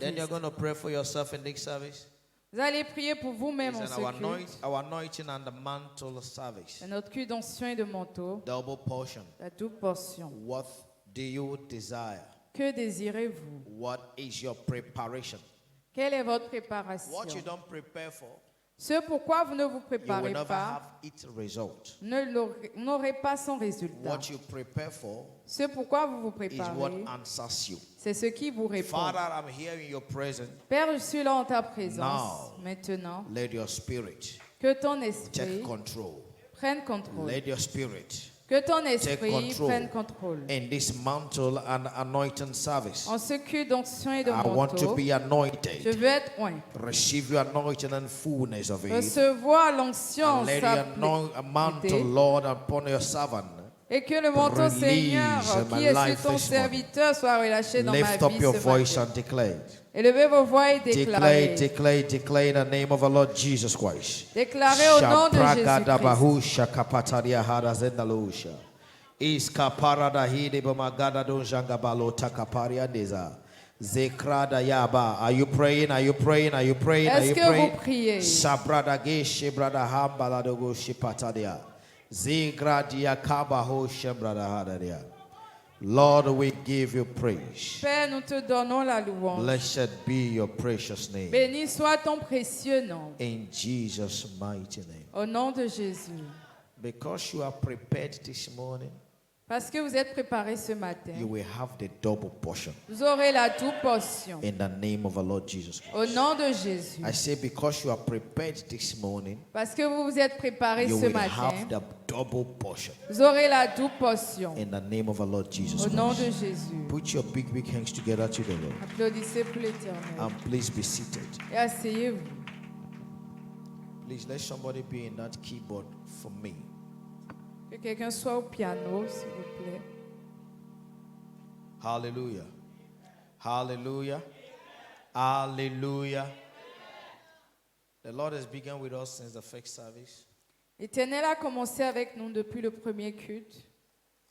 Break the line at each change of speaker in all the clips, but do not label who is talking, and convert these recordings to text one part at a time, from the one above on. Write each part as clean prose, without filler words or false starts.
Then you're going to pray for yourself in this service.
Vous allez prier pour vous-même en
It's
ce culte.
our anointing and the mantle service.
C'est notre culte d'onction et de manteau,
Double portion.
la double portion.
What do you desire?
Que désirez-vous?
What is your preparation?
Quelle est votre préparation?
What you don't prepare for,
Ce pourquoi vous ne vous
you will
préparez
never
pas,
have its result.
n'aurez pas son résultat.
What you prepare for
Ce pourquoi vous vous
is what
préparez,
answers you.
c'est ce qui vous répond.
Father, I'm here in your presence.
Père, je suis là en ta présence.
Now,
Maintenant,
let your spirit
que ton
take
esprit
control.
prenne contrôle.
Let your spirit
Que ton
take
esprit
control
prenne contrôle.
in this mantle and anointing service.
En ce culte d'onction et de
I want to
manteau,
be
je
anointed.
veux être oint.
Receive your anointing and fullness of it.
Recevoir l'onction en
And let your mantle,
sa
Lord, upon your servant.
et que le manteau,
Release
Seigneur,
my
qui est
life
sur ton
this morning.
serviteur soit relâché dans ma
Lift up
vie
your
ce
voice
matin.
and declare.
Élevez vos voix et déclarez.
Declare in the name of our Lord Jesus Christ.
Déclarez au nom de Jésus-Christ.
Bahusha kapataria harazendalusha. Iskaparada hide bamagada don jangabalo takaparia deza. Zekrada yaba. Are you praying? Are you praying? Are you praying? Are
Est-ce
you
que
praying?
vous priez?
Sabrada geshe brada hambala dogo shipatadia. Zegradia kabaho shembrada hadadia. Lord, we give you praise.
Père, nous te donnons la louange.
Blessed be your precious name.
Béni soit ton précieux nom.
In Jesus' mighty name.
Au nom de Jésus.
Because you are prepared this morning,
Parce que vous êtes préparés ce matin,
you will have the double portion.
vous aurez la double portion.
In the name of our Lord Jesus Christ.
Au nom de Jésus.
I say because you are prepared this morning,
Parce que vous vous êtes préparés
you
ce
will
matin,
have the double portion.
vous aurez la double portion.
In the name of our Lord Jesus
Au nom
Christ.
de Jésus.
Put your big hands together to the Lord.
Applaudissez pour l'Éternel.
And please be seated.
Et asseyez-vous.
Please let somebody be in that keyboard for me.
Que quelqu'un soit au piano, s'il vous plaît.
Hallelujah. Hallelujah. Hallelujah. The Lord has begun with us since the first service.
L'Éternel a commencé avec nous depuis le premier culte.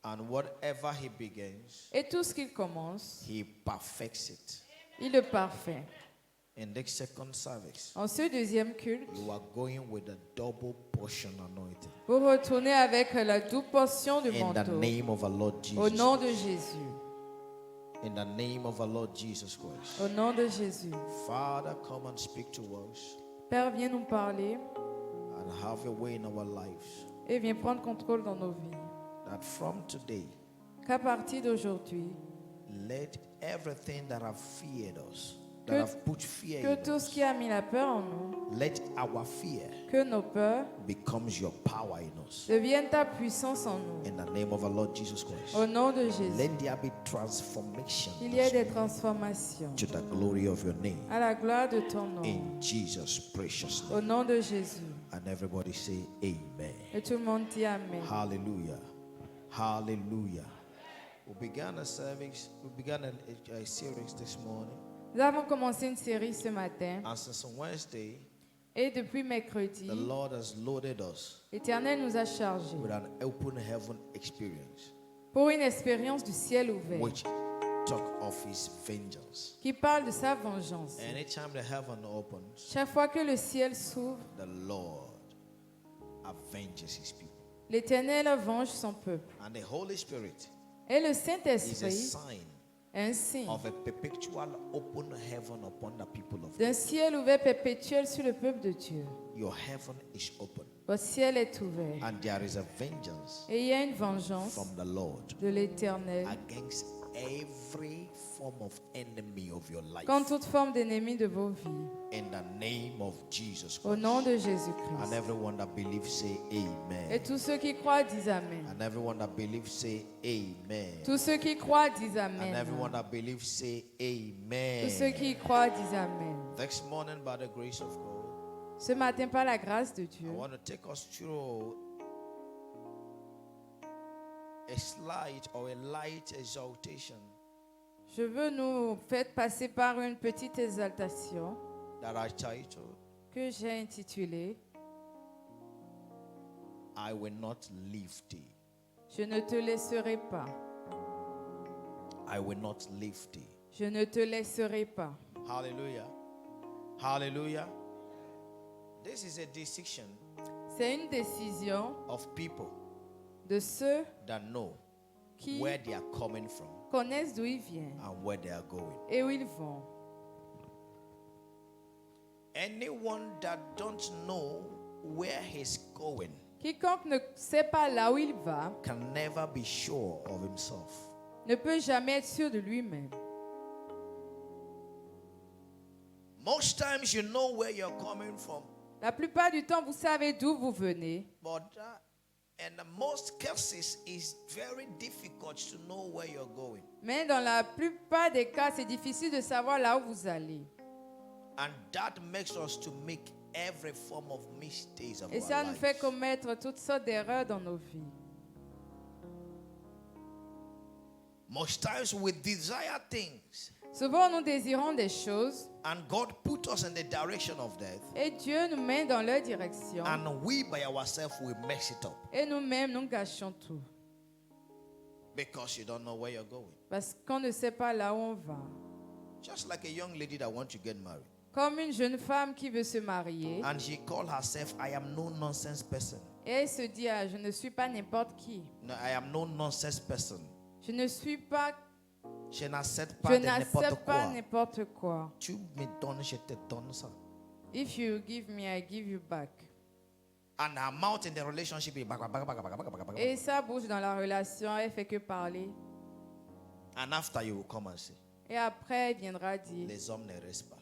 And whatever He begins,
Et tout ce qu'il commence,
He perfects it.
il le parfait.
In the second service,
En ce deuxième culte,
you are going with a double portion anointing.
vous retournez avec la double portion du
In the
manteau.
name of our Lord
Au
Jesus.
nom de Jésus.
In the name of our Lord Jesus Christ.
Au nom de Jésus.
Father, come and speak to us
Père, viens nous parler
and have your way in our lives.
et viens prendre contrôle dans nos vies.
That from today,
Qu'à partir d'aujourd'hui,
let everything that have feared us,
Que-
that have put fear
que
in
tout ce
us,
qui a mis la peur en nous,
let our fear
que nos peurs
becomes your power in us.
deviennent ta puissance en nous.
In the name of our Lord Jesus Christ.
Au nom de Jésus.
Let there be transformation
Il y ait des
this morning
transformations
to the glory of your name.
à la gloire de ton nom.
In Jesus' precious
Au
name.
nom de Jésus.
And everybody say amen.
Et tout le monde dit Amen.
Hallelujah. Hallelujah. We began a service, we began a series this morning.
Nous avons commencé une série ce matin
And since Wednesday,
et depuis mercredi,
the Lord has loaded us
l'Éternel nous a chargés
with an open heaven experience,
pour une expérience du ciel ouvert
which talk of His vengeance.
qui parle de sa vengeance.
Anytime the heaven opens,
Chaque fois que le ciel s'ouvre,
the Lord avenges His people.
l'Éternel venge son peuple.
And the Holy Spirit
Et le
is a
Saint-Esprit
sign
est un signe
of a perpetual open heaven upon the people of
d'un
God.
ciel ouvert perpétuel sur le peuple de Dieu.
Your heaven is open,
Votre ciel est ouvert.
and there is a vengeance
Et il y a une vengeance
from the Lord
de l'Éternel
against every form of enemy of your life.
contre toute forme d'ennemi de vos vies.
In the name of Jesus
Au
Christ.
nom de
And
Jésus-Christ.
everyone that believes say
Et
amen.
tous ceux qui croient disent Amen.
And everyone that believes say amen.
Tous ceux qui croient disent
And
Amen.
everyone that believes say
Tous ceux
amen.
qui croient disent Amen.
This morning, by the grace of God,
Ce matin, par la grâce de
I
Dieu,
want to take us through a slight or a light exaltation
je veux nous faire passer par une petite exaltation
that I titled,
que j'ai intitulée
I Will Not Leave Thee.
Je ne te laisserai pas.
I will not leave thee.
Je ne te laisserai pas.
Hallelujah. Hallelujah. This is a decision
C'est une décision
of people
de ceux
that know
qui
where they are coming from
connaissent d'où ils viennent
and where they are going.
et où ils vont.
Anyone that don't know where he's going
Quiconque ne sait pas là où il va
can never be sure of himself.
ne peut jamais être sûr de lui-même.
Most times you know where you're coming from,
La plupart du temps, vous savez d'où vous venez,
but in most cases it's very difficult to know where you're going.
mais dans la plupart des cas, c'est difficile de savoir là où vous allez.
And that makes us to make every form of mistakes of
Et
our
ça nous fait
lives.
commettre toutes sortes d'erreurs dans nos vies.
Most times we desire things,
Souvent, nous désirons des choses
and God put us in the direction of death,
et Dieu nous met dans leur direction
and we by ourselves will mess it up
et nous-mêmes, nous gâchons tout
because you don't know where you're going.
parce qu'on ne sait pas là où on va.
Just like a young lady that wants to get married,
Comme une jeune femme qui veut se marier
and she called herself, I am no nonsense person.
et elle se dit, ah, je ne suis pas n'importe qui.
No, I am no nonsense person.
Je ne suis pas,
Je n'accepte
je
pas de n'importe
n'accepte pas
quoi.
n'importe quoi.
Tu me donnes, je te donne ça.
If you give me, I give you back.
And her mouth in the relationship is back.
Et sa bouche dans la relation, elle fait que parler.
And after you will come and say,
Et après, elle viendra dire,
les hommes ne restent pas.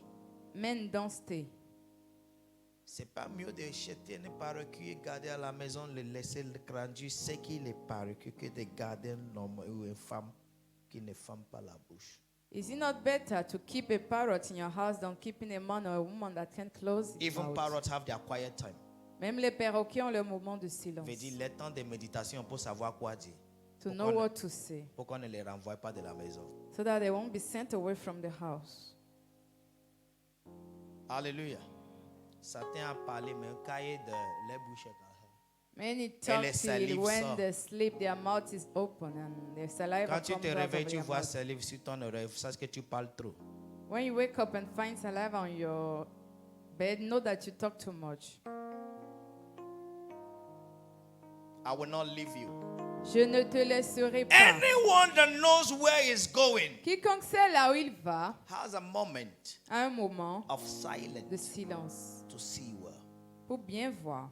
men don't stay.
C'est pas mieux de jeter une perruque et garder à la maison, le laisser grandir, ce qu'il est perruque, que de garder un homme ou une femme qui ne ferme pas la bouche.
Is it not better to keep a parrot in your house than keeping a man or a woman that can close it
Even
out?
parrots have their quiet time.
Même les perroquets ont leur moment de silence.
Veut dire le temps de méditation pour savoir quoi dire.
To know what to say.
Pourquoi on ne les renvoie pas de la maison?
So that they won't be sent away from the house.
Alléluia. Satan a parlé, mais un cahier de les bouches.
Many talk
les
till
salives
when
sortent.
they sleep, their mouth is open and their saliva
Quand tu
comes
te
out
réveilles,
of
tu
their
vois
mouth.
ces livres sur ton oreille, sache que tu parles trop.
When you wake up and find saliva on your bed, know that you talk too much.
I will not leave you.
Je ne te laisserai pas.
Anyone that knows where he's going
Quiconque sait là où il va,
has a moment
a un moment
of silence
de silence
to see well.
pour bien voir.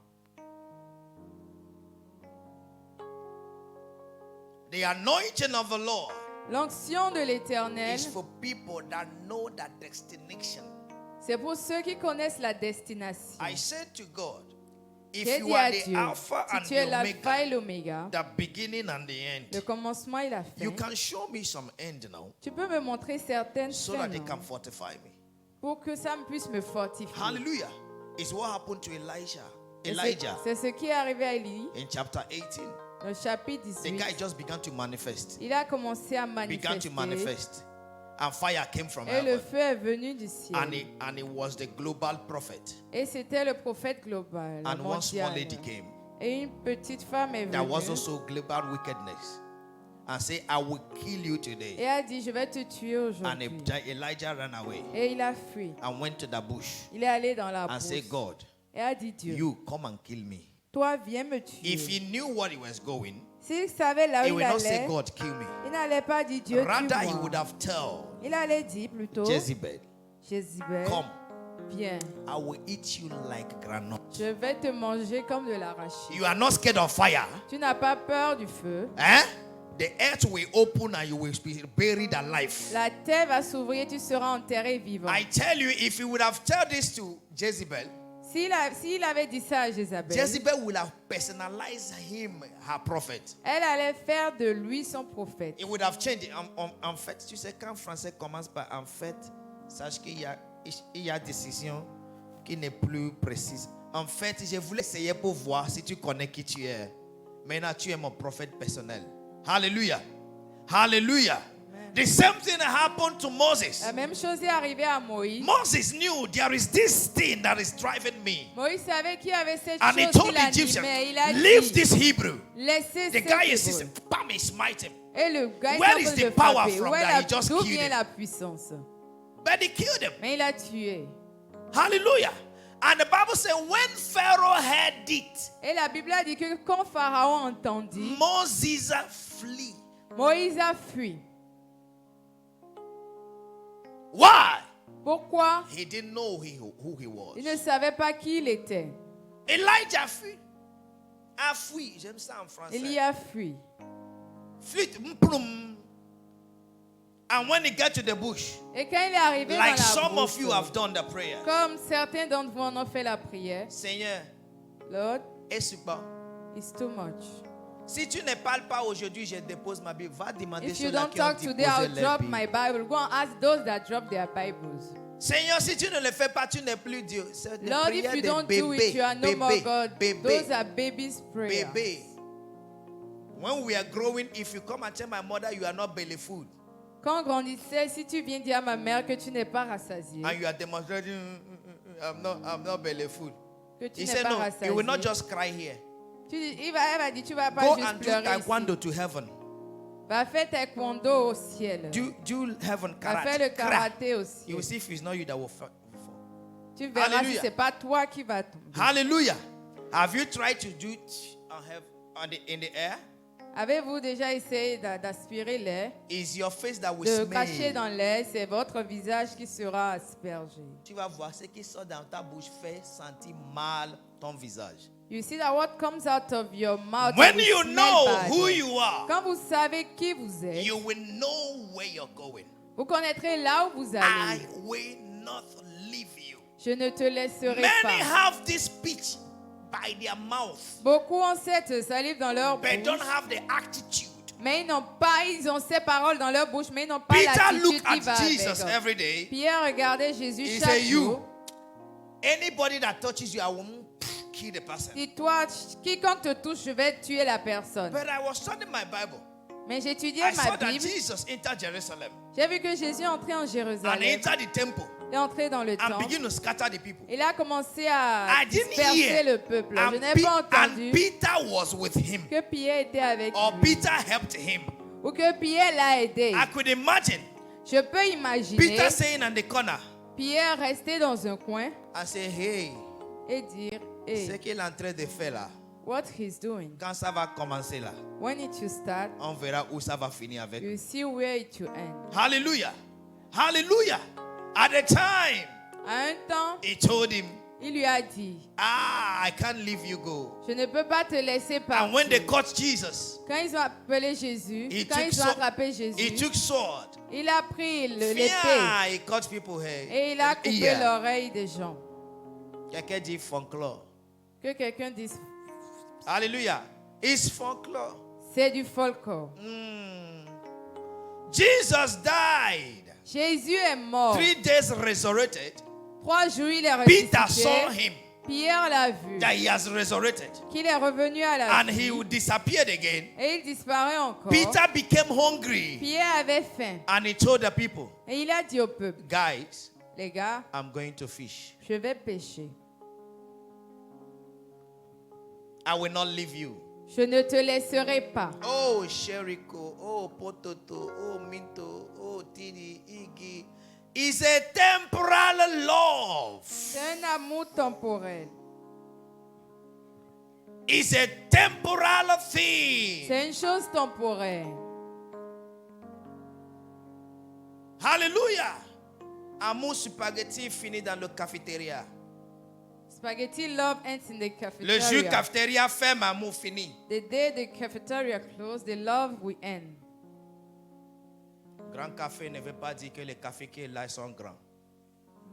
The anointing of the Lord
L'onction de l'Éternel,
is for people that know that destination.
c'est pour ceux qui connaissent la destination.
I said to God, if
J'ai
you
dit
are
à
the
Dieu,
Alpha
si
and
tu es
the
l'alpha et
Omega,
l'oméga,
the beginning and the
le
end,
commencement et la fin,
you can show me some end now
tu peux me montrer certaines
so
fins
that they
non,
can fortify me.
pour que ça puisse me fortifier.
Hallelujah. It's what happened to Elijah.
Et
Elijah
c'est ce qui est arrivé à Élie,
in chapter 18.
dans le chapitre
The
18.
guy just began to manifest.
Il a commencé à
Began to
manifester
manifest. And fire came from
et le
heaven.
feu est venu du
And
ciel.
he was the global prophet.
Et c'était le prophète global,
And one small
mondial.
lady came.
Et une petite femme est
There was
venue
also global wickedness. And say, I will kill you
et
today.
a dit, je vais te tuer
And
aujourd'hui.
Elijah ran away
Et il a fui.
and went to the bush
Il est allé dans la
and said,
brousse
God,
et a dit, Dieu,
you come and kill me.
toi viens me tuer.
If he knew what he was going,
S'il savait là
he
où il
would not say,
allait,
God, kill me.
il n'allait pas dire Dieu
Rather, he would
tue-moi.
have told
Il allait dire plutôt,
Jezebel,
Jézabel,
come,
viens,
I will eat you like granite.
je vais te manger comme de l'arachide.
You are not scared of fire.
Tu n'as pas peur du feu.
Eh? The earth will open and you will be buried alive.
La terre va s'ouvrir et tu seras enterré vivant.
I tell you, if you would have told this to Jezebel,
S'il avait dit ça à Jézabel,
Jezebel will have personalized him, her prophet.
elle allait faire de lui son prophète.
It would have changed. En fait, tu sais, quand le français commence par en fait, sache qu'il y a décision qui n'est plus précise. En fait, je voulais essayer pour voir si tu connais qui tu es. Maintenant, tu es mon prophète personnel. Hallelujah. Hallelujah. The same thing happened to Moses.
La même chose est arrivée à Moïse.
Moses knew there is this thing that is driving me.
Moïse savait qu'il y avait cette
And he
chose
told
qui
the Egyptians,
l'animait. Il a
leave
dit,
this Hebrew.
laissez
The
cet
guy is
Hébreu.
this, bam, he smite him.
Et le gars
Where
est
is
en train
the
de
power
frapper.
from
Où est
that?
la-
He just
D'où
killed
vient
him.
la puissance?
But he killed him.
Mais il a tué.
Hallelujah. And the Bible says when Pharaoh heard it,
Et la Bible a dit que quand Pharaon entendit,
Moses flee.
Moïse a fui.
Why?
Pourquoi?
He didn't know who he was.
Il ne savait pas qui il était.
Elijah fui. A fui. J'aime ça en français.
Il y a fui.
Fuite. Mplum. And when he got to the bush,
Et quand il est arrivé
like
dans la
some of
brousse,
you have done the prayer,
comme certains d'entre vous en ont fait la prière,
Seigneur,
Lord,
est-ce bon?
it's too much.
Si tu ne parles pas aujourd'hui, je dépose ma Bible. Va demander
If you
ceux-là
don't
qui ont
talk today, I'll
déposé
drop
leur
my
Bible.
Bible. Go and ask those that drop their Bibles.
Seigneur, si tu ne le fais pas, tu n'es plus Dieu. C'est des
Lord,
prières
if you
de
don't do
bébé,
it, you are no more
bébé,
God.
bébé,
Those are babies' prayers.
bébé. When we are growing, if you come and tell my mother you are not belly food,
Quand on grandissait, si tu viens dire à ma mère que tu n'es pas rassasié,
and you are demonstrating, I'm not belly food.
que tu
He
n'es
said,
pas
no,
rassasié,
you will not just cry here.
elle va dire, tu vas pas
Go
juste
and do
pleurer
taekwondo
ici.
to heaven.
Va faire taekwondo au ciel.
Do heaven
Va faire le
karate.
karaté au
You
ciel.
will see if it's not you that will fall.
Tu verras si
Hallelujah.
c'est pas toi qui vas tomber.
Hallelujah. Have you tried to do it in the air?
Avez-vous déjà essayé d'aspirer l'air,
Is your face that will
de
smell?
cacher dans l'air? C'est votre visage qui sera aspergé.
Tu vas voir ce qui sort dans ta bouche fait sentir mal ton visage.
You see that what comes out of your mouth
When
will
you
smell
know
bad.
who you are,
Quand vous savez qui vous êtes,
you will know where you're going.
vous connaîtrez là où vous
I
allez.
will not leave you.
Je ne te laisserai
Many
pas.
have this speech by their mouth,
Beaucoup ont cette salive dans leur
but don't
bouche,
have the attitude.
mais ils ont ces paroles dans leur bouche, mais ils n'ont pas
Peter
l'attitude
looked
qui va
at
avec.
Jesus every day.
Pierre regardait Jésus
He
chaque
said, "You,
jour.
anybody that touches you, I will kill the person."
Dis-toi, quiconque te touche, je vais tuer la personne.
But I was studying my Bible.
Mais j'étudiais
I
ma
saw that
Bible.
Jesus entered Jerusalem
J'ai vu que Jésus est entré en
and
Jérusalem.
entered the temple
Il est entré dans le
and
temple.
began to scatter the people.
Il a commencé à
I didn't
disperser
hear.
le peuple. Je
And,
n'ai pas entendu
and Peter was with him,
que Pierre était avec
or
lui.
Peter helped him.
Ou que Pierre l'a aidé.
I could imagine
Je peux imaginer
Peter saying in the corner,
Pierre rester dans un coin
I say, hey,
et dire,
ce
hey,
qu'il est en train de faire là,
what he's doing.
quand ça va commencer là,
When it will start,
on verra où ça va finir avec.
you see where it will end.
Hallelujah. Hallelujah. At the time,
À un temps,
he told him,
il lui a dit,
I can't leave you go.
je ne peux pas te laisser
And when they
partir.
caught Jesus,
Quand ils ont appelé Jésus,
he
quand ils ont attrapé Jésus,
he took sword.
il a pris l'épée
Yeah, he cut people hair.
et il a coupé
ear.
l'oreille des gens.
Quelqu'un dit folklore.
Que quelqu'un dise,
Hallelujah. It's folklore.
c'est du folklore.
Jesus died.
Jésus est mort.
3 days resurrected.
3 jours, il est
Peter saw
ressuscité.
him
Pierre l'a vu,
that he has resurrected.
qu'il est revenu à la
And
vie.
he disappeared again.
Et il disparaît encore.
Peter became hungry.
Pierre avait faim.
And he told the people,
Et il a dit au peuple,
guys,
les gars,
I'm going to fish.
je vais pêcher.
I will not leave you.
Je ne te laisserai pas.
Oh, Sheriko. Oh, Pototo. Oh, Minto. Oh, Tini. Iggy. It's a temporal love.
C'est un amour temporel.
It's a temporal thing.
C'est une chose temporaire.
Hallelujah. Amour spaghetti fini dans le cafétéria.
Spaghetti love ends in the
Le jour
cafeteria.
cafétéria ferme, amour fini.
The day the cafeteria closed, the love will end.
Grand café ne veut pas dire que les cafés qui sont là sont grands.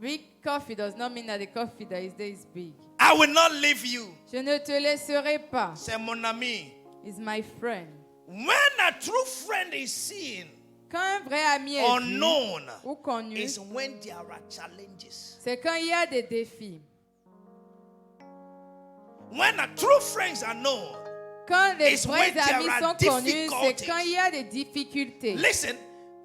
Big coffee does not mean that the coffee that is there is big.
I will not leave you.
Je ne te laisserai pas.
C'est mon ami.
Is my friend.
When a true friend is seen,
Quand un vrai ami est vu
unknown,
ou connu,
is when there are challenges.
c'est quand il y a des défis.
When a true friends are known,
Quand les
It's
vrais
when there
amis
are
sont connus, c'est
difficulties.
quand il y a des difficultés.
listen,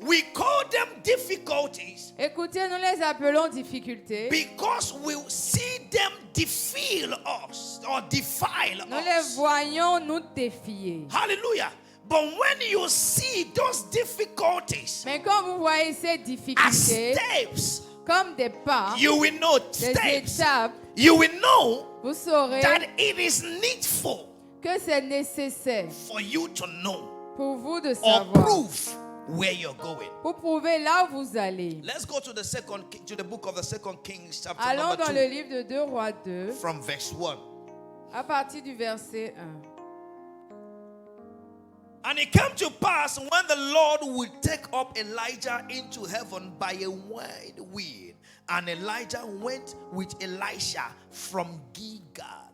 we call them difficulties
Écoutez, nous les appelons difficultés.
because we see them defile us or defile
Nous les
us.
voyons nous défier.
Hallelujah. But when you see those difficulties
Mais quand vous voyez ces
as
difficultés
steps,
comme des pas,
you will know
des
steps.
étapes,
You will know
vous saurez
that it is needful
que c'est nécessaire
for you to know
pour vous de
or
savoir,
prove where you're going.
pour prouver là où vous allez.
Let's go to the book of the Second Kings, chapter
Allons
number
dans
2,
le livre de 2 Rois 2,
from verse 1.
à partir du verset 1.
And it came to pass when the Lord would take up Elijah into heaven by a wide wind, and Elijah went with Elisha from Gilgal.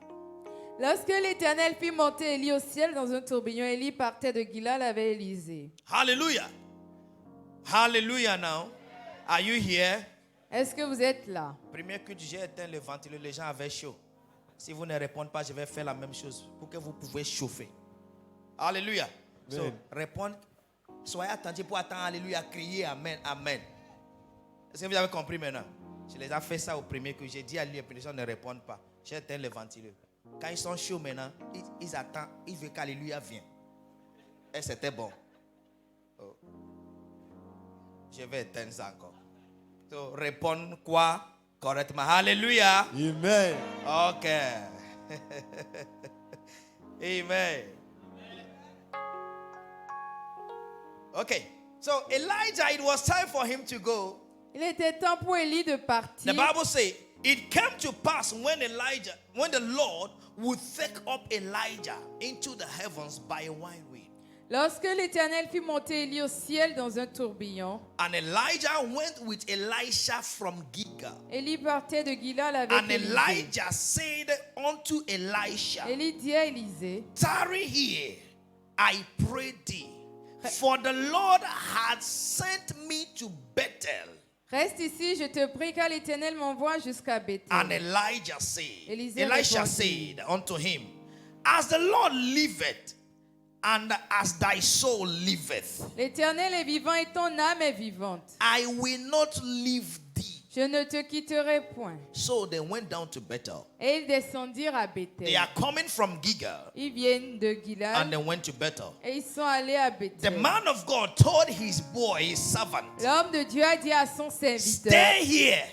Lorsque l'Éternel fit monter Élie au ciel dans un tourbillon, Élie partait de Gilgal avec Élisée.
Hallelujah. Hallelujah now. Are you here?
Est-ce que vous êtes là?
Premier culte, j'ai éteint le ventilo, les gens avaient chaud. Si vous ne répondez pas, je vais faire la même chose pour que vous pouvez chauffer. Alléluia. So, répondre. Soyez attentifs pour attendre Alléluia, crier Amen, Amen. Est-ce que vous avez compris maintenant? Je les ai fait ça au premier culte. J'ai dit à lui, les gens ne répondent pas. J'ai éteint le ventilo. Quand ils sont chauds maintenant, ils attendent, ils veulent qu'Alléluia vienne. Et c'était bon. Oh. Je vais éteindre ça encore. So, répondre quoi correctement? Alléluia.
Amen.
Ok. Amen. Okay. So Elijah, it was time for him to go.
Il était temps pour Élie de partir.
The Bible says it came to pass when the Lord would take up Elijah into the heavens by a wide wind.
Lorsque l'Éternel fit monter Élie au ciel dans un tourbillon,
And Elijah went with Elisha from Gilgal.
Élie partait de Gilgal avec
And
Élisée.
Elijah said unto Elisha,
Élie dit à Élisée,
tarry here, I pray thee, for the Lord had sent me to Bethel.
reste ici, je te prie, car l'Éternel m'envoie jusqu'à Bethel.
And Elisha
Répondit,
said unto him, as the Lord liveth, and as thy soul liveth,
L'Éternel est vivant et ton âme est vivante.
I will not leave thee.
Je ne te quitterai point.
So they went down to Bethel.
Et ils descendirent à Bethel.
They are coming from Gilgal,
Ils viennent de
and
Gilgal
they went to Bethel.
et ils sont allés à
The
Bethel.
man of God told his boy, his servant,
L'homme de Dieu a dit à son serviteur,
stay here.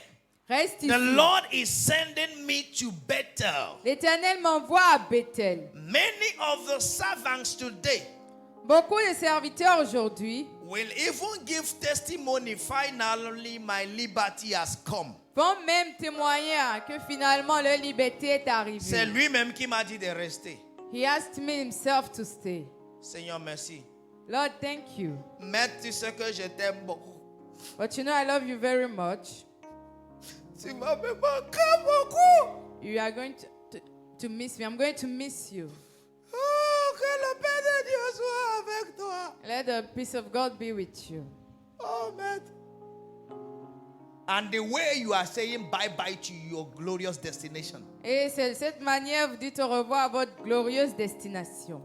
reste
The
ici.
Lord is sending me to Bethel.
L'Éternel m'envoie à Bethel.
Many of the servants today
Beaucoup de serviteurs aujourd'hui
will even give testimony, finally my liberty has come.
vont même témoigner que finalement leur liberté est
C'est
arrivée.
lui-même qui m'a dit de rester.
He asked me himself to stay.
Seigneur, merci.
Lord, thank you.
Mais tu sais que je t'aime beaucoup.
But you know I love you very much.
Tu m'as fait manquer beaucoup.
You are going to miss me. I'm going to miss you.
Oh, que la paix de Dieu soit avec toi.
Let the peace of God be with you.
Oh, man. And the way you are saying bye-bye to your glorious destination.
Et c'est de cette manière vous dites au revoir à votre glorieuse destination.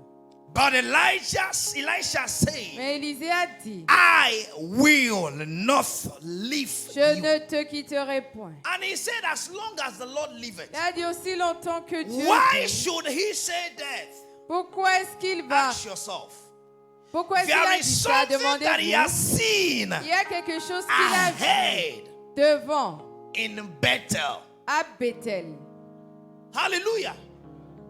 But Elisha said,
Mais Élisée a dit,
I will not leave
je
you.
ne te quitterai point.
And he said, as long as the Lord liveth.
Il a dit aussi longtemps que Dieu
Why
vit.
should he say that?
Pourquoi est-ce qu'il va?
Ask yourself.
Pourquoi est-ce qu'il
There
a
is
dit ça?
something that he has
Demandez-vous.
seen
Il y a quelque chose qu'il a vu
ahead
devant
in Bethel.
à Bethel.
Hallelujah.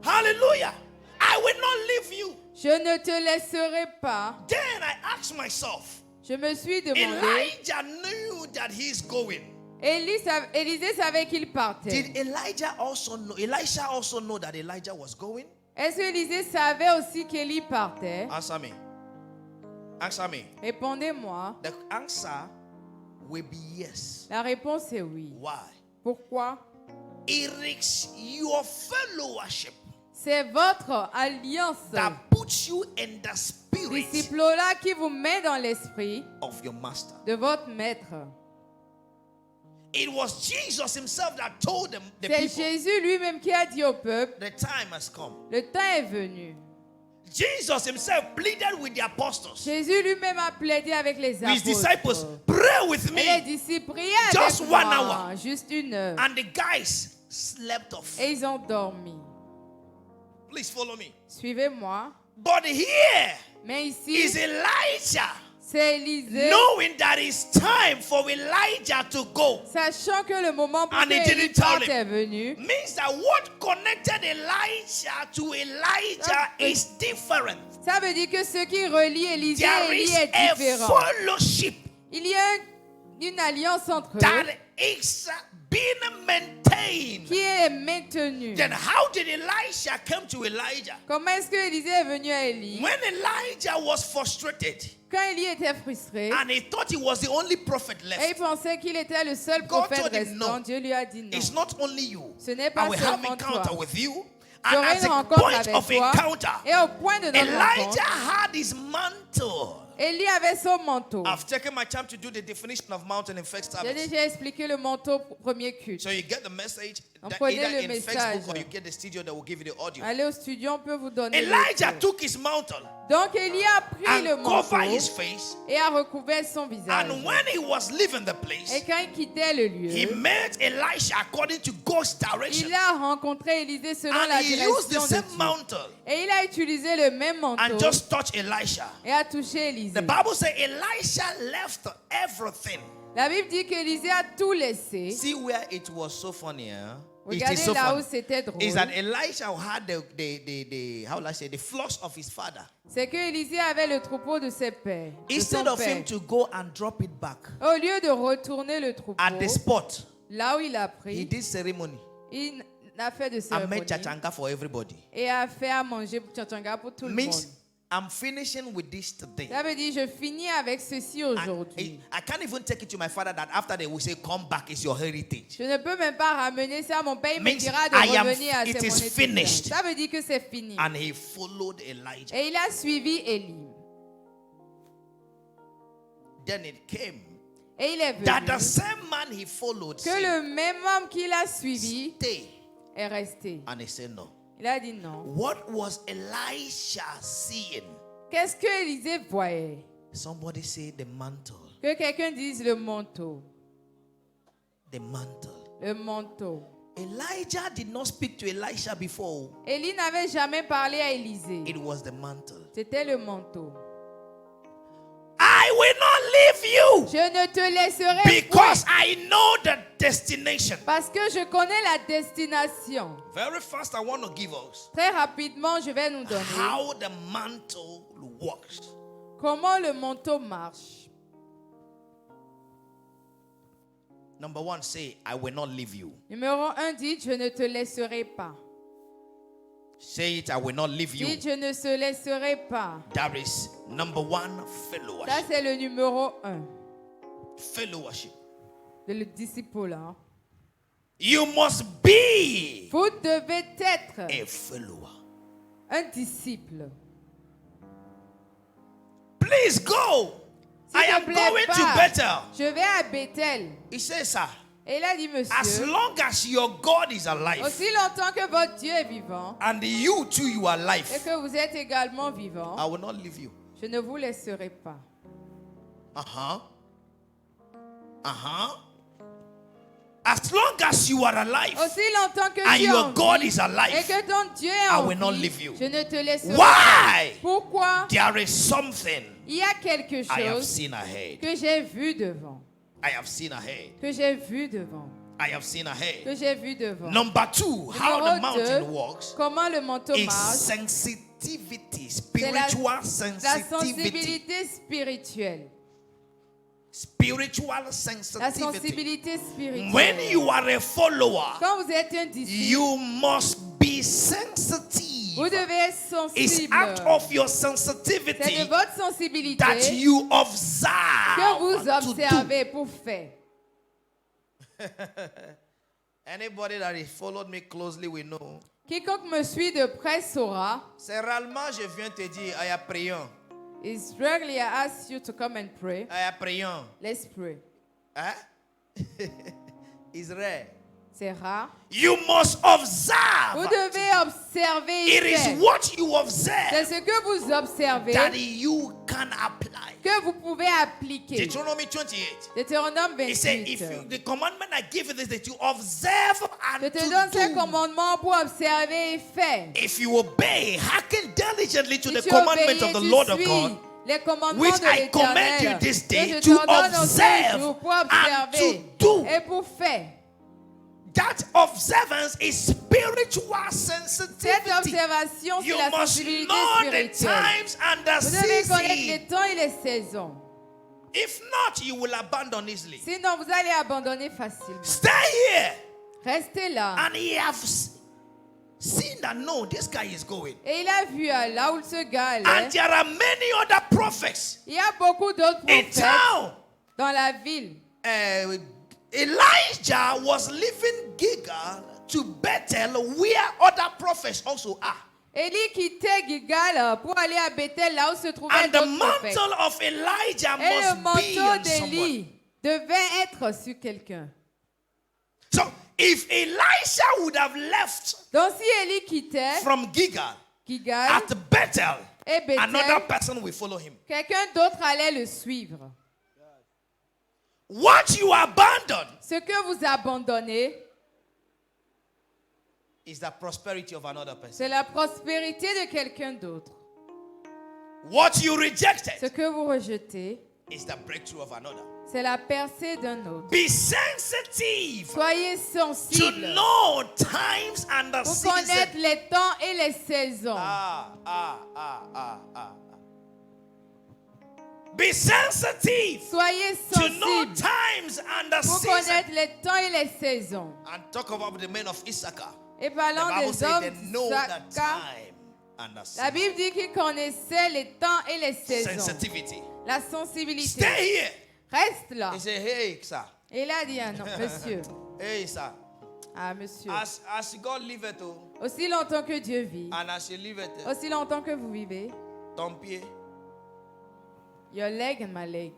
Hallelujah. I will not leave you.
Je ne te laisserai pas.
Then I asked myself,
Je me suis demandé.
Elijah knew that he's going.
Élisée savait qu'il partait.
Did Elisha also know that Elijah was going?
Est-ce que Élisée savait aussi qu'Élie partait?
Answer me. Answer me.
Répondez-moi.
The answer will be yes.
La réponse est oui.
Why?
Pourquoi?
It is your fellowship
C'est votre alliance,
that puts you in the spirit
disciple-là, qui vous met dans l'esprit
of your master.
de votre maître.
It was Jesus himself that told them, the
C'est
people,
Jésus lui-même qui a dit au peuple,
the time has come.
le temps est venu.
Jesus himself pleaded with the apostles,
Jésus lui-même a plaidé avec les
his disciples,
apôtres.
pray with
Et les
me.
disciples priaient
Just
avec
1
moi,
hour.
juste 1 heure.
And the guys slept off.
Et ils ont dormi.
Please follow me.
Suivez-moi.
But here
Mais
is
ici,
Elijah,
c'est Élisée,
knowing that it's time for Elijah to go.
sachant que le moment pour
And
que
he didn't
Élie
tell
parte
him.
est venu.
Means that what connected Elijah to Elijah is different.
Ça veut dire que ce qui relie Élisée
There
et Élie
is
est
a
différent.
fellowship
Il y a une alliance entre
that
eux
is being maintained.
qui est maintenue.
Then how did Elisha come to Elijah?
Comment est-ce que Élisée est venu à Élie?
When Elijah was frustrated
Quand Élie était frustré
and he thought he was the only prophet
et il
left,
pensait qu'il était le seul
God
prophète
told him
restant,
no.
Dieu lui a dit non.
It's not only you.
Ce n'est
I
pas
will have
seulement
encounter
toi.
with you. And
J'aurai
as
une
a
rencontre
point
avec
of
toi.
encounter,
Et au point de notre
Elijah
rencontre,
had his mantle.
Élie avait son manteau.
I've taken my time to do the definition of mountain in first
J'ai
service.
déjà expliqué le manteau pour premier culte.
So you get the message
Donc,
that
prenez
either
le
in
message.
Facebook or you get the studio that will give you the audio.
Allez au studio, on peut vous donner le
Elijah
cours.
took his mantle
Donc Élie a pris le
and
manteau
covered his face.
et a recouvert son visage.
And when he was leaving the place,
Et quand il quittait le
he
lieu,
met Elisha according to God's direction.
il a rencontré Élisée selon la
And he used the
direction de
same
Dieu.
mantle
Et il a utilisé le même
and
manteau
just touched Elisha.
et a touché Élisée.
The Bible says Elisha left everything.
La Bible dit qu'Élisée a tout laissé.
See where it was so funny, huh? It is
Regardez
so
là où
funny.
c'était drôle.
Is that Elisha had the how will I say the flocks of his father.
C'est que Élisée avait le troupeau de ses pères. de
Instead
son
of
père.
him to go and drop it back
Au lieu de retourner le troupeau,
at the spot,
là où il a
he
pris,
did ceremony
il a fait de
and
cérémonie
made chachanga for everybody.
et a fait à manger tchanga pour tout le monde.
Means I'm finishing with this today.
Ça veut dire je finis avec ceci aujourd'hui.
I can't even take it to my father that after they will say, come back, it's your heritage.
Je ne peux même pas ramener ça à mon père. Il me
Means
dira de
I am-
revenir à
it
c'est
is
mon héritage.
finished.
Ça veut dire que c'est fini.
And he followed Elijah.
Et il a suivi Élie.
Then it came
Et il est venu
that the same man he followed
que
said,
le même homme qu'il a suivi
stay.
est resté.
And he said, no.
Il a dit non.
What was Elisha seeing?
Qu'est-ce que Élisée voyait?
Somebody say the mantle.
Que quelqu'un dise le manteau.
The mantle.
Le manteau.
Elijah did not speak to Elisha before.
Élie n'avait jamais parlé à Élisée.
It was the mantle.
C'était le manteau.
I will not leave you
Je ne te laisserai
because
point,
I know the destination.
parce que je connais la destination.
Very fast, I want to give us
Très rapidement, je vais nous donner
how the mantle works.
comment le manteau marche.
Number one, say, I will not leave you.
Numéro 1 dit, je ne te laisserai pas.
Say it, I will not leave you.
Dit, je ne te laisserai pas.
That is number one,
Ça,
fellowship.
c'est le numéro 1
Fellowship.
de le disciple. Hein.
You must be
Vous devez être
a follower.
un disciple.
Please go.
S'il
I
te
am
plaît,
going to
pars.
Bethel.
Je vais à Bethel.
He says, sir,
Et il a dit,
as
monsieur,
long as your God is alive
aussi longtemps que votre Dieu est vivant
and you too you are
et
alive,
que vous êtes également vivant,
I will not leave you.
je ne vous laisserai pas.
Uh-huh. Uh-huh. As long as you are alive
Aussi longtemps que
and
tu es
your
en
God
vie
is alive,
et que ton Dieu est
I
en
will not
vie,
leave you.
je ne te laisserai
Why?
pas. Pourquoi?
there is something
Il y a quelque
I have
chose
seen ahead.
que j'ai vu devant.
I have seen ahead.
Que j'ai vu devant.
I have seen ahead.
Que j'ai vu devant.
Number two, how the
Numéro
mountain
2,
works
comment le manteau
is
marche.
sensitivity,
C'est la
spiritual sensitivity.
sensibilité spirituelle.
Spiritual
La
sensitivity.
sensibilité spirituelle.
When you are a follower,
Quand vous êtes un disciple,
you must be sensitive.
vous devez être
It's
sensible.
out of your
C'est de
sensitivity
votre sensibilité
that you observe
que vous
to
observez pour faire.
do. Anybody that has followed me closely will know.
Quiconque me suit de près saura.
C'est rarement je viens te dire, I am priant.
It's rarely I ask you to come and pray.
I am priant.
Let's pray.
Hein? It's rare.
C'est rare.
You must
Vous
observe.
devez observer et
It is
faire.
what you
C'est
observe
ce que vous observez
that you can apply.
que vous pouvez appliquer.
Deuteronomy 28.
Deutéronome
He said,
28.
if you, the commandment I give you this, that you observe
Je
and
te donne ces
to do.
commandements pour observer et faire.
If you obey, hearken diligently to
Si
the
tu
commandment
obéis,
of the
tu
Lord of
suis
God,
les commandements
which
de
I command you
l'Éternel,
this
que
day
je
to
t'ordonne au
observe
jour pour
and
observer
to do.
et pour faire.
That observance is spiritual
Cette
sensitivity.
observation, c'est
You
la
must
sensibilité
know the
spirituelle.
times and the
Vous devez connaître les
seasons.
temps et les saisons.
If not, you will abandon easily.
Sinon, vous allez abandonner facilement.
Stay here.
Restez là.
And he have seen that no, this guy is going.
Et il a vu là où ce gars
And
allait.
there are many other prophets
Il y a beaucoup d'autres
in
prophètes
town.
dans la ville.
Elijah was leaving Gilgal to Bethel, where other prophets also are.
Élie quittait Gilgal pour aller à Bethel, là où se trouvaient
And the
d'autres prophètes.
mantle of Elijah
Et le
must be
manteau
on someone.
d'Élie devait être sur quelqu'un.
So if Elisha would have left
Donc si Élie quittait
from Gilgal
Gilgal
at Bethel,
et
another
Bethel,
person will follow him.
quelqu'un d'autre allait le suivre.
What you abandon
Ce que vous abandonnez,
is the prosperity of another person.
c'est la prospérité de quelqu'un d'autre.
What you rejected
Ce que vous rejetez,
is the breakthrough of another.
c'est la percée d'un autre.
Be sensitive
Soyez
to
sensibles
know times and the
pour connaître
seasons.
les temps et les saisons.
Be sensitive
Soyez
to know
sensibles
times and the
pour
seasons.
connaître les temps et les saisons.
And talk about the men of Issachar.
Et
The
parlant
Bible
des
says
hommes
they know the
d'Issachar,
time and the
la
season.
Bible dit qu'ils connaissaient les temps et les saisons.
Sensitivity.
La sensibilité.
Stay here.
Reste là.
He said, hey, sir.
Et il a dit, ah non, monsieur.
Hey, sir.
Ah, monsieur.
As God liveth,
Aussi longtemps que Dieu vit,
and as you liveth,
aussi longtemps que vous vivez,
ton pied,
your leg and my leg.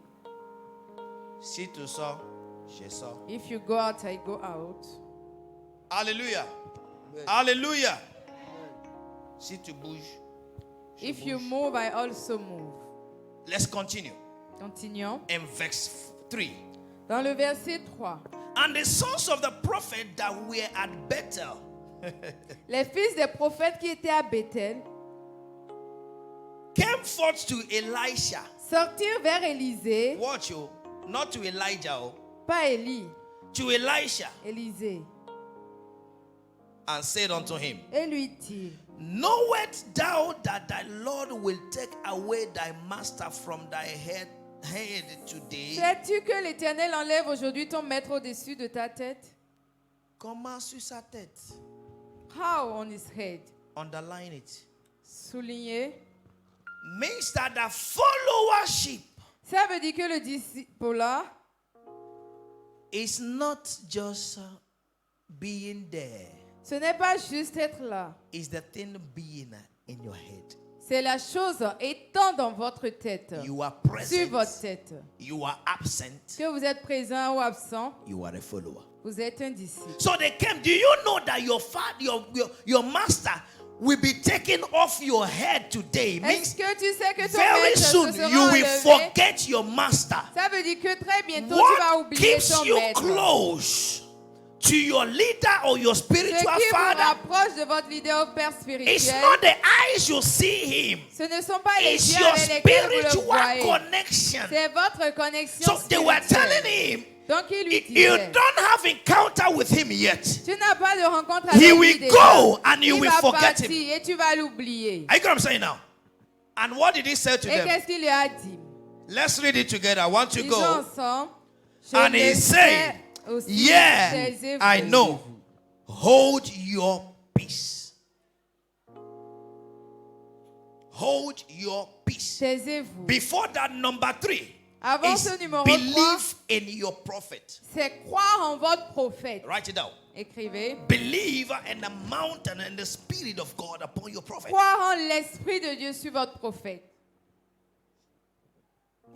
si tu sors, je sors.
If you go out, I go out.
Hallelujah. Hallelujah. Si tu bouges, je
If you
bouge.
move, I also move.
Let's continue.
Continuons.
In verse 3.
Dans le verset 3.
And the sons of the prophet that were at Bethel
Les fils des prophètes qui étaient à Bethel
came forth to Elisha.
sortirent vers Élisée,
Watch you. Not to Elijah,
pas Élie,
to Elisha,
Élisée,
and said unto him,
et lui dit,
knowest thou that thy Lord will take away thy master from thy head today?
sais-tu que l'Éternel enlève aujourd'hui ton maître au-dessus de ta tête?
Comment sur sa tête?
How on his head?
Underline it.
Souligné.
Means that the followership
Ça veut dire que le disciple-là,
is not just being there.
ce n'est pas juste être là.
It's the thing being in your head.
C'est la chose étant dans votre tête,
You are
sur
present.
votre tête.
You are absent.
Que vous êtes présent ou absent,
You are a follower.
vous êtes un disciple.
So they came. Do you know that your father, your master, will be taken off your head today? Means
Est-ce que tu sais que ton
very
maître
soon
se sera
you will
enlevé?
forget your master.
Ça veut dire que très bientôt tu vas
What
oublier
keeps
ton
you
maître.
close to your leader or your
Ce
spiritual
qui vous
father?
rapproche de votre leader ou père
It's
spirituel,
not the eyes you see him.
ce ne sont pas les
It's
yeux
your
avec lesquels vous le
spiritual
voyez.
connection.
C'est votre connexion
So they were
spirituelle.
telling him,
Donc il lui
you
disait,
don't have encounter with him yet.
tu n'as pas de rencontre
He
avec lui
will
déjà.
go and you
Il
will
va
forget
partir
him.
et tu vas l'oublier.
Are you what I'm saying now? And what did he say to
Et
them?
qu'est-ce qu'il lui a dit?
Let's read it together. I want to
Lisons
go.
ensemble. Je
And he
le
said,
sais aussi,
yeah,
taisez-vous.
I know. Hold your peace. Hold your peace.
Taisez-vous.
Before that, number 3
Avant
is
ce numéro 3,
believe in your prophet.
c'est croire en votre prophète.
Write it down.
Écrivez.
Believe in the mountain and the spirit of God upon your prophet.
Croire en l'Esprit de Dieu sur votre prophète.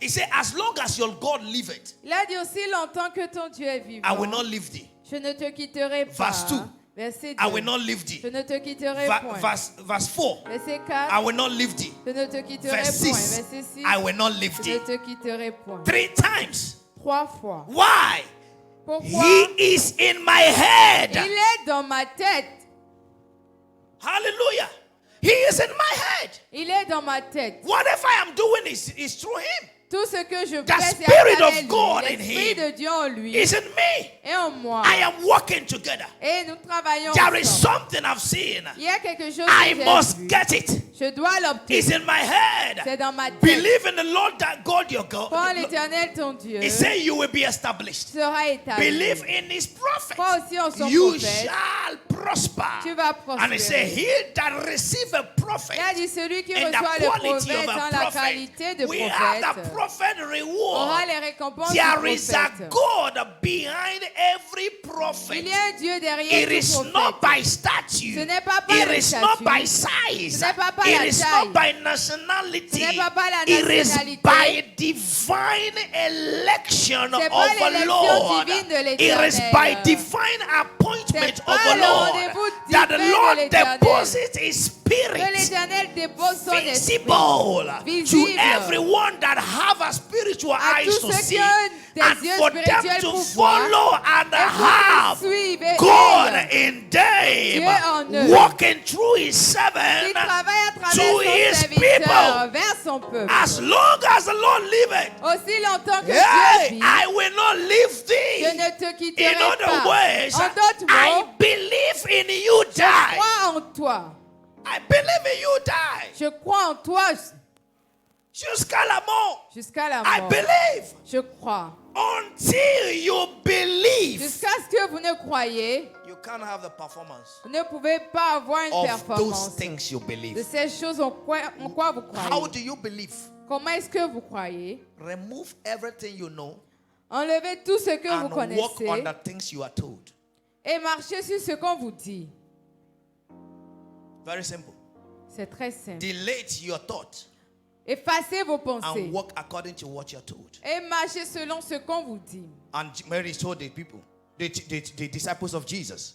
He said, as long as your God liveth,
Il a dit aussi longtemps que ton Dieu est vivant.
I will not leave thee.
Je ne te quitterai pas.
Verse 2.
Verset 2.
I will not leave
Je
thee.
ne te quitterai point.
Verse 4.
Verset
I
4.
will not leave thee.
Je ne te quitterai
Verse
point.
6.
Verset 6.
I will not leave
Je
thee.
ne te quitterai point.
3 times.
3 fois.
Why?
Pourquoi?
He is in my head.
Il est dans ma tête.
Hallelujah. He is in my head.
Il est dans ma tête.
Whatever I am doing is through him.
Tout ce que je
The
fais, c'est
Spirit
à
of
travers
God
lui.
in
L'Esprit
him
de Dieu en lui
Is in me.
et en moi.
I am working together.
Et nous travaillons
There is
ensemble.
something I've seen.
Il y a quelque chose
I
que j'ai
must
vu.
get it.
Je dois
It's
l'obtenir.
in my head.
C'est dans ma tête.
Believe in the Lord that God your God.
Crois en l'Éternel ton Dieu.
He said you will be established.
Sera établi.
Believe in his prophet.
Crois aussi en son
You
prophète.
shall prosper.
Tu vas
And he said,
prospérer.
he that receive a prophet
Il a dit celui qui
and the
reçoit le
quality
prophète
of
dans
a
la
prophet,
qualité de
we have the
prophète
prophet
aura
reward.
les récompenses du
There is a
prophète.
God behind every
Il
prophet.
y a un Dieu derrière
It is
tout
not
prophète.
by statue.
Ce n'est pas par
It
le
is not
statut.
by size.
Ce n'est pas par
It
la
is
taille.
not by nationality.
Ce n'est pas par la
It is
nationalité.
by divine election
C'est
of
par
the
l'élection
Lord.
divine de
It is
l'Éternel.
by divine appointment
C'est
of
par
the
le
Lord
rendez-vous
that the
divin de
Lord
l'Éternel.
deposits His
Que
Spirit
l'Éternel dépose son esprit
visible to
visible
everyone that have a spiritual
à
eyes
tous
to
ceux
see,
qui ont des
and
yeux
for them
spirituels
to
pour voir
follow and
et pour
have
qu'ils suivent et
God
aient,
in them,
Dieu en eux,
walking through His
qui
servant
travaille à travers
to
son
his
serviteur
people.
vers son peuple.
as long as the Lord liveth.
Aussi longtemps que
Hey,
Dieu vit,
I will not leave thee.
je ne te
In
quitterai
other
pas.
words,
En d'autres
I
mots,
believe in you,
je
die.
crois en toi.
I believe in you, die.
Je crois en toi
Jusqu'à la mort.
jusqu'à la
I
mort.
believe.
Je crois.
Until you believe,
Jusqu'à ce que vous ne croyez,
you can't have the performance
vous ne pouvez pas avoir une
of
performance
those things you
de
believe.
ces choses en quoi vous
How
croyez.
do you believe?
Comment est-ce que vous croyez?
Remove everything you know
Enlevez tout ce que vous
and walk
connaissez
on the things you are told.
et marchez sur ce qu'on vous dit.
Very simple.
C'est très simple.
Delete your thought
Effacez vos pensées
and walk according to what you're told.
et marchez selon ce qu'on vous dit.
And Mary told the people, the disciples of Jesus,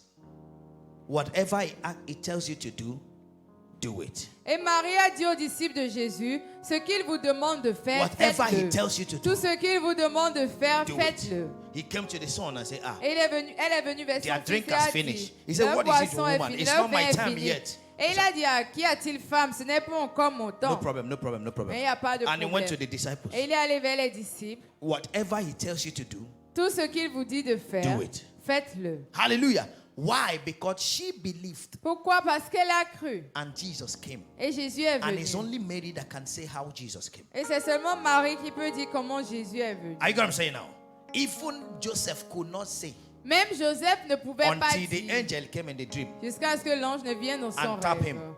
whatever he tells you to do it.
Et Marie a dit aux disciples de Jésus, ce qu'il vous demande de faire,
Whatever he
faites-le.
tells you to do,
Tout ce qu'il vous demande de faire,
do
faites-le.
it. He came to the son and said,
Et elle est venue vers
their
son
drink
fils et
has
a
finished.
dit,
He said,
leur
what is it,
boisson est
woman?
finie,
It's
leur
not my
vin est
time
fini.
yet.
Et il a dit, à qui a-t-il femme? Ce n'est pas encore mon
No
temps.
problem, no problem, no problem.
Mais il n'y a pas de
And he went to
problème.
the disciples.
Et il est allé vers les disciples.
Whatever he tells you to do,
Tout ce qu'il vous dit de faire,
do it.
faites-le.
Hallelujah. Why? Because she believed
Pourquoi? Parce qu'elle a cru.
and Jesus came.
Et Jésus est
And it's
venu.
only Mary that can say how Jesus came.
Et c'est seulement Marie qui peut dire comment Jésus est venu.
Are you going to say now? Even Joseph could not say
Même Joseph ne pouvait pas
until the
dire
angel came in the dream.
jusqu'à ce que l'ange ne vienne dans son
And tap
rêve.
him.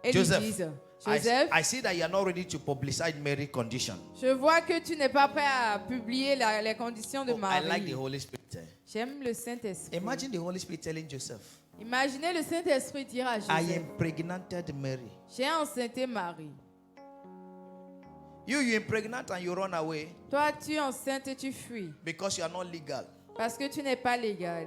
Et lui
Joseph,
dise, Joseph,
I see that you are not ready to publicize Mary's condition.
je vois que tu n'es pas prêt à publier les conditions de
Oh, I
Marie.
like the Holy Spirit.
J'aime le Saint-Esprit.
Imagine the Holy Spirit telling Joseph,
Imaginez le Saint-Esprit dire à
I
Joseph,
impregnated Mary.
j'ai enceinté Marie.
You impregnate and you run away
Toi, tu es enceinte et tu fuis
because you are not legal.
parce que tu n'es pas légal.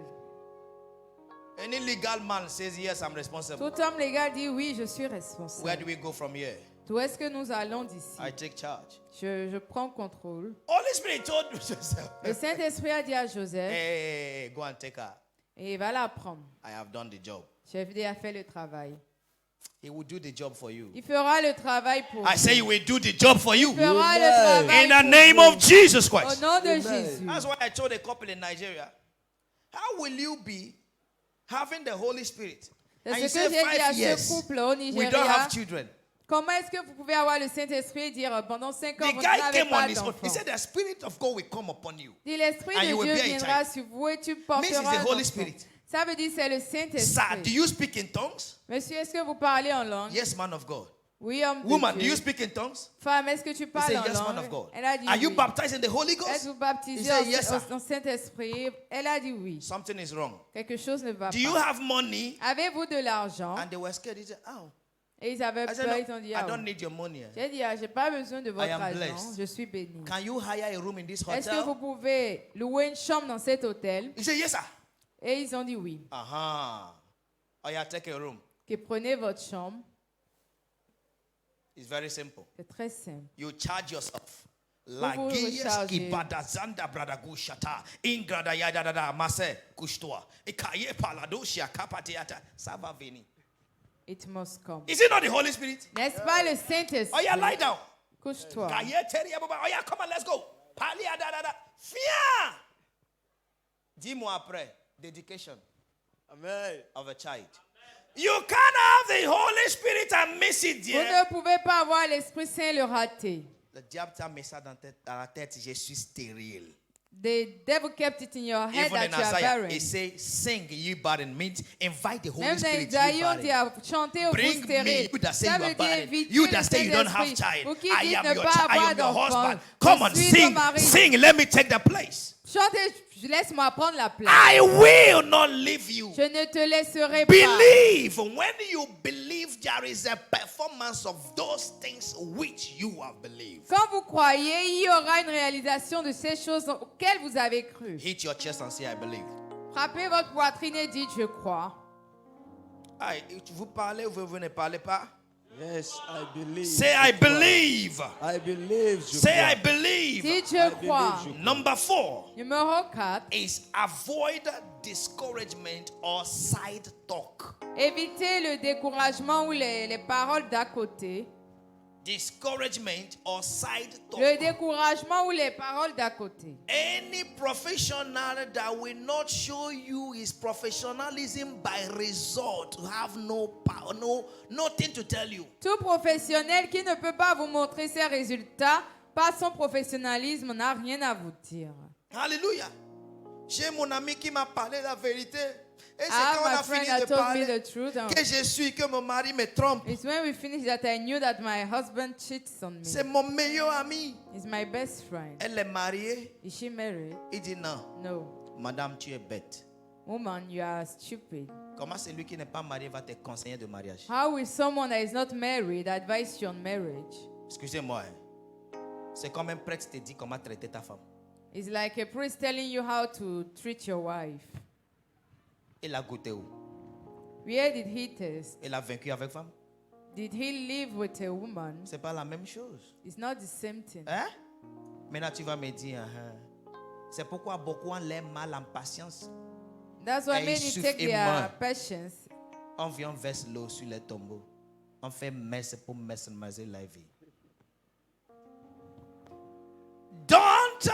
Any legal man says, yes, I'm responsible.
Tout homme légal dit oui, je suis responsable.
Where do we go from here?
D'où est-ce que nous allons d'ici?
I take charge.
Je prends contrôle.
Holy Spirit told Joseph,
Le Saint-Esprit a dit à Joseph,
hey, go and take her.
et il va la prendre.
I have done the job.
J'ai déjà fait le travail.
He will do the job for you.
Il fera le travail pour
I
vous.
say he will do the job for you.
Il fera le travail
In the
pour
name
vous.
of Jesus
Au
Christ.
nom de Jésus.
That's why I told a couple in Nigeria, how will you be having the Holy Spirit?
C'est
And you
ce que
say
j'ai dit à
5
ce
years,
couple au
we don't
Nigeria.
have children.
Comment est-ce que vous pouvez avoir le Saint-Esprit et dire pendant 5 ans,
The
vous
guy
n'avez
came on
pas
his own. He
d'enfant?
said, the Spirit of God will come upon you.
Dit l'Esprit
And
de
you will
Dieu
bear a
viendra
child.
sur vous et tu
Means
porteras
it's the
un
Holy
enfant.
Spirit.
Ça veut dire c'est le
Sir, do
Saint-Esprit.
you speak in tongues?
Monsieur, est-ce que vous parlez en langue?
Yes, man of God.
Oui, homme de
Woman, do
Dieu.
you speak in tongues?
Femme, est-ce que tu
He
parles
said,
en
yes, man of
langue?
God.
Elle a dit
Are you
oui.
baptized in the Holy Ghost?
Êtes-vous
He
baptisé
said, yes, sir.
en Saint-Esprit? Elle a dit oui.
Something is wrong.
Quelque chose ne va
Do you
pas.
have money?
Avez-vous de l'argent?
And they were scared. He said, oh.
Et ils avaient
I said,
peur,
no,
ils ont dit,
I
ah,
don't need your money.
j'ai dit, j'ai pas besoin de votre
am
argent,
blessed.
je suis béni.
Can you hire a room in this
Est-ce que vous
hotel?
pouvez louer une chambre dans cet hôtel?
He said, yes, sir.
Et ils ont dit oui.
Oh yeah, take a room.
Que prenez votre chambre.
It's very simple.
C'est très simple.
You charge yourself.
vous
Lagies
rechargez.
ibadazanda bradagushata ingrada yadada mase kushtoa ikaye paladoshia kapatiata ça va venir.
It must come.
Is it not the Holy Spirit?
N'est-ce pas le
Oh
Saint-Esprit?
yeah, lie down.
Couche-toi.
Oh yeah, come on, let's go. Palia da da da. Fia. Dis-moi après. Dedication.
Amen.
Of a child. You can't have the Holy Spirit and miss it,
Vous
dear.
ne pouvez pas avoir l'Esprit Saint et le rater.
Le diable t'a mis ça dans la tête. Je suis stérile.
The devil kept it in your head
Even in
that you are
Isaiah,
barren.
it says, "Sing, ye barren." Means invite the Holy
Même dans
Spirit.
Isaïe,
ye
on dit
barren.
à chanter au
Bring
vous
me,
stérile.
you that say
Ça
you
veut
are
dire
barren.
inviter
You
le
that say you don't have
Saint-Esprit.
child.
Vous qui
I
dites
am
ne
your
pas
child. I
avoir
am your
d'enfant.
husband. Come on,
Je suis
sing,
ton mari.
sing. Let me take the place.
Chantez, laisse-moi prendre la place.
I will not leave you.
Je ne te laisserai pas.
Believe. When you believe, there is a performance of those things which you have believed.
Quand vous croyez, il y aura une réalisation de ces choses auxquelles vous avez cru.
Hit your chest and say, I believe.
Frappez votre poitrine et dites, je crois.
Vous parlez ou vous ne parlez pas?
Yes, I believe.
Say, I believe.
I believe.
Say, I believe.
Dites, je crois.
Number 4
Numéro 4.
is avoid discouragement or side talk.
Évitez le découragement ou les paroles d'à côté.
Discouragement or side talk.
Le découragement ou les paroles d'à côté.
Any professional that will not show you his professionalism by result have no power, nothing to tell you.
Tout professionnel qui ne peut pas vous montrer ses résultats par son professionnalisme n'a rien à vous dire.
Alléluia. J'ai mon ami qui m'a parlé la vérité. Et c'est quand on
My
a
friend
fini
that
de
told me
parler
the truth.
que je suis, que mon mari me trompe.
It's when we finished that I knew that my husband cheats on me.
C'est mon meilleur ami.
He's my best friend.
Elle est mariée.
Is she married?
Il dit non.
No.
Madame, tu es bête.
Woman, you are stupid.
Comment celui qui n'est pas marié va te conseiller de mariage?
How will someone that is not married advise you on marriage?
Excusez-moi. C'est comme un prêtre te dit comment traiter ta femme.
It's like a priest telling you how to treat your wife.
Il a goûté où?
Where did he test?
Il a vaincu avec femme?
Did he live with a woman?
C'est pas la même chose.
It's not the same thing.
Hein? Maintenant tu vas me dire, c'est pourquoi beaucoup ont l'air mal en patience.
That's why
Et
many
il
take
souffre et
their
meurt.
patience.
On vient verser l'eau sur les tombeaux. On fait messe pour maximiser la vie. Don't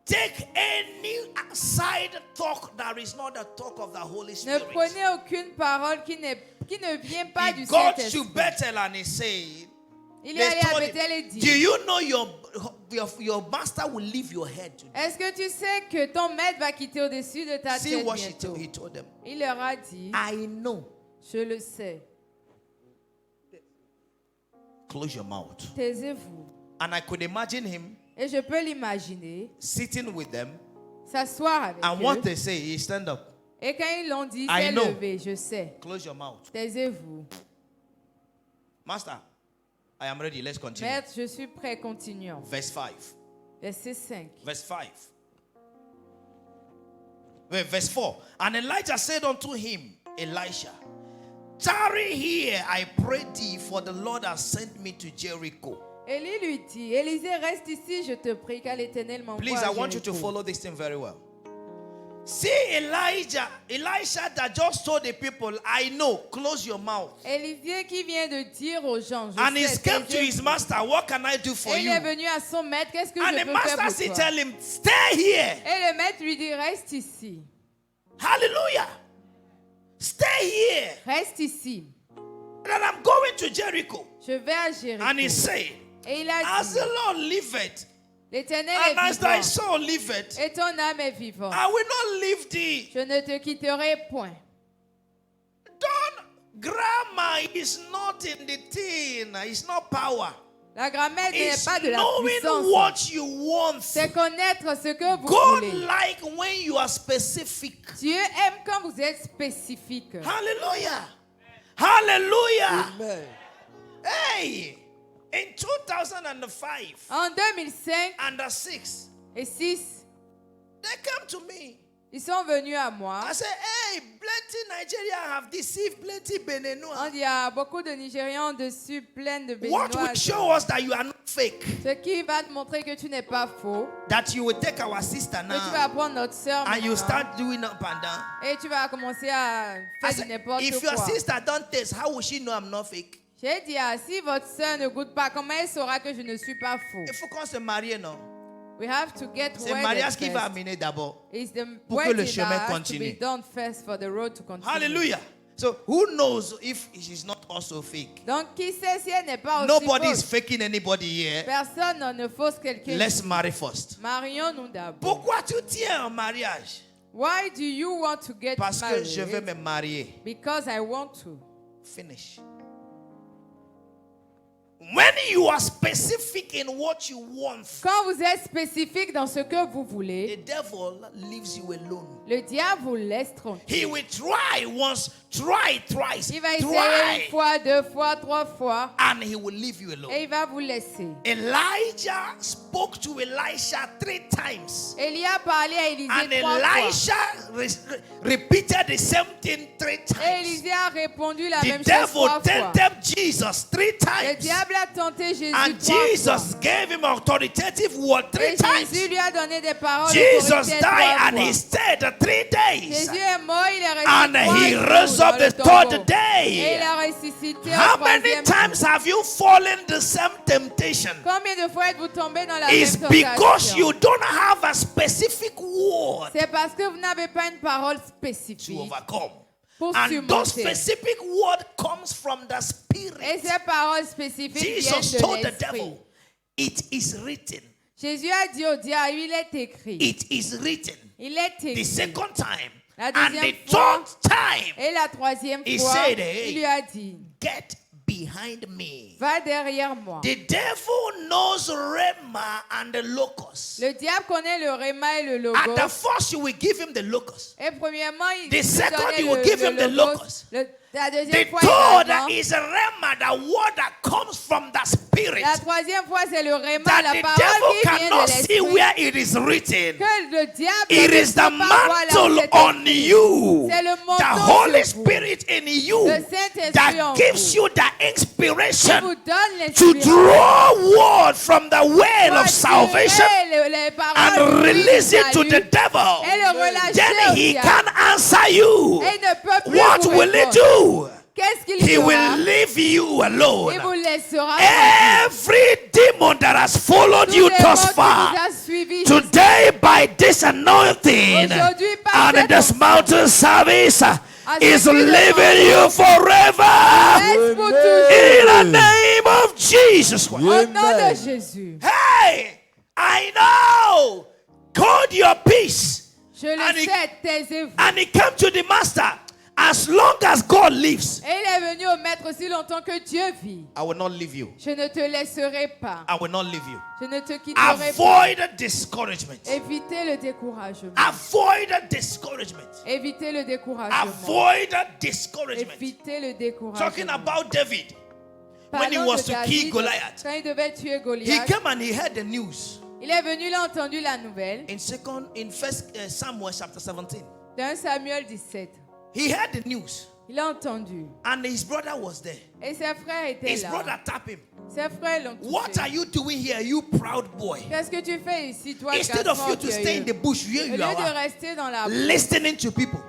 take any side talk that is not the talk of the Holy
Ne
Spirit.
prenez aucune parole qui ne vient pas
He
du
got to
Saint-Esprit.
Bethel and he said,
Il est
they
allé à
told him,
Bethel et
do
dit,
you know your master will leave your head today?
est-ce que tu sais que ton maître va quitter au-dessus de ta
See
tête
what
bientôt?
he told them.
Il leur a dit,
I know.
je le sais,
Close your mouth.
taisez-vous.
And I could imagine him
Et je peux l'imaginer,
sitting with them.
s'asseoir avec
And
eux.
what they say, he stand up.
Et quand ils l'ont dit,
I
c'est
know.
levé, je sais.
Close your mouth.
Taisez-vous.
Master, I am ready. Let's continue.
Maître, je suis prêt, continuons.
Verse 5.
Verset 5.
Verse 5. Wait, verse 4. And Elijah said unto him, Elisha, tarry here, I pray thee, for the Lord has sent me to Jericho.
Élie lui dit, Élisée, reste ici, je te prie, car l'Éternel m'envoie
Please,
à
I want you to
Jéricho.
follow this thing very well. See Elisha that just told the people, I know, close your mouth.
Élisée qui vient de dire aux gens, je
And he
sais,
came to
taisez-vous.
his master, what can I do for
Et il
you?
est venu à son maître, qu'est-ce que
And
je
the
peux faire
master
pour
said,
toi?
tell him, stay here.
Et le maître lui dit, reste ici.
Hallelujah. Stay here.
Reste ici.
And I'm going to Jericho.
Je vais à Jéricho.
And he said,
Et il a
as
dit,
the Lord liveth,
l'Éternel
and as
est
thy
vivant,
soul liveth,
et ton âme est vivante.
I will not leave thee.
Je ne te quitterai point.
Grammar is not in the thing. It's not power.
La grammaire n'est
It's
pas de la
knowing
puissance.
what you want.
C'est connaître ce que vous
God
voulez.
like when you are specific.
Dieu aime quand vous êtes spécifique.
Hallelujah. Hallelujah.
Amen.
Hey, in 2005
En 2005
and 6,
et 6,
they came to me.
Ils sont venus à moi.
I said, hey, plenty Nigerians have deceived plenty
On
Benenois.
dit, il y a beaucoup de Nigérians dessus, plein de
What will
Béninois.
show us that you are not fake?
Ce qui va te montrer que tu n'es pas faux.
That you will take our sister
Que tu vas
now
prendre notre sœur
and you
maintenant,
start doing up and down.
et tu vas commencer à
I
faire du
said,
n'importe
if your
quoi.
sister don't taste, how will she know I'm not fake?
J'ai dit, si votre sœur ne goûte pas, comment elle saura que je ne suis pas faux?
Il faut qu'on se marie, non?
We have to get
C'est le
wedded
mariage qui va
first.
amener d'abord.
It's the
Pour que le
wedding
chemin
that has to
continue.
be done first for the road to continue.
Hallelujah. So who knows if she's not also fake?
Donc, qui sait si elle n'est pas aussi
Nobody is
fausse?
faking anybody here.
Personne ne fausse quelqu'un.
Let's marry first.
Marions-nous d'abord.
Pourquoi tu tiens en mariage?
Why do you want to get
Parce que
married?
je veux me marier.
Because I want to.
Finish. When you are specific in what you want,
Quand vous êtes spécifique dans ce que vous
the
voulez,
devil leaves you alone.
le diable vous laisse tranquille.
He will try once, try twice,
Il va essayer
try,
une fois, deux fois, trois fois,
and he will leave you
et
alone.
il va vous laisser.
Elijah spoke to Elisha 3 times.
Élie a parlé à Élisée
And
3 fois.
Elisha repeated the same thing 3
Et
times.
Élisée a répondu la
The
même chose
devil
3 fois.
tempted Jesus 3
Le
times.
diable a tenté Jésus
And
3 fois.
Jesus gave him authoritative word 3
Et
times.
Jésus lui a donné des paroles
Jesus
d'autorité
died
3
and
fois.
he stayed 3 days.
Jésus est mort, il est resté
And
3
he
jours
rose
dans
up
le
the
tombeau.
3rd day.
Et il a ressuscité
How
au
many
3e
times
jour.
have you fallen the same temptation?
Combien de fois êtes-vous tombé dans la
It's
même
because
tentation?
you don't have a specific word
C'est parce que vous n'avez pas une parole
to
spécifique
overcome.
pour
And those
surmonter.
specific word comes from the
Et
Spirit.
ces paroles spécifiques
Jesus
viennent
told
de
the
l'esprit.
devil, it is written.
Jésus a dit au diable, il est écrit.
It is written.
Il est
The
écrit.
second time.
La
And
deuxième
the
fois.
third time,
Et la 3e
He
fois,
said, hey,
il lui a dit,
get behind me.
va derrière moi.
The devil knows Rema and the locust.
Le diable connaît le Réma et le
At the
Logos.
first, you will give him the locust.
Et premièrement, il
The
lui
second,
donnait
you will give him the
Logos.
locust.
La
The
deuxième fois,
third
également.
is a Rema, the word that comes from the Spirit.
La 3e fois, c'est le Réma,
That
la
the
parole
devil
qui vient
cannot
de
see
l'esprit.
where it is written.
Que le diable
It
ne
is the
peut pas voir là où
mantle
c'est
on
écrit.
you,
C'est le
the
manteau
Holy
sur vous.
Spirit in you,
Le Saint-Esprit
that
en
gives
vous.
you the
Qui
inspiration
vous donne
to
l'inspiration.
draw word from the well
Pour
of salvation
attirer les paroles
and
du
release it to
salut.
the devil.
Et le relâcher
Then
au
he
diable.
can answer you.
Et il ne peut plus
What
vous
will he
répondre.
do?
Qu'est-ce qu'il
He
fera?
will leave you alone.
Il vous laissera tranquille.
Every demon that has followed
Tous
you
les
thus
mots qui
far,
vous a suivi
today by this anointing
Aujourd'hui, par
and
cette
this
onction,
mountain service is
ce
leaving you forever
laisse pour toujours.
in the name of Jesus Christ.
Au nom de Jésus.
Hey, I know. Hold your peace.
Je le
And he-
sais, taisez-vous.
And he came to the master. As long as God lives,
Et il est venu au maître aussi longtemps que Dieu vit.
I will not leave you.
Je ne te laisserai pas.
I will not leave you.
Je ne te quitterai pas.
Avoid discouragement.
Évitez le découragement.
Avoid discouragement.
Évitez le découragement.
Avoid discouragement.
Évitez le découragement.
Talking about David, when he
Parlons
was
de
to kill
David,
Goliath,
quand il devait tuer
he
Goliath,
came and he heard the news
il est venu, il a entendu la nouvelle.
in First Samuel chapter 17.
Dans Samuel 17.
He heard the news,
Il a entendu.
and his brother was there.
Et ses frères étaient
His
là.
brother tapped him.
Ses frères l'ont
What are
touché.
you doing here, you proud boy?
Qu'est-ce que tu fais ici, toi,
Instead
garçon
of you to stay in the
orgueilleux?
bush, here
Au
you
lieu de
are
rester dans la boue,
listening to people.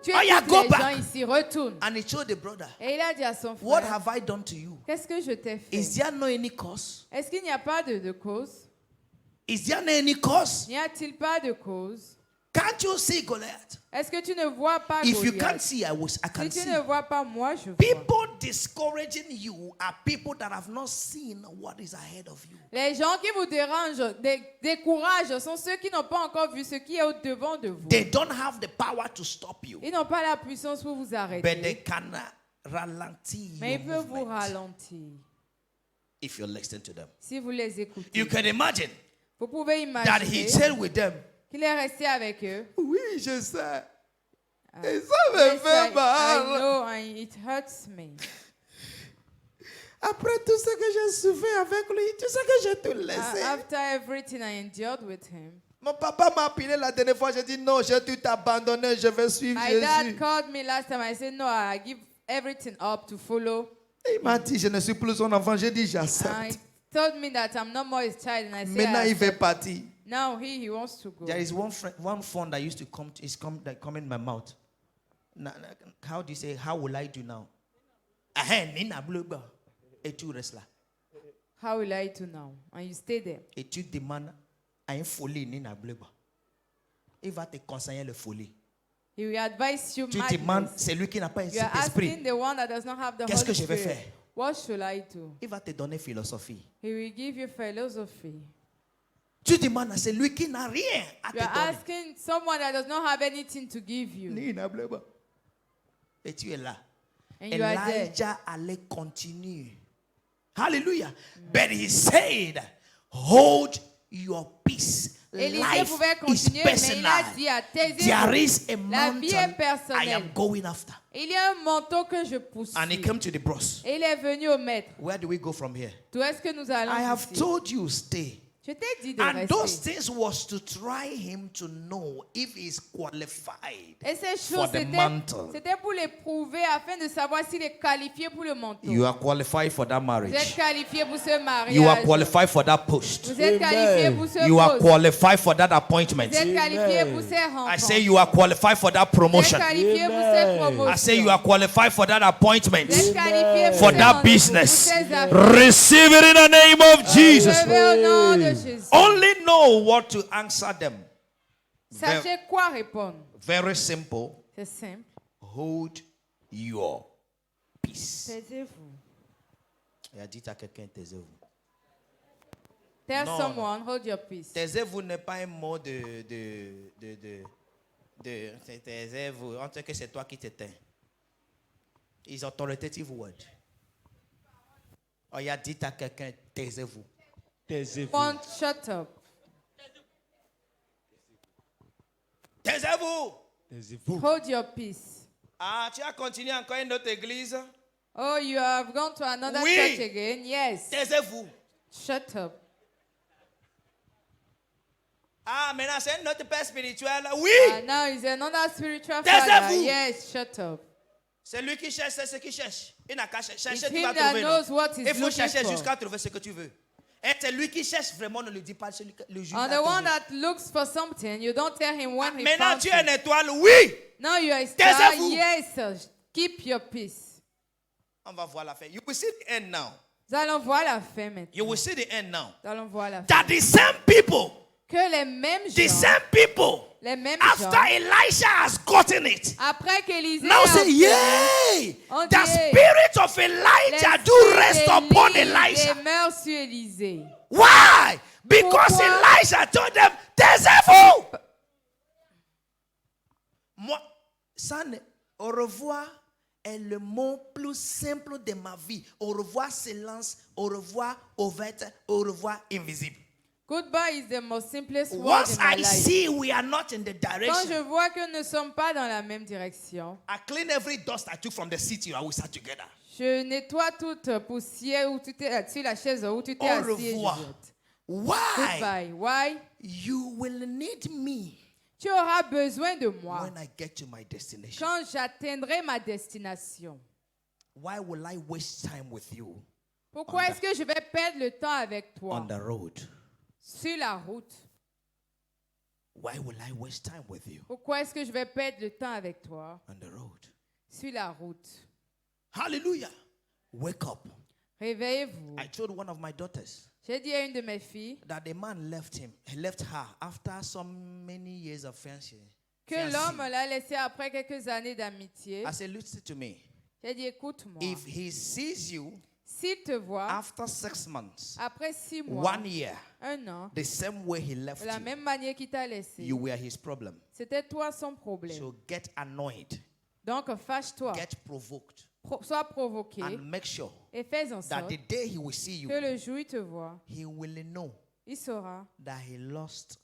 tu
Oh, yeah,
écoutes
go
les
back.
gens ici, retourne.
And he told the brother,
Et il a dit à son
what
frère,
have I done to you?
qu'est-ce que je t'ai fait?
Is there no any cause?
Est-ce qu'il n'y a pas de cause?
Is there no any cause?
N'y a-t-il pas de cause?
Can't you see Goliath?
Est-ce que tu ne vois pas
If you can't
Goliath?
see, I can
Si tu
see.
ne vois pas, moi je vois.
People discouraging you are people that have not seen what is ahead of you.
Les gens qui vous dérangent, découragent, sont ceux qui n'ont pas encore vu ce qui est au-devant de vous.
They don't have the power to stop you,
Ils n'ont pas la puissance pour vous
but they
arrêter,
can ralentir
mais
your
ils peuvent vous
movement
ralentir
if you listen to them.
si vous les écoutez.
You can imagine
Vous pouvez
that he
imaginer
said with them,
qu'il est resté avec eux.
oui, je sais. Et ça
Yes, I know, and it hurts me.
Après tout ce que j'ai souffert avec lui, tu sais que j'ai tout laissé.
After everything I endured with him,
Mon papa m'a appelé la dernière fois, j'ai dit non, j'ai tout abandonné, je vais suivre
My dad
Jésus.
called me last time. I said, no, I give everything up to follow.
Et il m'a dit, je ne suis plus son enfant. J'ai dit,
And he
j'accepte.
told me that I'm not more his child. And I said,
Maintenant,
I
il veut
accept.
partir.
Now he wants to go.
There is one phone that used to come in my mouth. How do you say, how will I do now? Nina Bluba. Et tu restes là.
How will I do now? And you stay there.
Et tu demandes à une folie Nina Bluba. Il va te conseiller le folie.
He will advise you
Tu demandes,
madness.
c'est lui qui n'a pas
You
cet
are
esprit.
asking the one that does not have the
Qu'est-ce que
Holy
je vais
Spirit.
faire?
What should I do?
Il va te donner philosophie.
He will give you philosophy.
Tu demandes à celui qui n'a rien à te
You are
donner.
asking someone that does not have anything to give you.
Nina Bluba. Et tu es là.
And you are there.
Elijah allait continuer. Hallelujah. But he said, hold your peace.
Élisée
Life
pouvait
is
continuer, mais il
personal.
a dit à taisez-vous.
There is a
La vie est
mountain I
personnelle.
am going after.
Il y a un manteau que je poursuis.
And he came to the bros.
Et il est venu au maître.
Where do we go from here?
D'où est-ce que nous allons
I have
ici?
told you, stay.
Je t'ai dit de
And those
rester.
things was to try him to know if he is qualified.
Et ces
For
choses,
the mantle.
c'était pour l'éprouver afin de savoir s'il est qualifié pour le manteau.
You are qualified for that
Vous êtes
marriage.
qualifié pour ce mariage.
You are qualified for that post.
Vous êtes qualifié pour ce
You are
poste.
qualified for that appointment.
Vous êtes qualifié pour ces
I
rencontres.
say you are qualified for that
Vous êtes
promotion.
qualifié pour ces promotions.
I say you are qualified for that appointment.
Vous êtes qualifié
For
ces
that
rendez-vous,
business.
pour ces affaires.
Receive it in the name of Jesus.
Recevez au nom de Jésus.
Only know what to answer them.
Sachez quoi répondre.
Very simple.
C'est simple.
Hold your peace.
Taisez-vous.
Il a dit à quelqu'un, taisez-vous.
Tell
Non,
someone, hold your peace.
Taisez-vous n'est pas un mot taisez-vous. On sait que c'est toi qui t'éteins. It's authoritative word. Oh, il a dit à quelqu'un, taisez-vous.
One, shut up.
Taisez-vous.
Hold your peace.
Ah, tu as continué encore une autre église?
Oh, you have gone to another
Oui.
church again? Yes.
Taisez-vous.
Shut up.
Ah, maintenant c'est une autre père spirituel. Oui.
Now is another spiritual
Taisez-vous.
father. Yes, shut up.
C'est lui qui cherche, c'est ce qui cherche. Il n'a qu'à chercher,
It's
tu
him
vas
that
trouver.
knows
non?
what he's
Il faut
looking
chercher
for.
jusqu'à trouver ce que tu veux. Et c'est lui qui cherche vraiment, ne lui dis pas celui que le juge.
On the one that looks for something, you don't tell him when he
Maintenant
found
tu es une
it.
étoile, oui.
Now you are a star.
Taisez-vous.
Yes, keep your peace.
On va voir la fin. You will see the end now.
Nous allons voir la fin maintenant.
You will see the end now.
Nous allons voir la fin.
That the same people,
Que les mêmes
the
gens,
same people,
les mêmes
after
gens,
Elisha has gotten it,
après qu'Élisée
now
a
say,
obtenu,
yay!
on
The
dit,
spirit of Elijah do rest upon Elisha.
demeure sur Élisée.
Why? Because
Pourquoi?
Elijah told them, taisez-vous. Moi, ça, au revoir est le mot plus simple de ma vie. Au revoir, silence. Au revoir, ouverte. Au revoir, invisible.
Goodbye is the most simplest word
Once
in my
I
life.
see we are not in the
Quand je
direction,
vois que nous ne sommes pas dans la même direction,
I clean every dust I took from the city. I will start together.
je nettoie toute poussière où tu t'es sur la chaise où tu t'es
Au
assis et je
revoir.
jette.
Why?
Goodbye. Why?
You will need me
Tu auras besoin de moi
when I get to my destination.
quand j'atteindrai ma destination.
Why will I waste time with you
Pourquoi est-ce que je vais perdre le temps avec toi
on the road?
sur la route?
Why will I waste time with you
Pourquoi est-ce que je vais perdre le temps avec toi
on the road?
sur la route?
Hallelujah. Wake up.
Réveillez-vous.
I told one of my daughters
J'ai dit à une de mes filles
that the man left her after so many years of friendship.
que l'homme l'a laissé après quelques années d'amitié.
I said, listen to me.
J'ai dit, écoute-moi.
If he sees you
S'il te voit
after 6 months,
après 6 mois,
1 year,
1 an,
the same way he
de
left
la
you,
même manière qu'il t'a laissé,
you were his problem.
c'était toi son problème.
So get annoyed,
Donc fâche-toi,
get provoked,
sois provoqué
and make sure
et fais en
that
sorte
the day he will see you,
que le jour où il te voit,
he will know
il saura
that he lost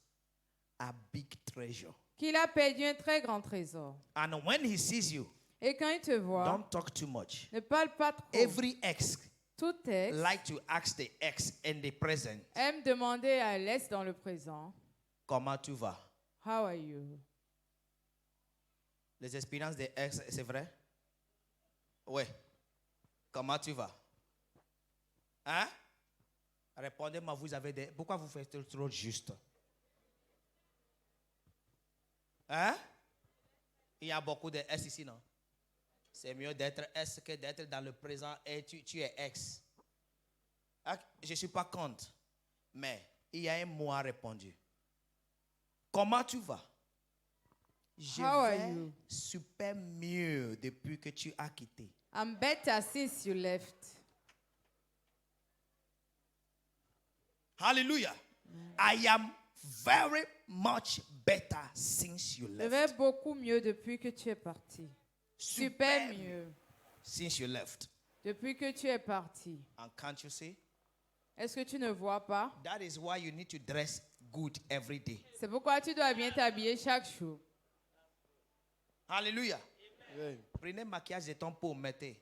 a big treasure.
qu'il a perdu un très grand trésor.
And when he sees you,
Et quand il te voit,
don't talk too much.
ne parle pas trop.
Every ex
Tout ex
like to ask the ex in the present,
aime demander à l'ex dans le présent,
Comment tu vas?
How are you?
Les expériences des ex, c'est vrai? Oui. Comment tu vas? Hein? Répondez-moi, vous avez des... Pourquoi vous faites trop juste? Hein? Il y a beaucoup de S ici, non? C'est mieux d'être S que d'être dans le présent et tu es ex. Je ne suis pas contre. Mais il y a un mot à répondre. Comment tu vas? Je
How are
vais
you?
super mieux depuis que tu as quitté.
I'm better since you left.
Hallelujah. I am very much better since you
Je
left.
vais beaucoup mieux depuis que tu es parti. Super mieux
since you left.
depuis que tu es parti.
And can't you see?
Est-ce que tu ne vois pas?
That is why you need to dress good every day.
C'est pourquoi tu dois bien t'habiller chaque jour.
Hallelujah. Prenez le maquillage de ton peau, mettez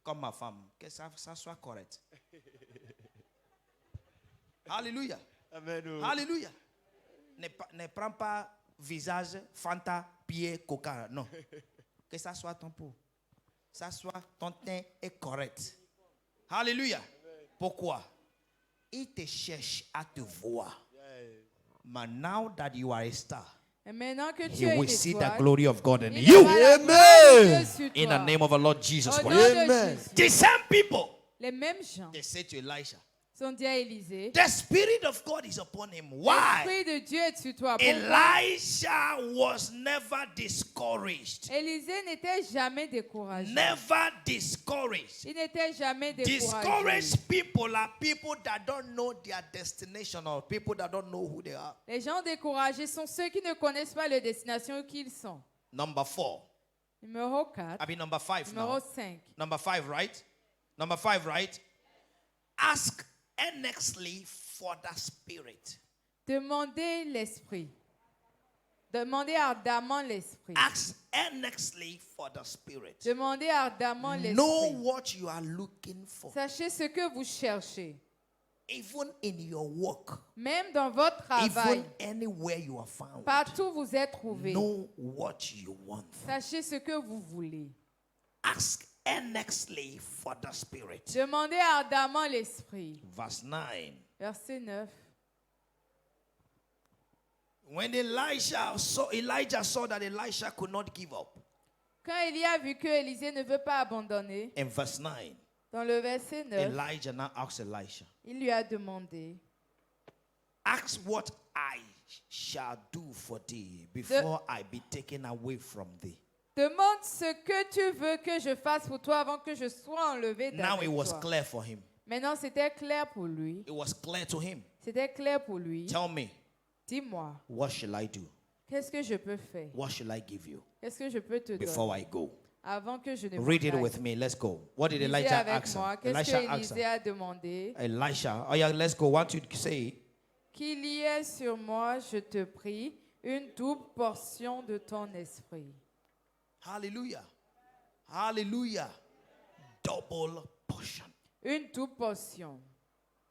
comme ma femme, que ça soit correct. Hallelujah.
Amen.
Hallelujah. Ne prends pas visage, Fanta, pied, coca. Non. Que ça soit ton peau. Ça soit ton teint est correct. Hallelujah. Pourquoi? Il te cherche à te voir. But now that you are a star,
Et maintenant que
he
tu es
will
une
see the
étoile,
glory of God in
il
you.
verra la gloire de Dieu sur
In
toi.
the name of our Lord Jesus
Au nom
Christ.
de
Amen.
Jésus.
The same people,
Les mêmes gens
they say to Elisha,
sont dit à Élisée,
the Spirit of God is upon him. Why?
l'Esprit de Dieu est sur toi. Pourquoi?
Elisha was never discouraged.
Élisée n'était jamais découragé.
Never discouraged.
Il n'était jamais découragé.
Discouraged people are people that don't know their destination or people that don't know who they are.
Les gens découragés sont ceux qui ne connaissent pas leur destination ou qui ils sont.
Number 4.
Numéro 4.
I mean number 5
Numéro
now.
5.
Number 5, right? Number 5, right? Ask earnestly for the Spirit.
Demandez l'Esprit. Demandez ardemment l'Esprit.
Ask earnestly for the Spirit.
Demandez ardemment
Know
l'Esprit.
what you are looking for.
Sachez ce que vous cherchez.
Even in your work,
Même dans votre travail,
even anywhere you are found,
partout où vous êtes trouvé,
know what you want.
sachez ce que vous voulez.
Ask earnestly for the Spirit.
Demandez ardemment l'Esprit.
Verse 9.
Verset 9.
When Elijah saw that Elisha could not give up.
Quand Élie a vu que Élisée ne veut pas abandonner,
In verse 9,
dans le verset 9,
Elijah now asks Elisha,
il lui a demandé,
ask what I shall do for thee before I be taken away from thee.
demande ce que tu veux que je fasse pour toi avant que je sois enlevé
Now
d'avec
it was
toi.
clear for him.
Maintenant, c'était clair pour lui.
It was clear to him.
C'était clair pour lui.
Tell me,
Dis-moi,
what shall I do?
qu'est-ce que je peux faire?
What shall I give you
Qu'est-ce que je peux te donner
before I go?
avant que je ne
Read it
m'en aille?
with me. Let's go. What did
Lisez
Elijah
avec
ask
moi.
him?
Qu'est-ce
Elisha
que
asked
Élisée
him.
a demandé?
Elisha, oh yeah, let's go. What you say it?
Qu'il y ait sur moi, je te prie, une double portion de ton esprit.
Hallelujah. Hallelujah. Double portion.
Une double portion.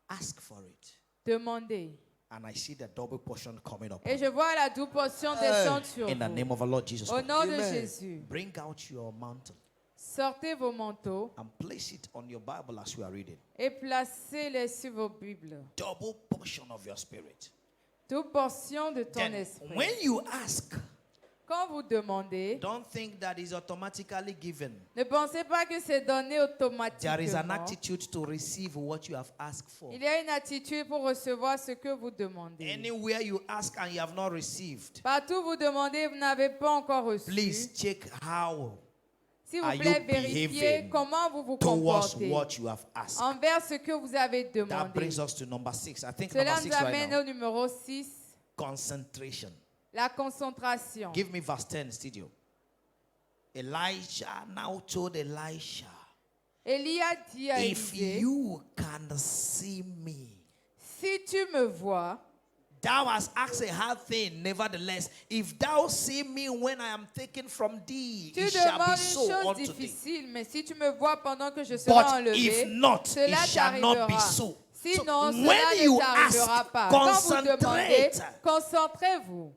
Ask for it.
Demandez.
And I see the double portion coming up.
Et je vois la double portion descendre sur
In the
vous.
name of our Lord Jesus
Au
Christ.
nom de
Amen.
Jésus.
Bring out your mantle
Sortez vos manteaux
and place it on your Bible as we are reading.
et placez-les sur vos Bibles.
Double portion of your spirit.
Double portion de ton
Then,
esprit.
when you ask,
Quand vous demandez,
don't think that is automatically given.
ne pensez pas que c'est donné
There is an
automatiquement.
attitude to receive what you have asked for.
Il y a une attitude pour recevoir ce que vous demandez.
Anywhere you ask and you have not received,
Partout où vous demandez, vous n'avez pas encore reçu.
please check how
S'il vous
are you
plaît, vérifiez
behaving
comment vous vous
towards
comportez
what you have asked.
envers ce que vous avez
That
demandé.
brings us to number 6. I think
Cela
number
nous
6 right
amène
now.
au numéro 6,
Concentration.
la concentration.
Give me verse 10, studio. Elijah now told Elisha,
Élie a dit à
if
Élisée,
you can see me,
si tu me vois,
thou hast asked a hard thing. Nevertheless, if thou see me when I am taken from thee,
tu
it shall be
demandes
so
une chose
unto thee.
difficile, mais si tu me vois pendant que je serai
But
enlevé,
if not, it
cela
shall not be
t'arrivera.
so.
Sinon,
So,
cela
when
ne
you
t'arrivera
ask,
pas. Quand vous demandez,
concentrate.
concentrez-vous.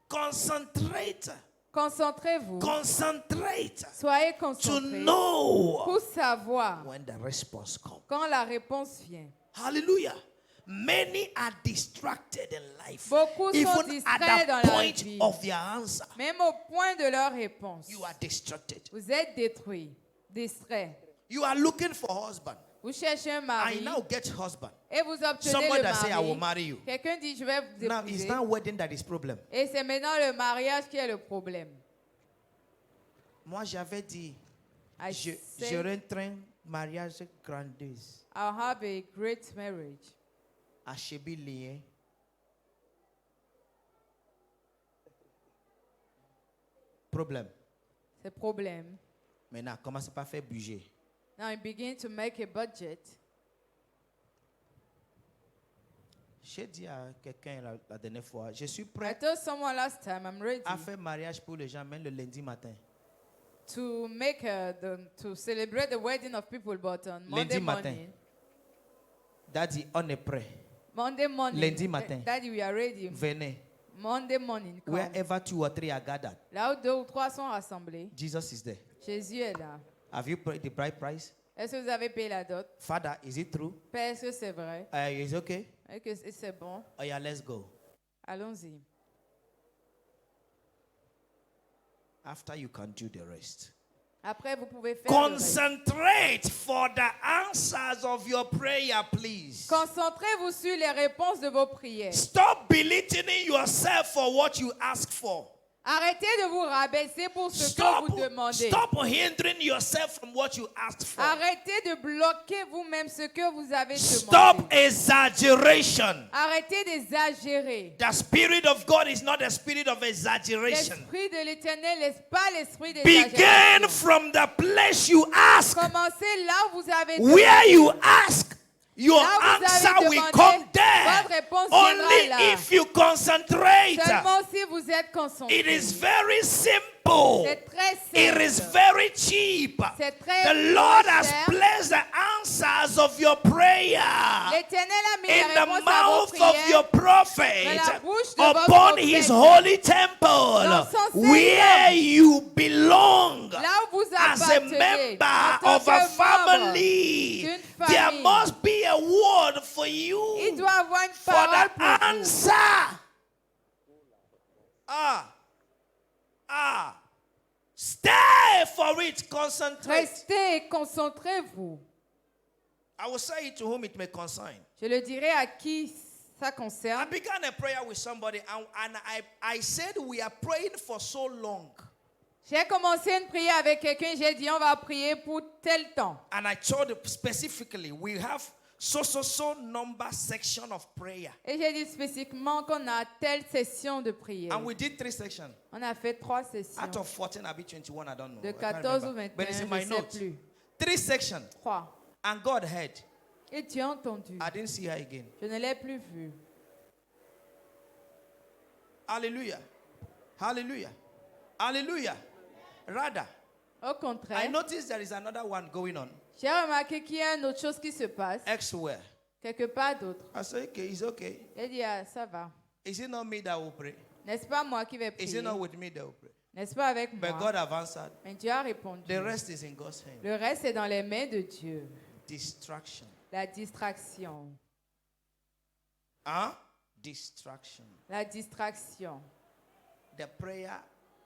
Concentrate.
Concentrez-vous.
Concentrate.
Soyez
To
concentrés
know
pour savoir
when the response comes.
quand la réponse vient.
Hallelujah. Many are distracted in life.
Beaucoup sont
Even
distraits
at
dans
the
la
point
vie.
of their answer,
Même au point de leur réponse.
you are distracted.
Vous êtes détruits, distraits.
You are looking for husband.
Vous cherchez un
I
mari
now get husband.
et vous obtenez
Somebody
le
that say, I will
mari.
marry you.
Quelqu'un dit, je vais vous
Now it's
épouser.
not wedding that is problem.
Et c'est maintenant le mariage qui est le problème.
Moi, j'avais dit,
I said,
j'aurai un train mariage grandiose
I'll have a great marriage.
à Chebi-Lien. Problème.
C'est problème.
Maintenant, commencez pas à faire budget.
Now you begin to make a budget.
J'ai dit à quelqu'un la dernière fois, je suis
I
prêt
told someone last time I'm ready
à faire mariage pour les gens, même le lundi matin.
to make to celebrate the wedding of people, but on Monday
Lundi matin.
morning.
Daddy, on est prêt.
Monday morning.
Lundi matin.
Daddy, we are ready.
Venez.
Monday morning. Come.
Wherever 2 or 3 are gathered,
Là où 2 ou 3 sont rassemblés,
Jesus is there.
Jésus est là.
Have you paid the bride price?
Est-ce que vous avez payé la dot?
Father, is it true?
Père, est-ce que c'est vrai?
Is it okay?
Est-ce que c'est bon?
Oh yeah, let's go.
Allons-y.
After you can do the rest.
Après, vous pouvez faire le reste.
Concentrate for the answers of your prayer, please.
Concentrez-vous sur les réponses de vos prières.
Stop belittling yourself for what you ask for.
Arrêtez de vous rabaisser pour ce
Stop,
que vous demandez.
stop hindering yourself from what you asked for.
Arrêtez de bloquer vous-même ce que vous avez
Stop
demandé.
exaggeration.
Arrêtez d'exagérer.
The Spirit of God is not a spirit of exaggeration.
L'esprit de l'Éternel n'est pas l'esprit
Begin
d'exagération.
from the place you ask.
Commencez là où vous avez
Where
demandé.
you ask, your
Là où vous
answer
avez
will
demandé,
come there.
votre réponse viendra
Only
là.
if you concentrate.
Seulement si vous êtes concentré.
It is very simple.
C'est très
It
simple.
is very cheap.
C'est très
The Lord has
cher.
placed the answers of your prayer
L'Éternel a mis
in
les
the
réponses à vos
mouth of
prières
your prophet
dans la bouche de votre
upon
prophète.
his holy temple
Dans son saint
where
temple.
you belong
là où vous
as a
appartenez.
member
en tant
of a
que membre
family.
d'une
There
famille.
must be a word for you
Il doit avoir une
for
parole
the
pour vous.
answer. Stay for it. Concentrate.
Restez et concentrez-vous.
I will say it to whom it may concern.
Je le dirai à qui ça
I
concerne.
began a prayer with somebody and I said we are praying for so long.
J'ai commencé une prière avec quelqu'un. J'ai dit on va prier pour tel temps.
And I told specifically we have so number section of prayer.
Et j'ai dit spécifiquement qu'on a telle session de prière.
And we did 3 sections.
On a fait 3 sessions.
Out of 14, I'll be 21, I don't know.
De
I can't
14 ou
remember.
21,
But it's in my
je ne sais
notes.
plus.
3 sections.
3.
And God heard.
Et tu as entendu.
I didn't see her again.
Je ne l'ai plus vu.
Hallelujah. Hallelujah. Hallelujah. Rather,
Au
I
contraire,
noticed there is another one going on
j'ai remarqué qu'il y a une autre chose qui se passe,
elsewhere.
quelque part d'autre.
I said, okay, it's okay.
J'ai dit, ah, ça va.
Is it not me that will pray?
N'est-ce pas moi qui vais
Is
prier?
it not with me that will pray?
N'est-ce pas avec
But
moi?
God have answered.
Mais Dieu a répondu.
The rest is in God's hand.
Le reste est dans les mains de Dieu.
Distraction.
La distraction.
Huh? Distraction.
La distraction.
The prayer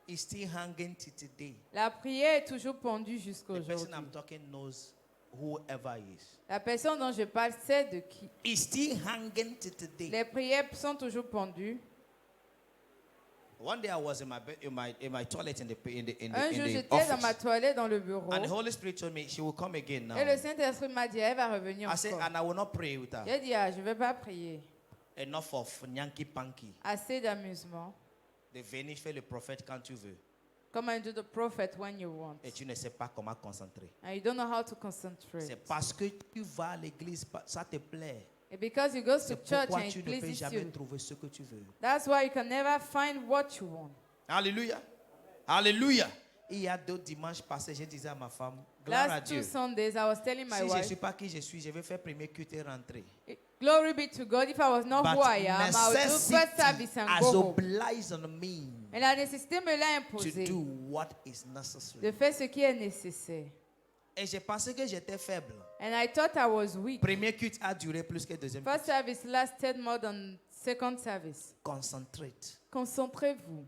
is still hanging to today.
La prière est toujours pendue jusqu'à
The person
aujourd'hui.
I'm talking knows whoever he is.
La personne dont je parle sait de qui.
It's still hanging to today.
Les prières sont toujours pendues.
One day I was in my toilet in the
Un jour,
in the
j'étais dans ma
office,
toilette dans le bureau.
and the Holy Spirit told me she will come again now.
Et le Saint-Esprit m'a dit, elle va revenir
I said,
encore.
and I will not pray with her.
J'ai dit, ah, je ne vais pas prier.
Enough of nyanki panky.
Assez d'amusement.
De venir faire le prophète quand tu veux,
Come and do the prophet when you want.
et tu ne sais pas comment concentrer.
And you don't know how to
C'est
concentrate.
parce que tu vas à l'église, ça te plaît.
And because you go to
C'est
church
pourquoi
and
tu
it
ne peux
pleases
jamais
you.
trouver ce que tu veux.
That's why you can never find what you want.
Hallelujah. Hallelujah. Il y a d'autres dimanches passés, je disais à ma femme, gloire à
Last
Dieu.
2 Sundays, I was telling my
Si je ne
wife,
suis pas qui je suis, je vais faire premier culte et rentrer.
glory be to God. If I was not
But
who I am, I would do
necessity
first service and
has
go home.
obliged on me
Mais la nécessité me l'a
to
imposé
do what is necessary.
de faire ce qui est nécessaire.
Et j'ai pensé que j'étais faible.
And I thought I was weak.
Premier culte a duré plus que deuxième
First
culte.
service lasted more than second service.
Concentrate.
Concentrez-vous.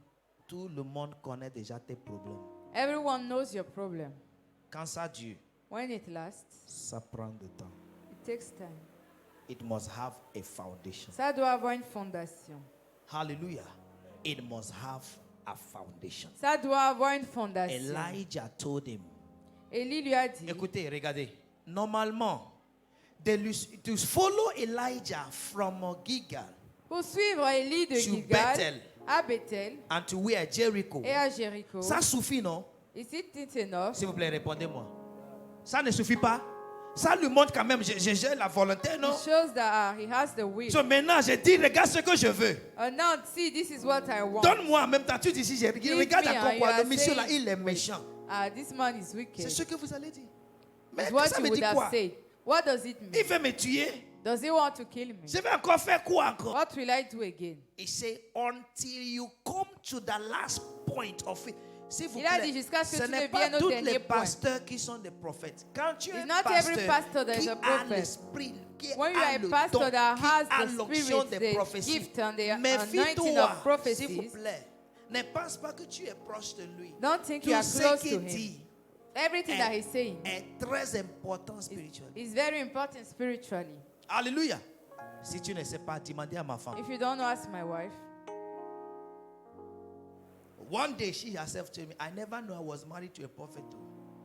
Tout le monde connaît déjà tes problèmes.
Everyone knows your problem.
Quand ça dure,
When it lasts,
ça prend du temps.
it takes time.
It must have a foundation.
Ça doit avoir une fondation.
Hallelujah. It must have a foundation.
Ça doit avoir une fondation.
Elijah told him.
Élie lui a dit,
Écoutez, regardez. Normalement, to follow Elijah from Gilgal
pour suivre Élie de
to
Gilgal
Bethel
à Bethel
and to where Jericho.
et à Jéricho.
Ça suffit, non?
Ici, c'est enough.
S'il vous plaît, répondez-moi. Ça ne suffit pas? Ça lui montre quand même, j'ai la volonté, non?
It shows that he has the will.
So maintenant, je dis, regarde ce que je veux.
Now, see, this is what I want.
Donne-moi en même temps. Tu dis, si je regarde
me,
à
you
quoi,
are
le monsieur là,
saying-
il est méchant.
This man is
C'est
wicked.
ce que vous allez dire. Mais
It's
que
what
ça
you
me
would
dit
have
quoi?
said. What does it
Il
mean?
veut me tuer.
Does he want to kill me?
Je vais encore faire quoi encore?
What will I do again?
Il say, until you come to the last point of it. S'il vous
Il a
plaît,
dit jusqu'à ce que
ce
tu
n'est
deviennes
pas
au
tous
dernier
les
point.
pasteurs qui sont des prophètes. Quand tu es
It's
un
not every pastor that is
qui
a
a
prophet.
l'esprit, qui
When you
a
are a
le
pastor
don,
that
qui
has
a
the
l'onction
spirit,
des
the
prophéties,
gift and the anointing
méfie-toi,
of
s'il vous
prophecies,
plaît. Ne pense pas que tu es proche de lui.
don't think
Tout
you are
ce
close to
qu'il
him.
dit
Everything that he's saying
est très important spirituellement.
is very important spiritually.
Alléluia. Si tu ne sais pas, demandez à ma femme.
If you don't know, ask my wife.
One day she herself told me, I never knew I was married to a prophet.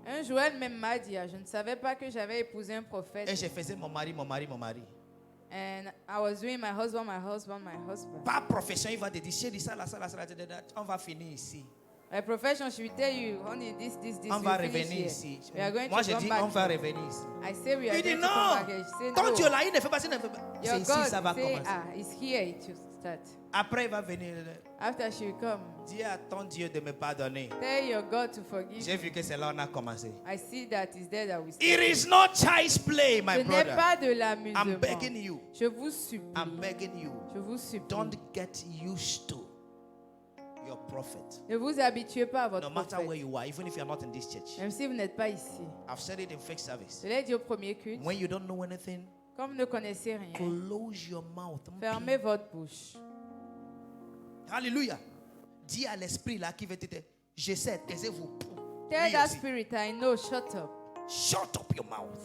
Un jour, elle-même m'a dit, je ne savais pas que j'avais épousé un prophète.
Et je faisais mon mari.
And I was doing my husband.
Par profession, il va te dire, chérie, ça, on va finir ici.
My profession, she will tell you, honey, this,
On
we
va
finish
revenir
here.
ici.
We are going
Moi,
to
je
come
dis,
back.
on va revenir ici.
I say we are
Il dit,
going to come
non,
back here. She said,
ton
no.
Dieu là, il ne fait pas ça, il ne fait pas.
Your
C'est ici,
God
ça va
say,
commencer.
it's here it will start.
Après, il va venir.
After she will come,
Dis à ton Dieu de me pardonner.
tell your God to forgive.
J'ai vu que c'est là où on a commencé.
I see that is there that we start.
It is not child's play, my
Ce n'est
brother.
pas de
I'm
l'amusement.
begging you.
Je vous supplie.
I'm begging you.
Je vous supplie.
Don't get used to your prophet.
Ne vous habituez pas à
No
votre
matter where
prophète.
you are, even if you're not in this church.
Même si vous n'êtes pas ici.
I've said it in fake service.
Je l'ai dit au premier culte.
When you don't know anything,
Comme vous ne connaissez rien,
close your mouth.
fermez votre bouche.
Alléluia. Dis à l'esprit là qui veut te dire, je sais, taisez-vous.
Tell
Lui
that
aussi.
spirit, I know, shut up.
Shut up your mouth.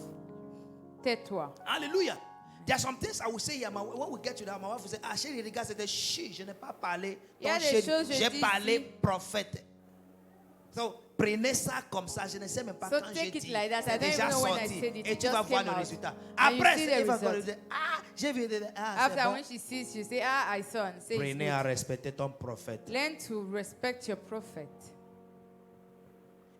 Tais-toi.
Hallelujah. There are some things I will say here. When we get to that, my wife will say, ah, chérie, regarde, c'était chi, je n'ai pas parlé.
Il y a
ton
des
chéri,
choses, je
j'ai
dis
parlé
ici.
prophète. So, prenez ça comme ça. Je ne sais même pas
So
quand
take
j'ai
it
dit.
like that. I
C'est
don't
déjà
even know when I
sorti.
said it.
Et
It
tu vas
just
voir
came
le
out.
résultat.
And you
Après,
see
il
the
va
result.
dire, ah, j'ai vu. Ah, c'est
After
bon.
when she sees, you say, I saw. And say, it's
Prenez
good.
à respecter ton prophète.
Learn to respect your prophet.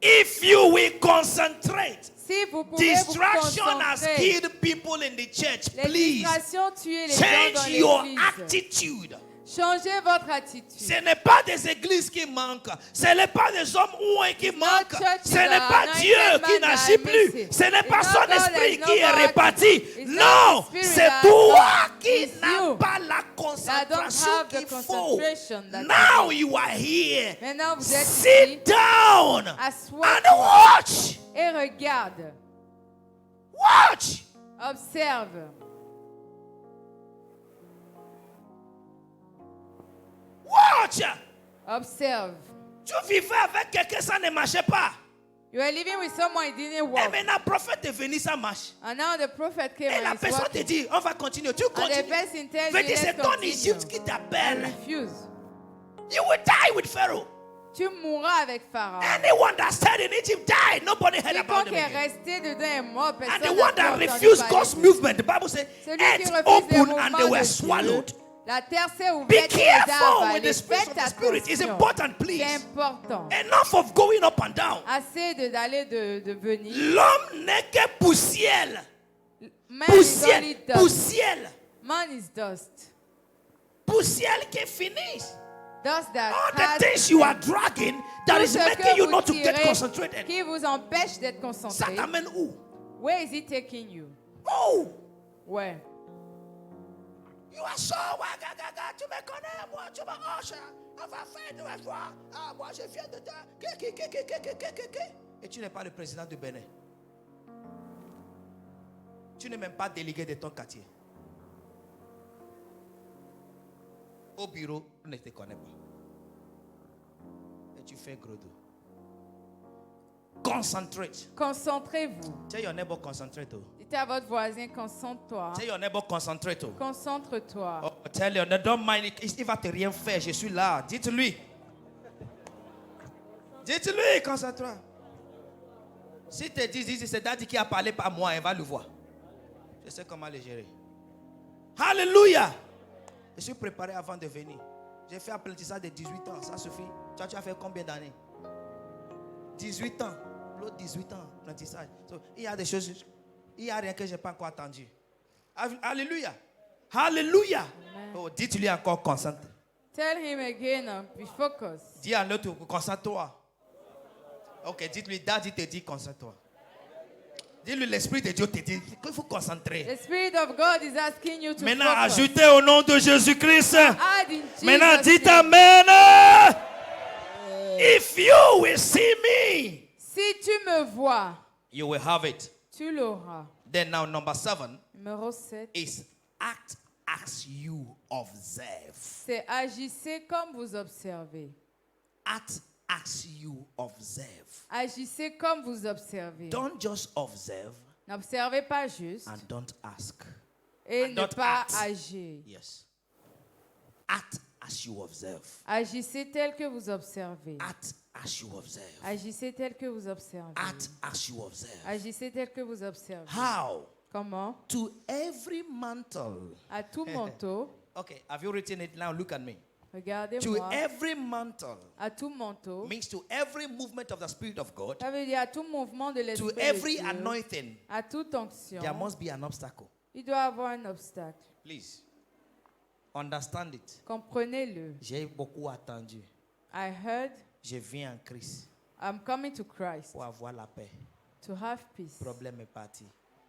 If you will concentrate,
Si vous pouvez vous
distraction has
concentrer,
killed people in the church.
les
Please
distractions tuent les gens
change
dans
your
l'église.
attitude.
Changez votre attitude.
Ce n'est pas des églises qui manquent. Ce n'est pas des hommes ouins qui manquent.
church
Ce
is
n'est
a
pas
anointed
Dieu
man
qui
that
n'agit
I
plus.
miss.
Ce n'est
It's
pas
not
son
God that
esprit
is
qui est
not
réparti.
It's not
Non,
the spirit
c'est
that
toi
God
qui
is
n'as
you
pas la
that don't
concentration
have the
qu'il faut.
concentration that
Now
you
you are here.
Maintenant, vous êtes ici.
Sit down and
Assois-toi
watch.
et regarde.
Watch.
Observe.
Watch.
Observe.
Tu vivais avec quelqu'un, ça ne marchait pas.
You were living with someone, it didn't
Et
work.
maintenant, le prophète est venu, ça marche.
And now the prophet came
Et la
and it's
personne te
working.
dit, on va continuer. Tu
And the
continues.
person tells
Veut
you,
dire, c'est
let's
ton
continue.
Égypte qui
I
t'appelle.
refuse.
You will die with Pharaoh.
Tu mourras avec Pharaon.
Anyone that stayed in Egypt died. Nobody heard about
Quiconque
them
est
again.
resté dedans est mort.
And
Personne
the
n'a
one
plus
that
entendu
refused
parler
God's
de lui.
movement, the Bible says,
Celui qui
earth
refuse les
opened and
mouvements
they
de
were
Dieu,
swallowed.
la terre s'est
Be
ouverte et les a
careful with
avalés.
the spirit of
Faites
the spirit. It's
attention.
important,
C'est
please.
important.
Enough of going up and down.
Assez d'aller de venir.
L'homme n'est que poussière.
Man is
Poussière.
only dust.
Poussière.
Man is dust.
Poussière qui finit.
Does that
All the
has
things you are dragging that
tout
is
ce
making
que
you
vous
not to get
tirez
concentrated.
qui vous empêche d'être
Ça
concentré?
t'amène où?
Where is it taking you?
Oh!
Where?
You are so wagaga, tu me connais, moi, tu me hoches. On va faire de toi. Ah, moi, je viens de toi. Et tu n'es pas le président du Bénin. Tu n'es même pas délégué de ton quartier. Au bureau, on ne te connaît pas. Et tu fais gros dos. Concentrate.
Concentrez-vous.
Tell your neighbor, concentrate.
Dites à votre voisin, concentre-toi.
Tell your neighbor, concentrate.
Concentre-toi.
Oh, tell your neighbor, don't mind. Il va te rien faire. Je suis là. Dites-lui. Dites-lui, concentre-toi. Si te dis, c'est Daddy qui a parlé par moi, elle va le voir. Je sais comment le gérer. Alléluia. Je suis préparé avant de venir. J'ai fait apprentissage de 18 ans. Ça suffit. Toi, tu as fait combien d'années? 18 ans. L'autre 18 ans, apprentissage. So, il y a des choses. Il n'y a rien que je n'ai pas encore entendu. Alléluia. Alléluia. Oh, dites-lui encore, concentre.
Tell him again, be focus.
Dis à l'autre, concentre-toi. Ok, dites-lui, Daddy te dit, concentre-toi. Dis-lui, l'Esprit de Dieu te dit qu'il faut concentrer.
The Spirit of God is asking you to
Maintenant,
focus.
ajoutez au nom de Jésus-Christ.
Add in Jesus'
Maintenant, dites
name.
Amen. If you will see me,
Si tu me vois,
you will have it.
tu l'auras.
Then now, number 7
Numéro 7.
is act as you observe.
C'est agissez comme vous observez.
Act as you observe.
Agissez comme vous observez.
Don't just observe
N'observez pas juste
and don't ask.
et
and
ne
don't
pas
act.
agir.
Yes. Act as you observe.
Agissez tel que vous observez.
Act as you observe.
Agissez tel que vous observez.
Act as you observe.
Agissez tel que vous observez.
How?
Comment?
To every mantle.
À tout manteau,
Okay, have you written it now? Look at me. To
regardez-moi.
every mantle
À tout manteau,
means to every movement of the Spirit of God,
ça veut dire à tout mouvement de l'Esprit
to
de
every
Dieu,
anointing,
à toute onction,
there must be an obstacle.
il doit avoir un obstacle.
Please understand it.
Comprenez-le.
J'ai beaucoup attendu.
I heard
Je viens en Christ
I'm coming to Christ
pour avoir la paix.
to have peace.
Le problème est parti.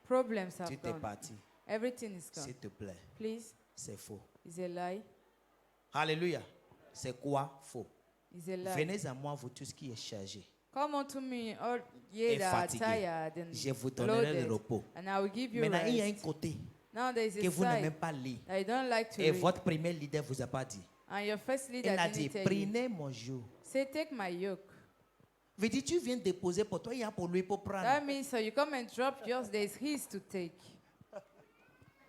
Problems have
Tu t'es
gone.
parti.
Everything is gone.
S'il te plaît,
Please,
c'est faux.
is a lie.
Alléluia. C'est quoi faux?
Is a lie.
Venez à moi, vous tous qui êtes chargés.
Come unto me, all ye
Et
that are
fatigué.
tired and
Je vous donnerai
loaded,
le repos.
and I will give you
Maintenant, il y a un
rest.
côté
Now there is
que
a
vous n'aimez
side
pas lire.
that you don't like to
Et
read.
votre premier leader vous a pas dit.
And your first leader
Il a dit,
didn't tell you.
prenez mon jour.
Say, take my yoke.
Veut dire, tu viens déposer pour toi, il y a pour lui pour prendre.
That means so you come and drop yours, there is his to take.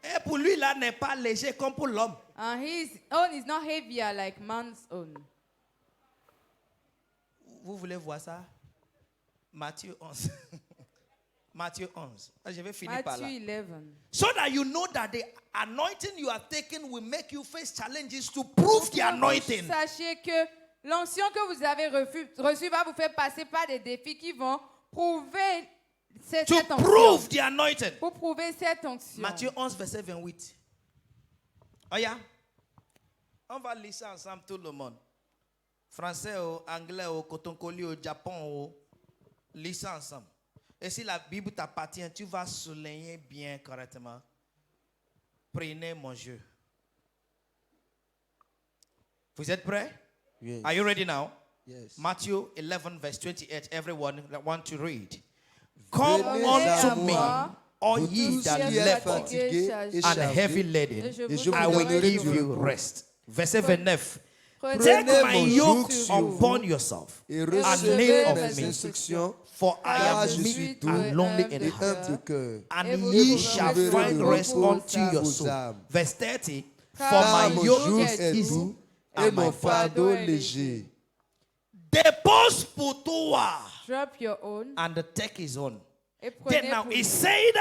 Et pour lui, là, n'est pas léger comme pour l'homme.
And his own is not heavier like man's own.
Vous voulez voir ça? Matthieu 11. Matthieu 11. Je vais finir par là.
Matthew 11.
So that you know that the anointing you are taking will make you face challenges to prove the anointing.
Sachez que l'onction que vous avez reçue va vous faire passer par des défis qui vont prouver cette
To
onction.
prove the anointing.
Pour prouver cette onction.
Matthieu 11, verset 28. Oh yeah? On va lire ça ensemble, tout le monde. Français, anglais, cotoncoli, Japon, lis ça ensemble. Et si la Bible t'appartient, tu vas souligner bien correctement. Prenez mon jeu. Vous êtes prêts?
Yes.
Are you ready now?
Yes.
Matthew 11, verse 28. Everyone that want to read. Come
Venez
unto
à
me,
moi,
all
vous
ye
tous
that
qui êtes
labor
fatigués et
and
chargés,
heavy
Et
laden,
je
et
vous
je vous
I will
donnerai
donnerai
give
du
du
you
repos.
rest. Verset 29.
Prenez
Take
Prenez
my
mon
yoke
joug sur
upon
vous
yourself
et
and
recevez
learn
mes
of me,
instructions,
for I
car
am
je
meek
suis doux
and lonely in
et
heart,
humble de cœur.
and
Et vous
ye
trouverez
shall
le
find
repos
rest
pour
unto your
vos
soul.
âmes.
Verse 30. For
Car
my
mon
yoke
joug
is
est
easy
doux et
and
mon
my
fardeau
fardeau est
léger.
Dépose pour toi
Drop your own
and take his own.
et
Then
prenez
now
pour
he
vous.
said,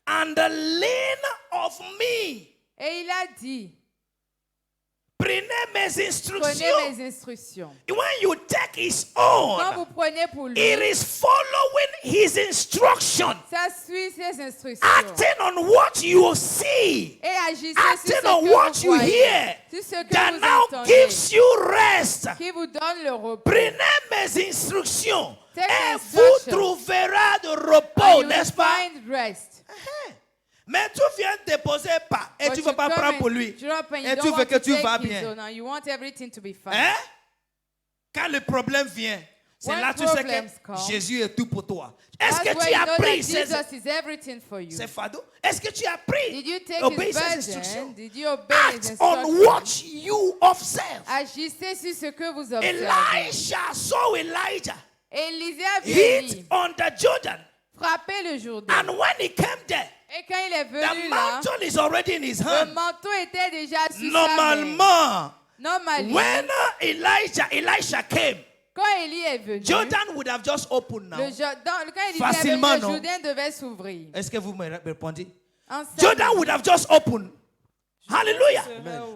and lean of me.
Et il a dit,
Prenez mes
Prenez
instructions.
mes instructions.
When you take his
Quand vous
own,
prenez pour lui,
it is following his instruction.
ça suit ses instructions.
Acting on what you see.
Et agissez sur
Acting
ce
on
que
what
vous
you
voyez,
hear.
sur ce que
That
vous
now
entendez,
gives you rest.
qui vous donne le repos.
Prenez mes instructions
Take
et
my
vous
instructions.
trouverez de
And
repos,
you
n'est-ce
will
pas?
find rest.
Mais tu viens déposer pas et
But
tu
you
veux pas
come
prendre
and
pour lui.
drop and you
Et
don't
tu veux
want
que
to
tu
take
vas
his
bien.
own. Now you want everything to be fine.
Hein? Quand le problème vient, c'est
When
là tu sais
problems come,
que Jésus est tout pour toi. Est-ce
That's
que
why
tu
you
as
know
pris
that Jesus is everything for you.
ces fardeaux? Est-ce que tu as pris
Did you take
obéir
his
ses
burden?
instructions?
Did you obey his
Act on
instructions?
what you observe.
Agissez sur ce que vous observez.
Elisha saw Elijah
Élisée a vu
hit
Élie
on the Jordan.
frapper le Jourdain.
And when he came there,
Et quand il est
the
venu là,
mantle is already in his
le
hand.
manteau était déjà sur sa main.
Normalement,
Normalement,
when Elisha came,
quand Élie est venu,
Jordan would have just opened now.
quand Élisée est venu,
Facilement,
le
non?
Jourdain devait s'ouvrir.
Est-ce que vous me répondez?
En 5
Jordan
minutes.
would have just opened. Hallelujah.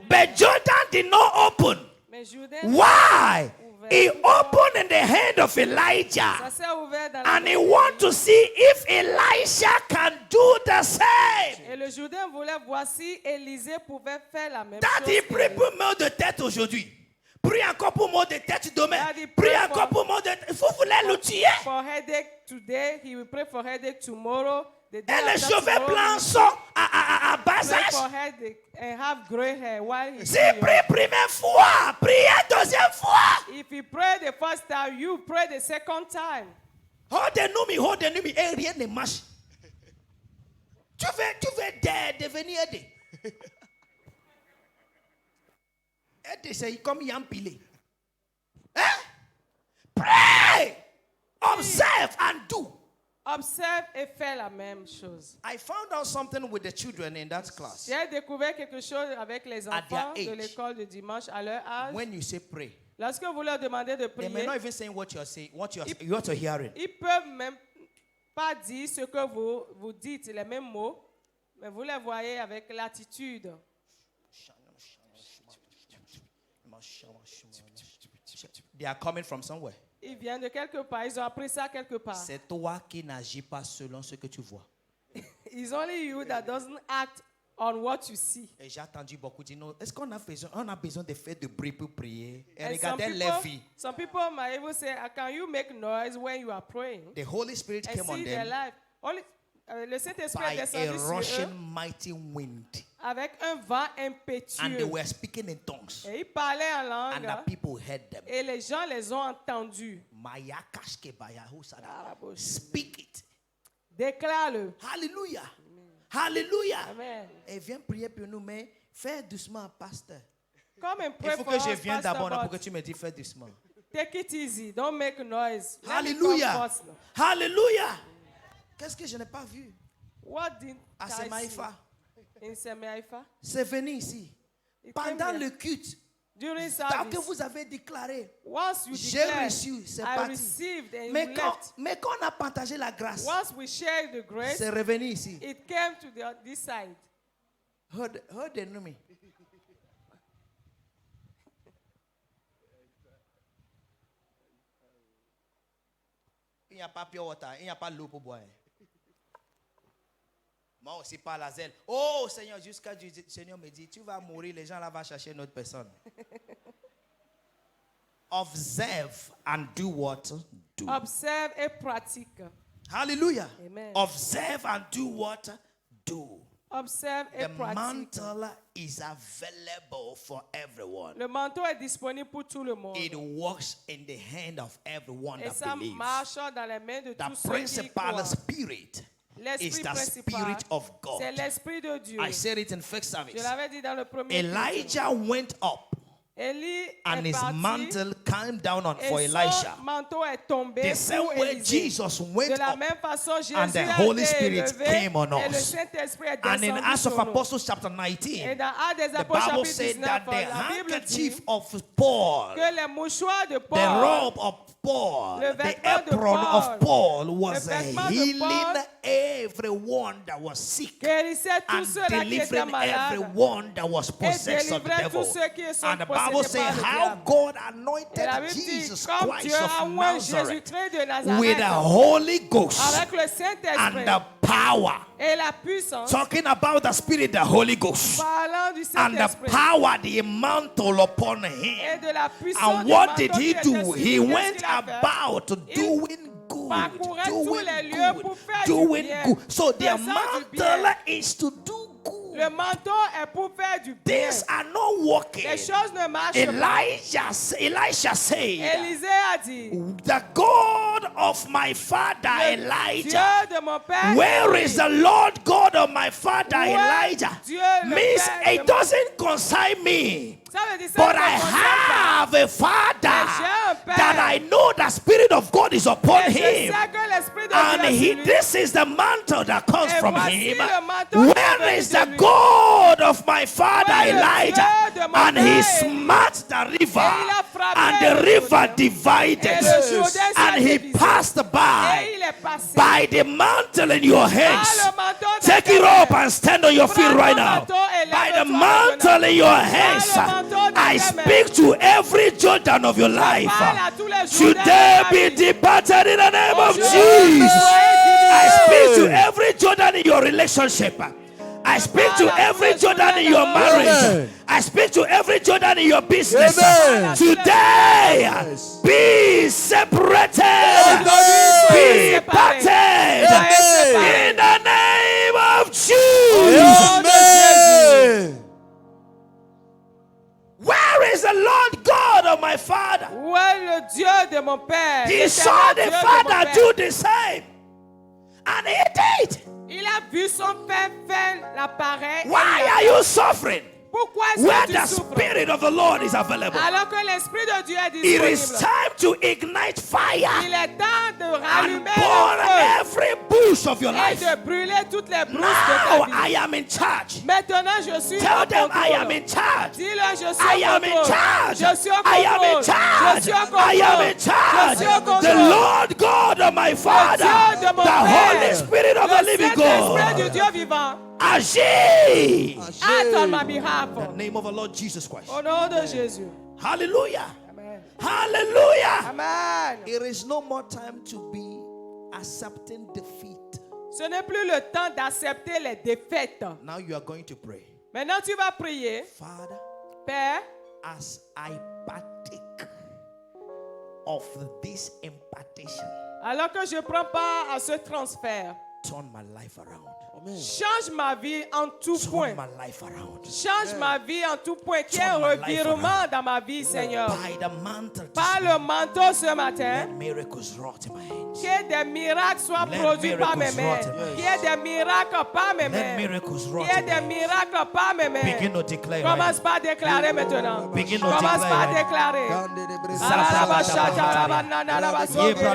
But Jordan did not open.
Mais Jourdain,
Why? He opened in the hand of
ça
Elijah.
s'est ouvert dans la
And he
main.
want to see if Elisha can do the same.
Et le Jourdain voulait voir si Élisée pouvait faire la même
Daddy,
chose.
prie
que-
pour mal de tête aujourd'hui. Prie encore pour mal de tête demain.
Daddy,
Prie
pray
encore
for-
pour mal de tête. Vous voulez le tuer.
For headache today, he will pray for headache tomorrow. The day
Et les
after
cheveux
tomorrow,
blancs
he
sont à bas
will pray
âge.
for headache and have gray hair while he's
Si prie première fois, priez deuxième fois.
If you pray the first time, you pray the second time.
Hold the enemy. Et rien ne marche. Tu veux devenir aidé. Aider, c'est comme Yam Pilé. Hein? Pray, observe and do.
Observe et fais la même chose.
I found out something with the children in that class.
J'ai découvert quelque chose avec les
At their
enfants de
age.
l'école de dimanche à leur âge.
When you say pray,
Lorsque vous leur demandez de
they may
prier,
not even say what you're saying, what you're hearing.
ils peuvent même pas dire ce que vous dites, les mêmes mots, mais vous les voyez avec l'attitude.
They are coming from somewhere.
Ils viennent de quelque part, ils ont appris ça quelque part.
C'est toi qui n'agis pas selon ce que tu vois.
It's only you that doesn't act on what you see.
Et j'ai entendu beaucoup dire, non, est-ce qu'on a besoin de faire de bruit pour prier? Et
And
regardez les vies.
some people might even say, can you make noise when you are praying?
The Holy Spirit
And
came on
see their
them
life. Le Saint-Esprit
by
est
a
descendu sur eux
rushing mighty wind.
avec un vent
And they
impétueux.
were speaking in tongues.
Et ils parlaient en
And
langue.
the people heard them.
Et les gens les ont entendus.
Maya kashke baya husada. Speak it.
Déclare-le.
Hallelujah. Hallelujah.
Amen.
Et viens prier pour nous, mais fais doucement, pasteur.
Come and
Il
pray
faut
for
que
us,
je vienne
Pastor,
d'abord, non, pour
but
que tu me dises fais doucement.
take it easy. Don't make noise. Let me
Hallelujah.
come first.
Hallelujah. Qu'est-ce que je n'ai pas vu
What did
à
I see
Semaïfa?
in Semaïfa?
C'est venu ici.
It came
Pendant
here.
le culte,
During
tant que
service,
vous avez déclaré,
once you
j'ai
declare,
reçu, c'est
I
parti.
received and
Mais
you
quand,
left.
mais quand on a partagé la grâce,
Once we shared the grace,
c'est revenu ici.
it came to this side.
Hold the enemy. Il n'y a pas pure water, il n'y a pas l'eau pour boire. Moi aussi pas la zèle. Oh Seigneur, jusqu'à Dieu, Seigneur me dit, tu vas mourir, les gens là vont chercher une autre personne. Observe and do what? Do.
Observe et pratique.
Hallelujah.
Amen.
Observe and do what? Do.
Observe et
The
pratique.
mantle is available for everyone.
Le manteau est disponible pour tout le monde.
It works in the hand of everyone
Et
that
ça
believes.
marche dans les mains de
The
tous ceux qui
principal
croient.
spirit is
L'esprit
the
principal,
spirit of God.
c'est l'esprit de Dieu.
I said it in first
Je
service.
l'avais dit dans le premier culte.
Elijah went up
Élie
and
est
his
parti,
mantle came down on
et
for
son
Elisha.
manteau est tombé
The
pour
same way
Élisée.
Jesus
De
went
la
up.
même façon, Jésus
and the
a
Holy
été
Spirit
élevé
came on
et le
us.
Saint-Esprit est
And in
descendu
Acts of
sur nous.
Apostles chapter
Et
19,
dans Actes des
the
Apôtres
Bible
chapitre
said
19,
that the
la Bible dit
handkerchief of Paul,
que les mouchoirs de
the
Paul,
robe of Paul,
Le
the
vêtement de
apron of
Paul.
Paul was
Le vêtement de
healing
Paul
everyone that was sick
guérissait tous
and
ceux-là qui étaient
delivering
malades.
everyone that was possessed of the
délivrait
devil.
tous ceux qui sont
And the Bible
possédés
says
par le
how
diable.
God
Et
anointed
la Bible dit,
Jesus
comme
Christ
Dieu a
of
oint
Nazareth
Jésus-Christ de
with
Nazareth
the Holy Ghost
avec le
and
Saint-Esprit
the power.
et la puissance,
Talking about the Spirit, the Holy Ghost,
parlant du
and the
Saint-Esprit
power, the mantle upon
et
him.
de la puissance
And
du
what
manteau
did
qui
he
était
do?
sur lui.
He
Qu'est-ce
went
qu'il a fait?
about doing good,
parcourait tous
doing
les lieux
good,
pour faire
doing
du bien,
good. So the
faisant du
mantle
bien.
is to do
Le
good.
manteau est pour faire du bien.
Things are not working.
Les choses ne marchent pas.
Elisha said,
Élisée a dit,
the God of my father
le
Elijah.
Dieu de mon père,
Where is the Lord God of my father
Où est
Elijah?
Dieu le
Means
Père de
it
mon-
doesn't concern me.
Ça veut dire ça
But
ne
I
me concerne pas.
have a father
Mais j'ai un père.
that I know the Spirit of God is upon
Et je
him.
sais que l'Esprit de
And
Dieu est sur lui.
this is the mantle that comes
Et
from
voici
him.
le manteau qui
Where
vient
is
de
the
lui.
God of my father
Où est le
Elijah?
Dieu de mon
And he
père
smashed the river.
Et il a frappé
And the
le
river
Jourdain.
divided.
Et le Jourdain
And
s'est
he
divisé.
passed
Et
by.
il est passé.
By the mantle in your hands.
Ah, le manteau de
Take
ta
it
main.
up and stand on your feet
Prends
right
ton
now.
manteau et
By the
lève-toi
mantle in your
maintenant.
hands,
Prends le manteau de
I
ta main.
speak to every Jordan of your life.
parle à tous les Jourdains
Today
de ta
be
vie.
departed in the name of
Aujourd'hui,
Jesus.
soyez
I
divisés.
speak to every Jordan in your relationship. I speak to
parle à tous
every
les
Jordan
Jourdains
in your
d'amour.
marriage.
Amen.
I speak to every Jordan in your business.
Amen.
Today, be separated.
Aujourd'hui,
Be
soyez séparés.
parted.
Soyez séparés.
In the name of Jesus.
Amen.
Where is the Lord God of my father?
Où est le Dieu de mon père?
He
L'éternel
saw
Dieu
the
de mon
father
père.
do the same. And he did.
Il a vu son père faire la pareille.
Why are you suffering?
Pourquoi est-ce
Where
que
the
tu souffres?
Spirit of the Lord is available.
Alors que l'Esprit de Dieu est
It is
disponible.
time to ignite fire
Il est temps de
and
rallumer
burn
le feu
every bush of your
et
life.
de brûler toutes les brousses de
Now
ta
I
vie.
am in charge.
Maintenant, je suis
Tell
au
them I am
contrôle.
in charge.
Dis-le, je suis
I
au
am in
contrôle.
charge.
Je suis au
I am in
contrôle. Je
charge.
suis au
I
contrôle.
am in charge.
Je suis au contrôle.
The Lord God of my Father,
Dieu de mon
the
Père,
Holy Spirit of the
Le
living
Saint-Esprit du
God,
Dieu vivant,
agit.
act on my behalf.
In the name of our Lord Jesus Christ.
Au nom de Jésus.
Hallelujah.
Amen.
Hallelujah.
Amen.
It is no more time to be accepting defeat.
Ce n'est plus le temps d'accepter les défaites.
Now you are going to pray.
Maintenant, tu vas prier.
Father,
Père,
as I partake of this impartation,
alors que je prends part à ce transfert,
turn my life around.
change ma vie en tout
Turn
point.
my life around.
Change ma vie en tout point. Qu'il y ait un
Turn my life
revirement dans ma vie, Seigneur.
By the mantle,
Par le manteau ce matin,
let miracles wrought in my hands.
qu'il y ait des miracles soient
Let
produits par mes
miracles
mains.
wrought in my
Qu'il y ait des miracles par mes
Let
mains.
miracles
Qu'il
wrought
y ait
in
des
my hands.
miracles par mes
Begin
mains.
to declare.
Commence
Right
par déclarer maintenant.
Begin to
Commence
declare
par
right
déclarer.
now.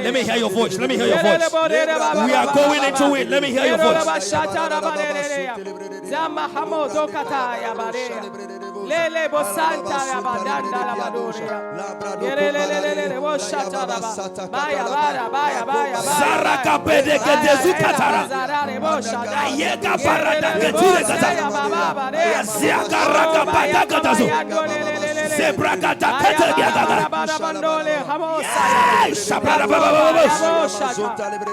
Let me hear your voice. Let me hear your voice. We are going into it. Let me hear your voice.
Zama hamodo kataya barea. Lele bosanta ya badanda la badoria. Lele bosata la ba. Baya bara baya baya baya.
Zaraka pede ke dezu katara.
Zarare bosata.
Ayega barada ke tire katara. Ziaka raka bada katazo. Zebra kata kete yagaga. Hey, shabara baba baba.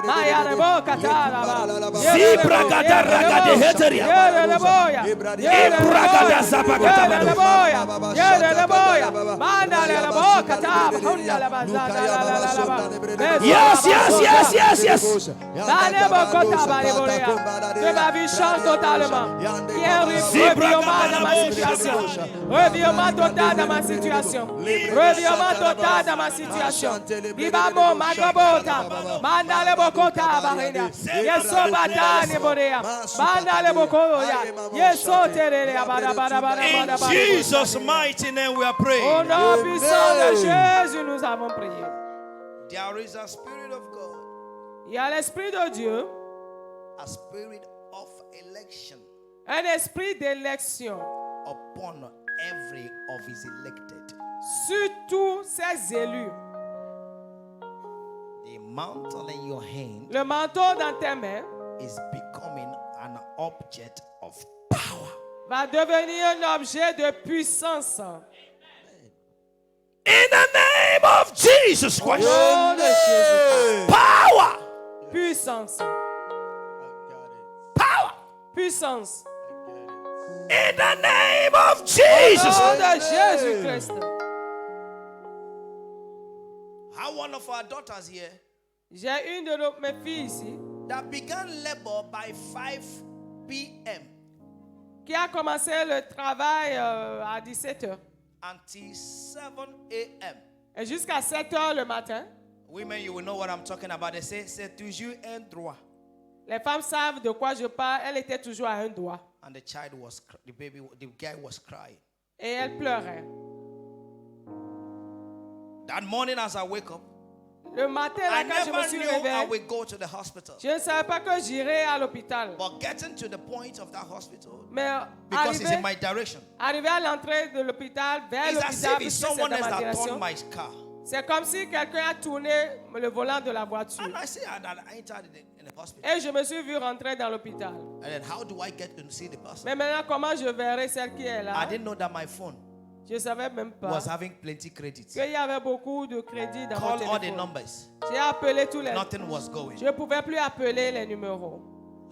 Maya rebo katara ba.
Zibra kata raga de heteria. Ibragada zapagata bado. Yes.
Que ma vie change totalement. Qu'il y ait un revirement dans ma situation. Revirement total dans ma situation. Revirement total dans ma situation. Ibamo magabota. Mandale bokota barina. Yeso batane borea. Mandale bokoya. Yeso terere abada bada bada
In
bada.
Jesus' mighty name we are
Au
praying.
nom puissant de Jésus, nous avons prié.
There is a spirit of God,
Il y a l'Esprit de Dieu,
a spirit of election
un esprit d'élection
upon every of his elected.
sur tous ses élus.
mantle in your hand
Le manteau dans tes mains
is becoming an object of power.
va devenir un objet de puissance.
In the name of Jesus
Au
Christ.
nom de Jésus.
Power.
Puissance.
Power.
Puissance.
In the name of
Au
Jesus.
nom de Jésus-Christ.
How one of our daughters here
J'ai une de mes filles ici
that began labor by 5 p.m.
qui a commencé le travail à 17h.
until 7 a.m.
Et jusqu'à 7h le matin.
Women, you will know what I'm talking about. They say, c'est toujours un droit.
Les femmes savent de quoi je parle. Elle était toujours à un doigt.
And the child was, the guy was crying.
Et elle pleurait.
That morning as I wake up,
Le matin,
I
là, quand je me
never
suis
knew I
réveillée,
would go to the hospital.
je ne savais pas que j'irais à l'hôpital.
But getting to the point of that hospital,
Mais
because it's in my
arrivé
direction,
à l'entrée de l'hopital, vers
it's as
l'hôpital,
if
puisque
it's
c'est
someone
dans
else
ma
that
direction,
turned my car.
c'est comme si quelqu'un a tourné le volant de la voiture.
And I say, and I entered in the hospital.
Et je me suis vu rentrer dans l'hôpital.
And then how do I get to see the person?
Mais maintenant, comment je verrai celle qui est
I
là?
didn't know that my phone
Je ne savais même pas
was having plenty credit.
qu'il y avait beaucoup de crédits dans mon
Call all the
téléphone.
numbers.
J'ai appelé tous les...
Nothing was going.
Je ne pouvais plus appeler les numéros.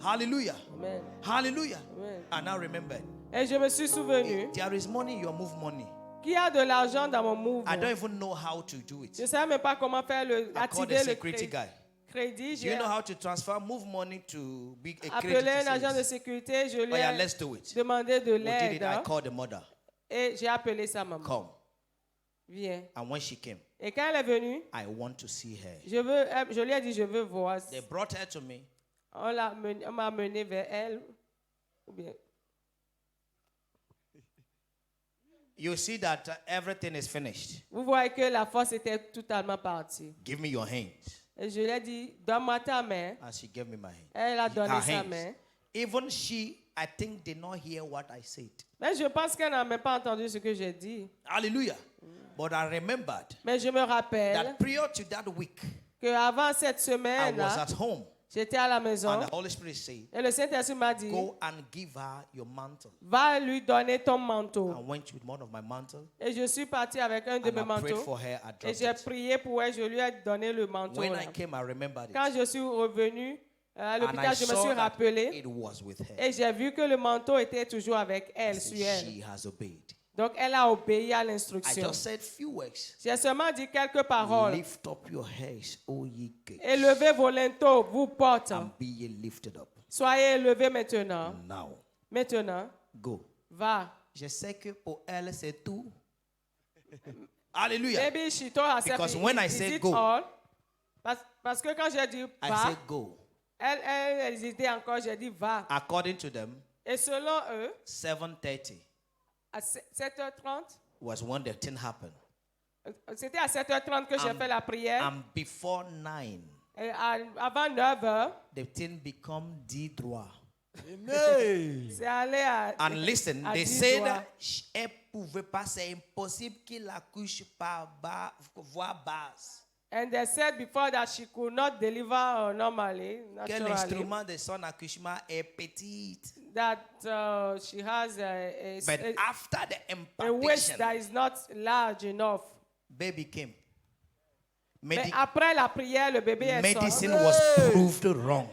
Hallelujah.
Amen.
Hallelujah.
Amen.
And now remember,
Et je me suis souvenu
there is money in your move money.
qu'il y a de l'argent dans mon mouvement.
I don't even know how to do it.
Je ne savais même pas comment faire
I called the
activer le
security guy.
crédit.
Do
J'ai
you know how to transfer move money to big a
appelé un
credit?
agent de
To
sécurité. Je lui
oh yeah,
ai
let's do it.
demandé de
We did
l'aide.
it. I called the mother.
Et j'ai appelé sa maman.
Come.
Viens.
And when she came,
Et quand elle est venue,
I want to see her.
je lui ai dit, je veux voir.
They brought her to me.
On m'a mené vers elle. Ou bien,
You see that everything is finished.
vous voyez que la force était totalement partie.
Give me your hands.
Et je lui ai dit, donne-moi ta main.
And she gave me my hand.
Elle a donné
Her
sa
hands.
main.
Even she, I think, did not hear what I said.
Mais je pense qu'elle n'a même pas entendu ce que j'ai dit.
Hallelujah. But I remembered
Mais je me rappelle
that prior to that week,
qu'avant cette
I was
semaine-là,
at home.
j'étais à la maison.
And the Holy Spirit said,
Et le Saint-Esprit m'a dit,
go and give her your mantle.
va lui donner ton manteau.
I went with one of my mantle
Et je suis parti avec un de
and
mes
I prayed
manteaux.
for her. I
Et
dropped
j'ai
it.
prié pour elle, je lui ai donné le manteau.
When
là.
I came, I remembered
Quand
it.
je suis revenu à
And I
l'hôpital, je me suis
saw that
rappelé
it was with her.
et j'ai vu que le manteau était toujours avec elle,
So
sur elle.
she has obeyed.
Donc elle a obéi à
I
l'instruction.
just said few words.
J'ai seulement dit quelques paroles.
Lift up your heads, O ye gates,
Élevez vos linteaux, vous portes.
and be ye lifted up.
Soyez élevés maintenant.
Now,
Maintenant,
go.
va.
Je sais que pour elle, c'est tout. Hallelujah.
Maybe she told herself,
Because when I
is
said
it
go,
all? Parce que quand j'ai dit
I
va,
said go.
elle hésitait encore, j'ai dit va.
According to them,
Et selon eux,
7:30
à 7h30,
was when the thing happened.
c'était à 7h30 que j'ai fait la prière.
And before 9,
Et avant 9h,
the thing become dit droit.
c'est allé à
And listen,
à
they
10
said
doigts.
elle pouvait pas, c'est impossible qu'il accouche par voie basse.
And they said before that she could not deliver normally,
Quel
naturally.
instrument de son accouchement est petit.
That she has
But after the
a waist
impartation,
that is not large enough.
baby came.
Mais après la prière, le bébé est
Medicine
sorti.
was proved wrong.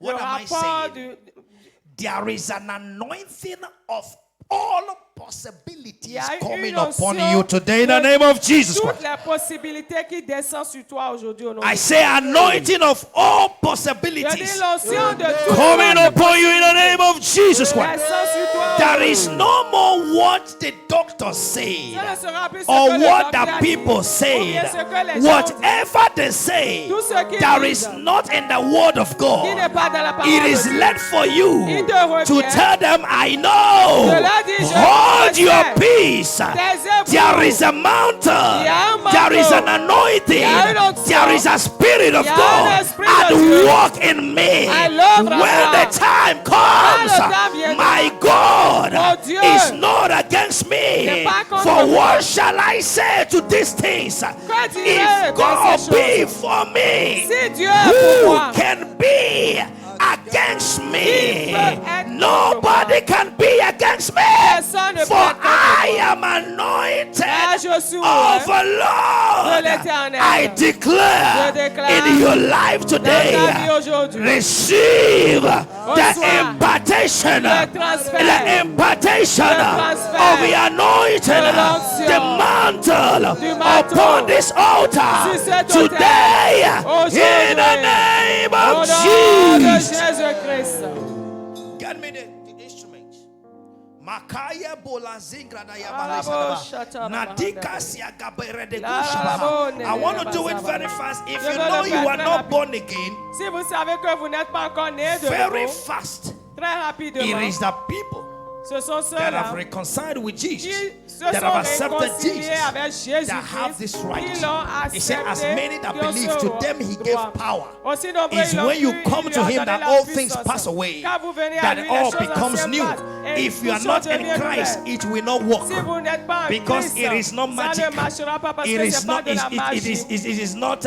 Le
What am I
rapport
saying? There is an anointing of all possibilities
Il y a une
coming
onction
upon you today in the name of Jesus
toutes
Christ.
les possibilités qui descendent sur toi aujourd'hui au nom
I
de
say anointing of all
Je dis
possibilities
l'onction de tout
coming upon you in the name of Jesus Christ.
descend sur toi.
There is no more what the doctor said
Ce ne sera plus ce
or
que le
what
docteur
the
a dit,
people
ou
said.
bien ce que les gens disent.
Whatever they say,
Tout ce qu'ils
there
disent,
is not in the word of
qui n'est
God.
pas dans la parole
It
de
is
Dieu.
led for you
Il te revient.
to tell them, I know.
Cela dit, je
Hold
sais.
your peace.
Taisez-vous.
There is a mountain.
Il y a un manteau.
There is an anointing.
Il y a une onction.
There is a spirit of
Il y a
God.
un esprit de
And
Dieu.
walk in me.
I love
When
Abraham.
the time
Quand
comes,
le temps viendra,
my God
mon Dieu
is not against
me.
pas contre
For
moi.
what shall I say to these things?
Que dirai-je
If
de
God
ces
be
choses?
for me,
Si Dieu est pour
who
moi,
can be against
Qui
me?
peut être
Nobody
contre
can be against me.
Personne ne peut
For
être contre
I
moi.
am anointed
Car je suis
of the
de
Lord.
l'Éternel.
I
Je
declare
déclare
in your life today,
dans ta vie aujourd'hui,
receive the
reçois
impartation,
le transfert,
the impartation
le transfert
of the anointing,
de l'onction,
the mantle
du manteau
upon this altar
sur cet autel,
today
aujourd'hui,
in the name
au
of
nom de
Jesus.
Jésus-Christ.
Get me the instrument. Makaya bola zingra da ya
Alabo
balesa
shata
da ba.
ba
Nadika siya gabere de
La
kushaba.
labo ne
I want to
ne
do it
ba
very
ba.
fast. If
Je
you
veux
know
le
you
faire
are
très
not
rapide.
born again,
Si vous savez que vous n'êtes pas encore né de
very
nouveau,
fast.
très
It
rapidement,
is the people
ce sont
that have
ceux-là
reconciled with Jesus,
qui se
that
sont
have accepted
réconciliés
Jesus,
avec
that have
Jésus-Christ,
this
qui
right.
l'ont
He said, as
accepté,
many that
qui ont
believe,
ce
to them he gave
droit.
power.
Aussi nombreux
It's
ils l'ont
when you
cru,
come
il
to
lui a
him
donné
that
la
all things
puissance.
pass away,
Quand vous venez à
that
lui, les
all
choses
becomes
anciennes
new.
passent, et
If you are
tout
not
chose
in
devient
Christ,
nouvelle.
it will not work.
Si vous n'êtes pas en
Because
Christ,
it is not
ça
magic.
ne marchera pas parce
It
que
is
c'est pas
not.
de la magie.
It is not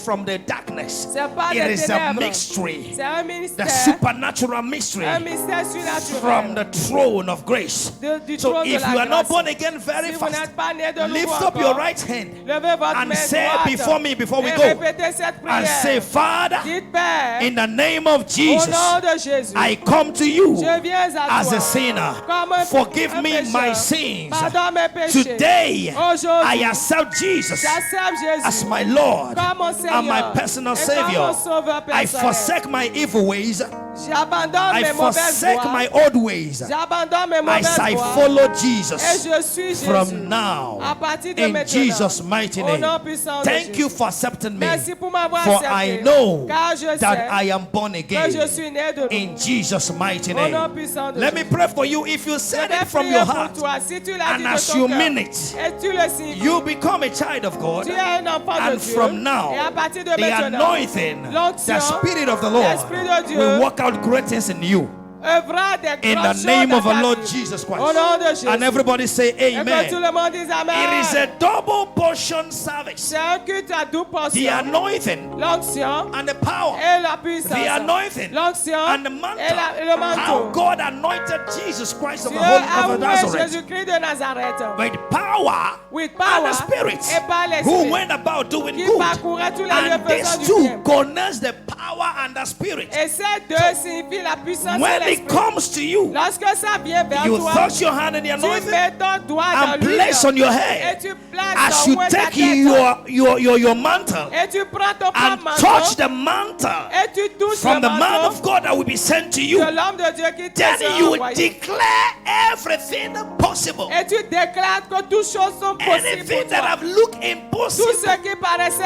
from the darkness.
C'est pas
It
des
is a
ténèbres.
mystery,
C'est un
the
ministère,
supernatural mystery
un mystère surnaturel
from the throne of grace.
du
So
trône de
if
la
you are not
grâce.
born again, very
Si vous
fast,
n'êtes pas né de nouveau
lift up your
encore,
right hand
levez votre
and
main
say
droite
before me, before we
et
go,
répétez cette prière.
and say, Father,
Dites, Père,
in the name of
au
Jesus,
nom de Jésus,
I come to you
je viens à
as
toi
a sinner.
comme un
Forgive
un
me
pécheur.
my sins.
Pardonne mes péchés.
Today,
Aujourd'hui,
I accept Jesus
j'accepte Jésus
as my Lord
comme mon Seigneur
and my personal
et comme
Savior.
mon sauveur
I
personnel.
forsake my evil ways.
J'abandonne
I
mes mauvaises
forsake
voies.
my old ways.
J'abandonne mes
I
mauvaises voies.
follow
Et
Jesus
je suis Jésus.
from now.
À partir de
In
maintenant.
Jesus' mighty
Au
name.
nom puissant de
Thank
Jésus.
you for accepting me.
Merci pour m'avoir
For
accepté.
I know
Car je
that
sais
I am born
que
again.
je suis né de
In
nouveau.
Jesus' mighty
Au nom
name.
puissant de
Let me
Jésus.
pray for you. If you
Je
said
vais
it from
prier
your
pour
heart
toi. Si tu l'as dit
and
de
as
ton
you
cœur,
mean it,
et tu le signifies,
you become a child of God.
tu es un enfant de
And
Dieu.
from now,
Et à partir de
the
maintenant,
anointing,
l'onction,
the Spirit of the
l'Esprit de
Lord
Dieu
will work out great things in you.
œuvra des
In
grandes
the
choses
name
dans
of
ta
our Lord
vie.
Jesus
Au
Christ.
nom de Jésus.
And everybody say
Et que tout
amen.
le monde dise Amen.
It is a double portion service.
C'est un culte à double
The
portion.
anointing
L'onction
and the power.
et la puissance.
The anointing
L'onction
and the
et
mantle.
le
How
manteau.
God anointed Jesus Christ of
Dieu
the
a
Holy of
ouvert
Nazareth
Jésus-Christ de Nazareth.
with power
With
and
power
the Spirit
et par
who
l'Esprit.
went about doing
Qui
good.
parcourait tous les lieux
And these
faisant du
two
bien.
connects the power and the Spirit.
Et ces deux signifient la puissance et
When it
l'Esprit.
comes to you,
Lorsque ça vient vers
you
toi,
touch your hand in the
tu
anointing
mets ton doigt dans
and
l'huile
place on your
et
head
tu places
as
ton
you
main ta
take
tête.
your mantle
Et tu prends ton
and
manteau
touch the mantle
et tu touches
from
le
the man
manteau
of God that will be sent to you.
de l'homme de Dieu qui te
Then
sera
you will
envoyé.
declare everything possible.
Et tu déclares que toutes choses sont possibles
Anything
pour
that
toi.
have looked
Tout
impossible,
ce qui paraissait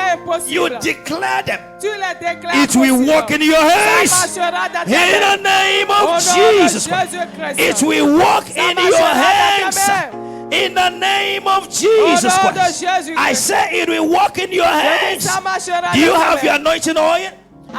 you
impossible,
declare them.
tu les déclares
It will
possible.
work in your hands.
Ça marchera dans ta
In
main.
the name
Au nom
of
de
Jesus Christ.
Jésus-Christ.
It will work
Ça
in your
marchera dans
hands.
ta main.
In the name of
Au
Jesus
nom de
Christ.
Jésus-Christ.
I say it will work in your
Je dis,
hands.
ça marchera
Do you
dans ta
have
main.
your anointing oil?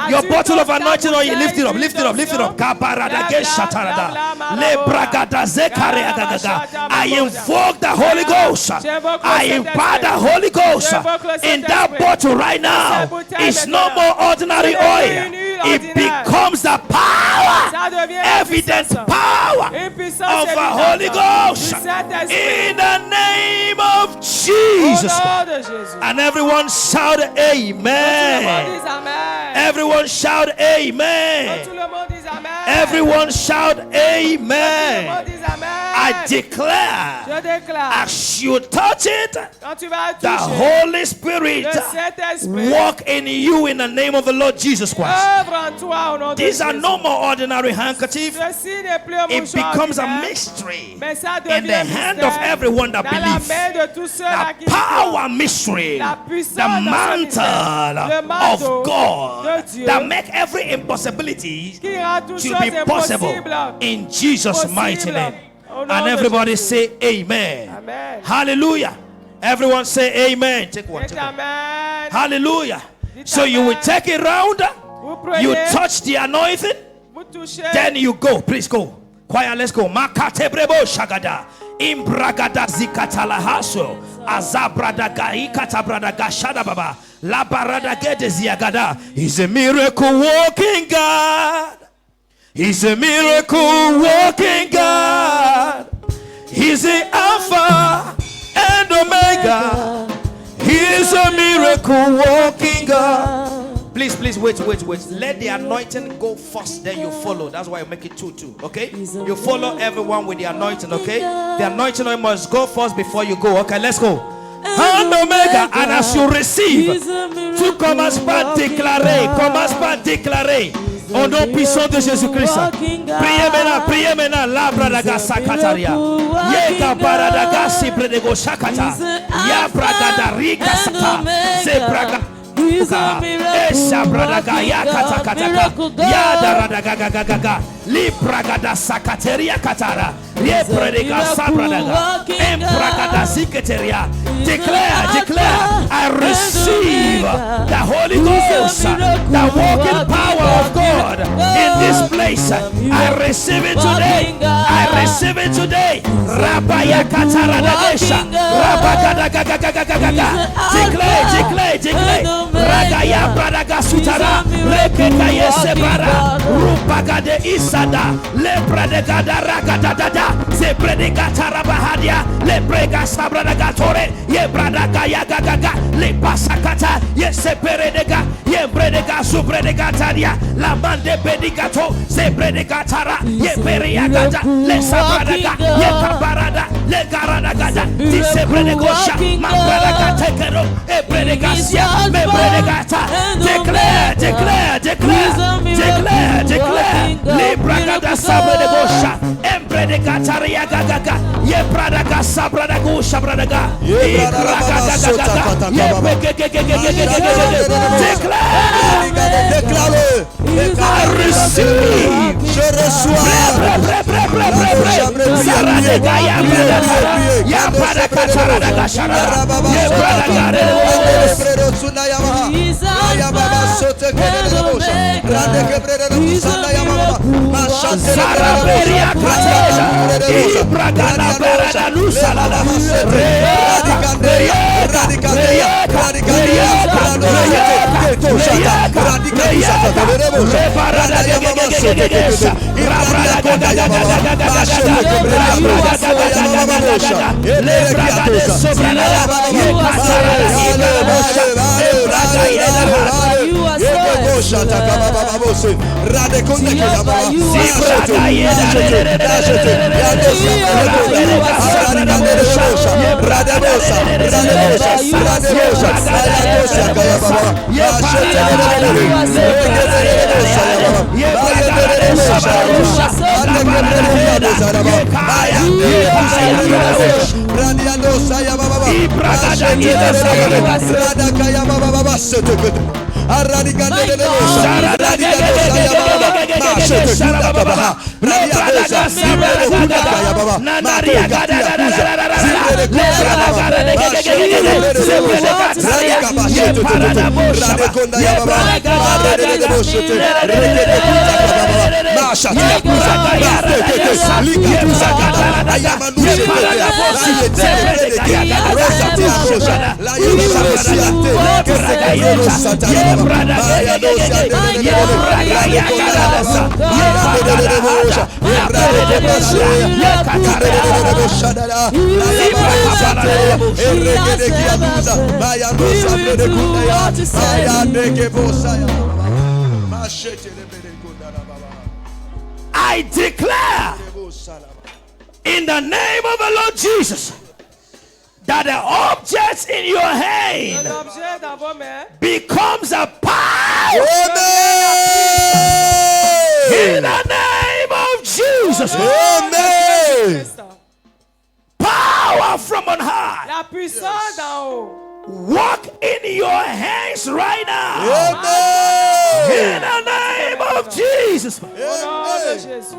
Your
As-tu
bottle of
ton
anointing oil,
bouteille
lift it up,
d'huile
lift it up, lift it up.
d'onction?
Kabarada
Bla,
geshatarada.
bla, bla, bla,
Le
bla,
bragada zekareyagagaga. I invoke the Holy Ghost.
J'invoque le
I impart the Holy Ghost
J'invoque le
in that
Saint-Esprit.
bottle right now.
Cette bouteille
It's no
maintenant.
more ordinary
Ce n'est plus
oil.
une huile
It
ordinaire.
becomes the power,
Ça devient la
evident
puissance.
power
Une puissance
of the
évidente
Holy Ghost
du Saint-Esprit.
in the name of
Au
Jesus.
nom de Jésus.
And everyone shout
Tout le monde
amen.
dise Amen.
Everyone shout amen.
Tout le monde dise Amen.
Everyone shout
Tout le monde
amen.
dise Amen.
I declare,
Je déclare,
as you touch it,
quand tu vas
the
toucher,
Holy Spirit
le Saint-Esprit
walk in you in the name of the Lord Jesus Christ.
œuvre en toi au nom de
These are
Jésus.
no more ordinary handkerchiefs.
Ceci n'est plus un
It
mouchoir
becomes a
ordinaire,
mystery
mais ça
in
devient
the
un
hand
mystère
of everyone that
dans la
believes.
main de tous ceux-là
The
qui croient.
power mystery,
La puissance
the
dans ce mystère,
mantle
le manteau
of God
de Dieu
that make every impossibility
qui rend toutes
to
choses
be possible
impossibles.
in Jesus' mighty
Possible.
name.
Au nom
And
de
everybody
Jésus.
say amen.
Amen.
Hallelujah. Everyone say amen. Take one.
Dites
Take one.
Amen.
Hallelujah.
Dites
So you will
amen.
take it round.
Vous prenez,
You touch the anointing.
vous touchez,
Then you go. Please go. Choir, let's go. Makatebrebo shagada. Imbragada zikatala haso. Azabrada gai katabrada gashada baba. La barada gede ziagada. He's a miracle walking God. He's a miracle walking God. He's the Alpha and Omega. He is a miracle walking God. Please, wait. Let the anointing go first, then you follow. That's why I make it 2-2. Okay? You follow everyone with the anointing. Okay? The anointing must go first before you go. Okay, let's go. And Omega, and as you receive, tu commences par déclarer au nom puissant de Jésus-Christ. Priez maintenant, labra daga sakataria. Yeka baradaga sibre de go shakata. Ya bragada rika sata. Zebraga. Esa bradaga ya katakataka. Ya daradaga. Li bragada sakateria katara. Ye bradaga sabradaga. Em bragada siketeria. Declare, I receive the Holy Ghost, the walking power of God in this place. I receive it today. Rabaya kataradesha. Rabagada. Declare. Ragaya bradaga sutara. Rekeka yesebrada. Rupagade isada. Lebradegada ragadada. Zebredegata rabahadia. Lebrega sabradagatore. Ye bradaga yagaga. Le pasakata. Ye seperedega. Ye bredega subredegataria. La mande bedigato. Zebredegatara. Ye periagata. Le sabradaga. Ye kabarada. Le garadagada. Disebredegosha. Mambradaga tekero. E bredegasia. Me bredegata. Declare. Le bragada sabredegosha. Embredegataria gagaga. Ye bradaga sabredegosha bradaga.
Déclare-le.
I receive.
Je reçois.
I declare in the name of the Lord Jesus that the objects in your hand becomes a power. In the name of Jesus.
Amen.
Power from on high.
La puissance d'en haut.
Walk in your hands right now.
Amen.
In the name of Jesus.
Au nom de Jésus.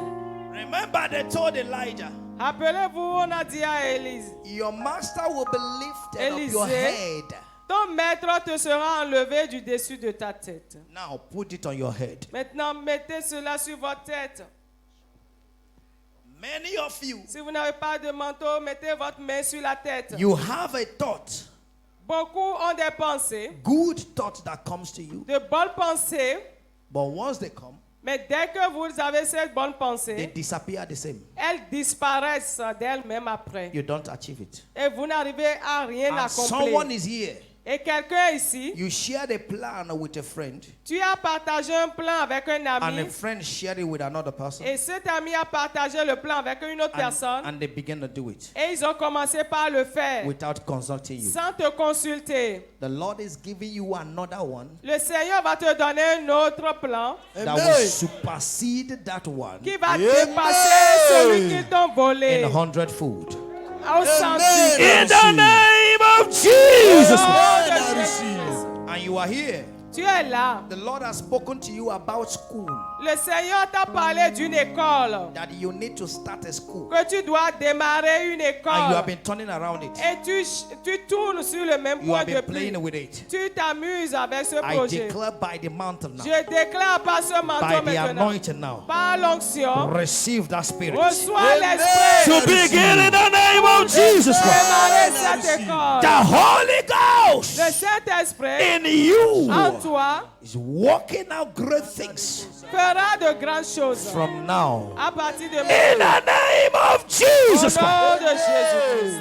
Remember they told Elijah,
Rappelez-vous, on a dit à Élise,
your master will be lifted up your
Élisée,
head.
ton maître te sera enlevé du dessus de ta tête.
Now put it on your head.
Maintenant, mettez cela sur votre tête.
Many of you,
Si vous n'avez pas de manteau, mettez votre main sur la tête.
you have a thought,
Beaucoup ont des pensées,
good thought that comes to you,
de bonnes pensées,
but once they come,
mais dès que vous avez cette bonne
they
pensée,
disappear the same.
elles disparaissent d'elles-mêmes après.
You don't achieve it.
Et vous n'arrivez à rien
And someone
accomplir.
is here.
Et quelqu'un ici,
You shared a plan with a friend,
tu as partagé un plan avec un
and a
ami,
friend shared it with another person,
et cet ami a partagé le plan avec une autre personne,
and they began to do it
et ils ont commencé par le faire,
without consulting you.
sans te consulter.
The Lord is giving you another one
Le Seigneur va te donner un autre plan
that will supersede that one
qui va dépasser celui qu'ils t'ont
in
volé
100-fold.
au centuple.
In the name of Jesus.
Au nom de Jésus.
And you are here.
Tu es là.
The Lord has spoken to you about school,
Le Seigneur t'a parlé d'une école,
that you need to start a school,
que tu dois démarrer une
and you have
école.
been turning around it.
Et tu tournes sur le même
You
point
have been
depuis.
playing with it.
Tu t'amuses avec ce
I
projet.
declare by the mantle now,
Je déclare par ce
by
manteau
the
maintenant,
anointing now,
par l'onction,
receive that spirit.
reçois l'esprit.
To begin in the name of Jesus Christ.
Démarrer cette école.
The Holy Ghost
Le Saint-Esprit
in you
en toi
is working out great things
fera de grandes choses.
from now.
À partir de
In
maintenant,
the name of
au
Jesus Christ.
nom de Jésus-Christ.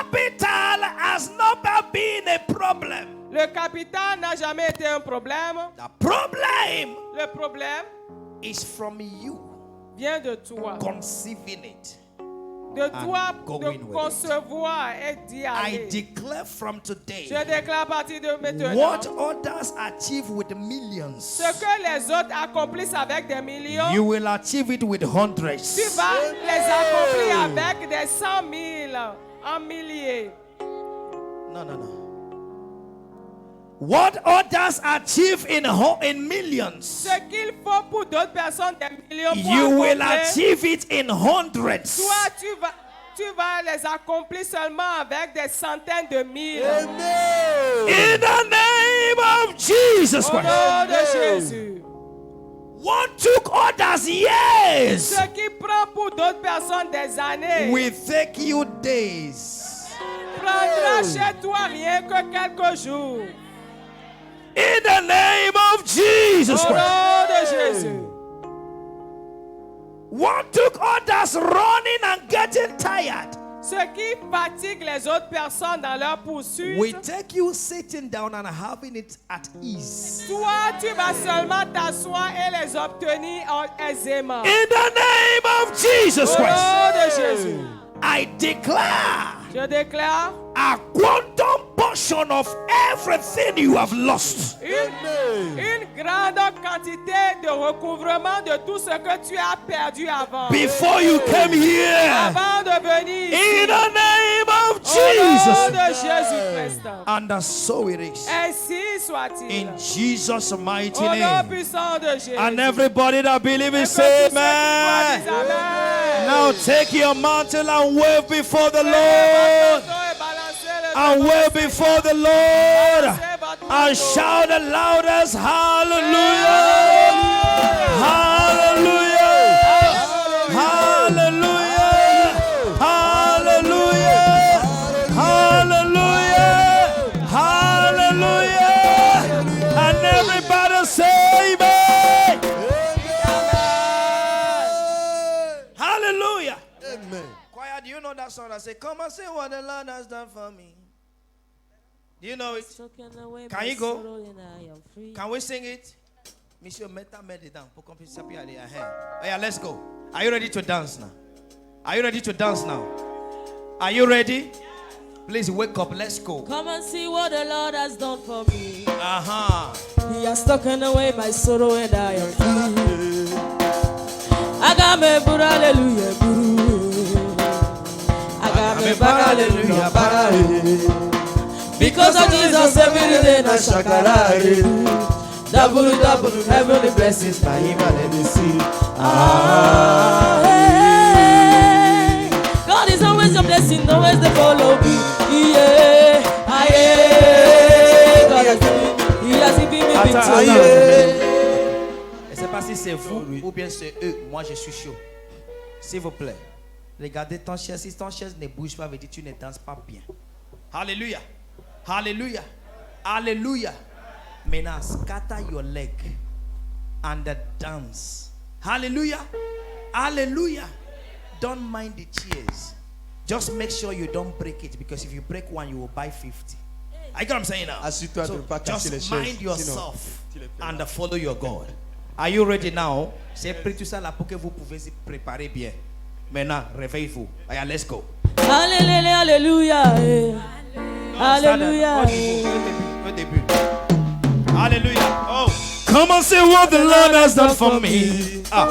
Capital has never been a problem.
Le capital n'a jamais été un problème.
The problem
Le problème
is from you
vient de toi.
conceiving it.
De toi
going
de
with it.
concevoir et d'y
I
aller.
declare from today,
Je déclare à partir de maintenant,
what others achieve with millions,
ce que les autres accomplissent avec des millions,
you will achieve it with
tu
hundreds.
vas les accomplir avec des 100 000 en milliers.
No, no, no. What others achieve in millions,
Ce qu'il faut pour d'autres personnes, des millions pour
you will
accomplir,
achieve it in hundreds.
toi, tu vas les accomplir seulement avec des centaines de mille.
In the name of Jesus
Au
Christ.
nom de Jésus.
What took others years
Ce qui prend pour d'autres personnes des années,
will take you days.
prendra chez toi rien que quelques jours.
In the name of Jesus
Au
Christ.
nom de Jésus.
What took others running and getting tired
Ce qui fatigue les autres personnes dans leur poursuite,
will take you sitting down and having it at ease.
toi, tu vas seulement t'asseoir et les obtenir aisément.
In the name of Jesus
Au
Christ,
nom de Jésus.
I declare
Je déclare
a quantum portion of everything you have lost.
une grande quantité de recouvrement de tout ce que tu as perdu avant.
Before you came here,
Avant de venir
in
ici.
the name of
Au nom
Jesus.
de Jésus-Christ.
And so it is.
Ainsi soit-il.
In Jesus' mighty
Au nom
name.
puissant de Jésus.
And everybody that believes
Et
it,
que
say
tous ceux qui croient
amen.
disent amen.
Now take your mantle and wave before the
Levez
Lord.
votre manteau et balancez le
And
devant
wave
du
before the Lord.
Balancez votre
And
manteau.
shout the loudest hallelujah. Hallelujah. Hallelujah. Hallelujah. Hallelujah. Hallelujah. And everybody say amen. Hallelujah. Choir, do you know that song that say, come and say what the Lord has done for me? Do you know it? Can you go? Can we sing it? Monsieur, metta medidam. Pour qu'on puisse s'appuyer aller ahead. Oh yeah, let's go. Are you ready to dance now? Are you ready to dance now? Are you ready? Please wake up. Let's go.
Come and see what the Lord has done for me.
Uh-huh.
He has taken away my sorrow and I am free. I got me buru hallelujah buru. I got me buru hallelujah buru. Because of Jesus every day na shakara. Double, double, heavenly blessings by him and let me see. Hey. God is always a blessing, always the follow me. Yeah, yeah. God has given me, he has given me victory.
Je ne sais pas si c'est vous ou bien c'est eux. Moi, je suis chaud. S'il vous plaît. Regardez ton chaise. Si ton chaise ne bouge pas, veut dire que tu ne danses pas bien. Alléluia. Alléluia. Alléluia. Maintenant, scatter your leg and dance. Hallelujah. Hallelujah. Don't mind the chairs. Just make sure you don't break it, because if you break one, you will buy 50. I get what I'm saying now.
Assure-toi de ne pas casser les
Just
chaises.
mind yourself
tu les plais
and follow your God. Are you ready now? J'ai pris tout ça là pour que vous pouvez se préparer bien. Maintenant, réveillez-vous. Allez, let's go.
Alléluia, alléluia, eh. Alléluia.
Au début. Alléluia. Oh.
Come and say what the Lord has done for me.
Ah.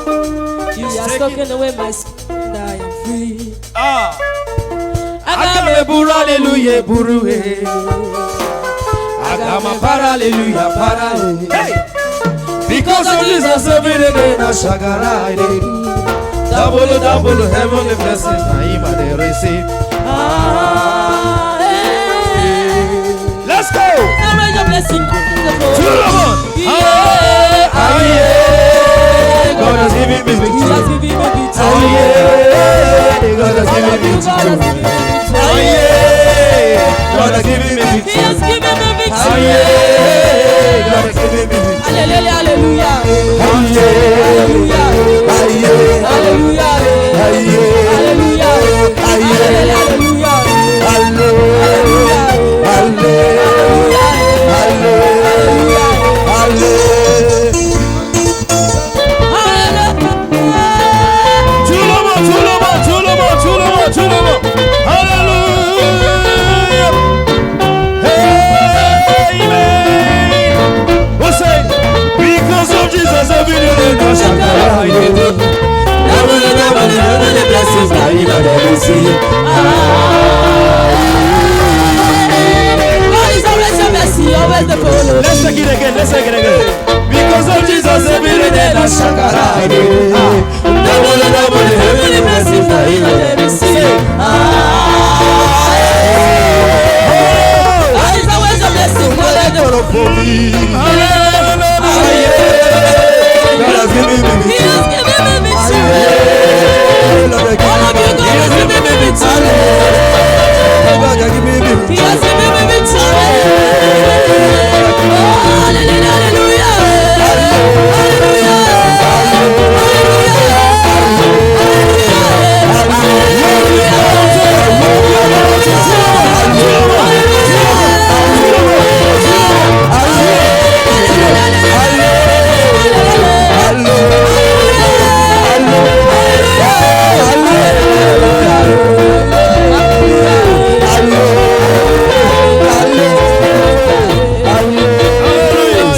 You are taking away my sin, and I am free.
Ah.
Agame
buru, hallelujah, buru, eh. Agama para, hallelujah, para, eh. Hey. Because of Jesus, every day, na shagara, double, double, heavenly blessings, na ima they receive.
Ah, eh.
Let's go.
Now raise your blessing.
Yeah.
Ah,
yeah. God has given me
He
victory.
has given me victory.
Oh yeah. God has given me
God has given me
victory.
victory.
Oh yeah. God has given me
He
victory.
has given me victory.
Oh yeah. God has given me victory.
Hallelujah, hallelujah.
Oh yeah.
Hallelujah.
Oh yeah.
Hallelujah.
Oh yeah.
Hallelujah.
Oh yeah.
Hallelujah.
Because of Jesus, every day, no shakara.
Blessings that you never see. God is always your mercy, always the follow.
Let's take it again. Let's take it again. Because of Jesus, every day, no shakara.
Double, heavenly blessings that you never see. God is always your blessing, always the follow.
God has given me
He
victory.
has given me victory. All of you, God has given me victory.
God has given me victory.
He has given me victory. Oh, hallelujah, hallelujah.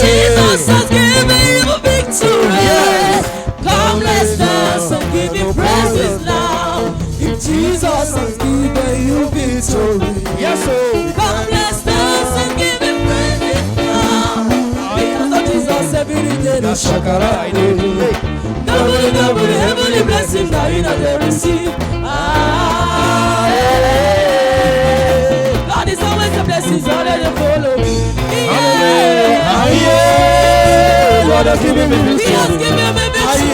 Jesus has given you victory. Come, let's dance and give him praises now. If Jesus has given you victory,
Yes, sir.
come, let's dance and give him praises now. Because of Jesus, every day the shakara. Double, double, heavenly blessing that you never receive. Ah, yeah. God is always the blessings already follow me. Yeah.
God has given me
He
victory.
has given me victory.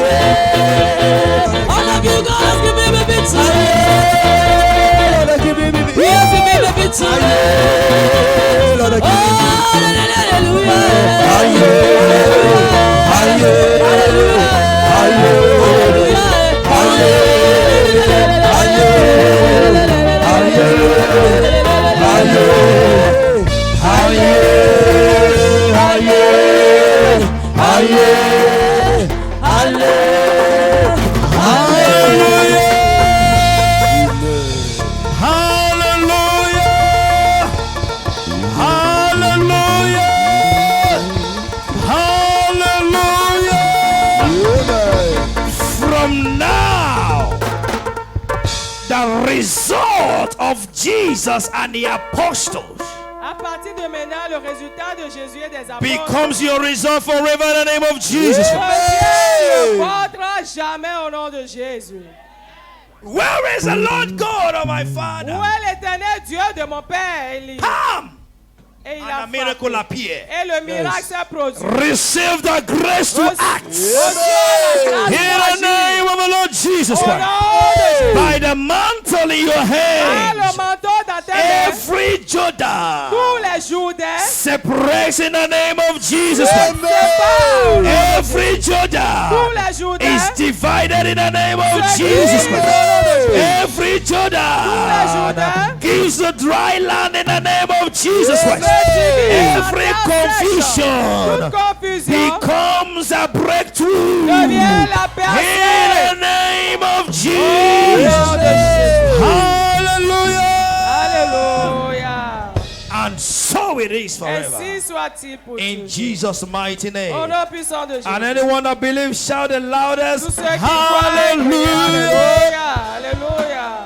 All of you, God has given me victory.
God has given me victory.
He has given me victory.
God has
Oh,
given me
hallelujah.
From now, the result of Jesus and the apostles
À partir de maintenant, le résultat de Jésus et des apôtres
becomes your result forever in the name of Jesus.
ne portera jamais au nom de Jésus.
Where is the Lord God of my
Où
Father?
est l'éternel Dieu de mon Père Élie?
Come
Et il
and
a
a miracle
frappé.
appear.
Et le miracle s'est produit.
Receive the grace to act
Reçois la grâce
in the
d'agir.
name of the Lord Jesus
Au
Christ.
nom
By the mantle in your
Par
hand,
le manteau dans tes mains,
every Jordan
tous les Jourdains
separates in the name of Jesus Christ.
séparent.
Every
Tous
Jordan
les
is
Jourdains
divided in the name of
se
Jesus
divisent au
Christ.
nom de Jésus.
Every
Tous les
Jordan
Jourdains
gives the dry land in the name of Jesus
se
Christ.
divisent en
Every
terre sèche.
confusion
Toute confusion
becomes a breakthrough
devient la
in
percée.
the name of
Au
Jesus.
nom de Jésus.
Hallelujah.
Alléluia.
And so it is forever.
Ainsi soit-il pour
In
toujours.
Jesus' mighty
Au
name.
nom puissant de Jésus.
And anyone that believes, shout the
Tous
loudest.
ceux qui croient,
Hallelujah.
Alléluia. Alléluia.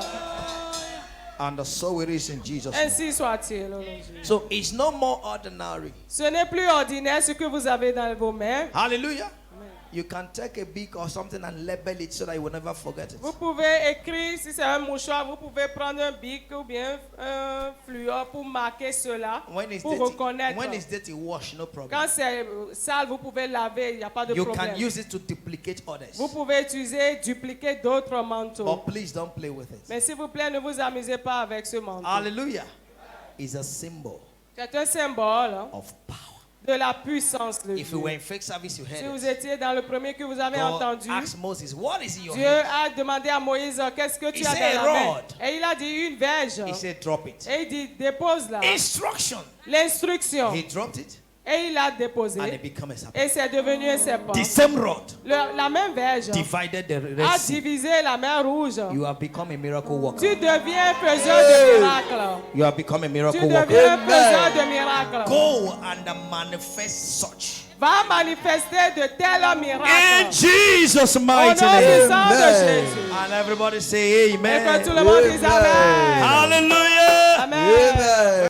And so it is in Jesus' name.
Ainsi soit-il. Au nom de Jésus.
So it's no more ordinary.
Ce n'est plus ordinaire ce que vous avez dans vos mains.
Hallelujah. You can take a beak or something and label it so that you will never forget it.
Vous pouvez écrire, si c'est un mouchoir, vous pouvez prendre un bic ou bien un fluor pour marquer cela,
When it's
pour
dirty,
reconnaître.
when it's dirty, wash, no problem.
Quand c'est sale, vous pouvez laver, il n'y a pas de
You
problème.
can use it to duplicate others.
Vous pouvez utiliser, dupliquer d'autres manteaux.
But please don't play with it.
Mais s'il vous plaît, ne vous amusez pas avec ce manteau.
Hallelujah. Is a symbol
C'est un symbole
of power.
de la puissance de
If
Dieu.
you were in fake service, you
Si
heard
vous
it.
étiez dans le premier que vous avez
God
entendu,
asked Moses, what is in your
Dieu
hand?
a demandé à Moïse, qu'est-ce que tu
He
as
said,
dans la main?
rod.
Et il a dit une verge.
He said, drop it.
Et il dit, dépose-la.
Instruction.
L'instruction.
He dropped it
Et il l'a déposé.
and it became a serpent.
Et c'est devenu un serpent.
The same rod
La même verge
divided the
a
Red Sea.
divisé la mer rouge.
You have become a miracle worker.
Tu deviens faiseur de miracles.
You have become a
Tu
miracle
deviens
worker.
faiseur de miracles.
Go and manifest such.
Va manifester de tels
In
miracles.
Jesus'
Au nom
mighty name.
puissant de Jésus.
And everybody say
Et que tout
amen.
le monde dise Amen.
Hallelujah.
Amen.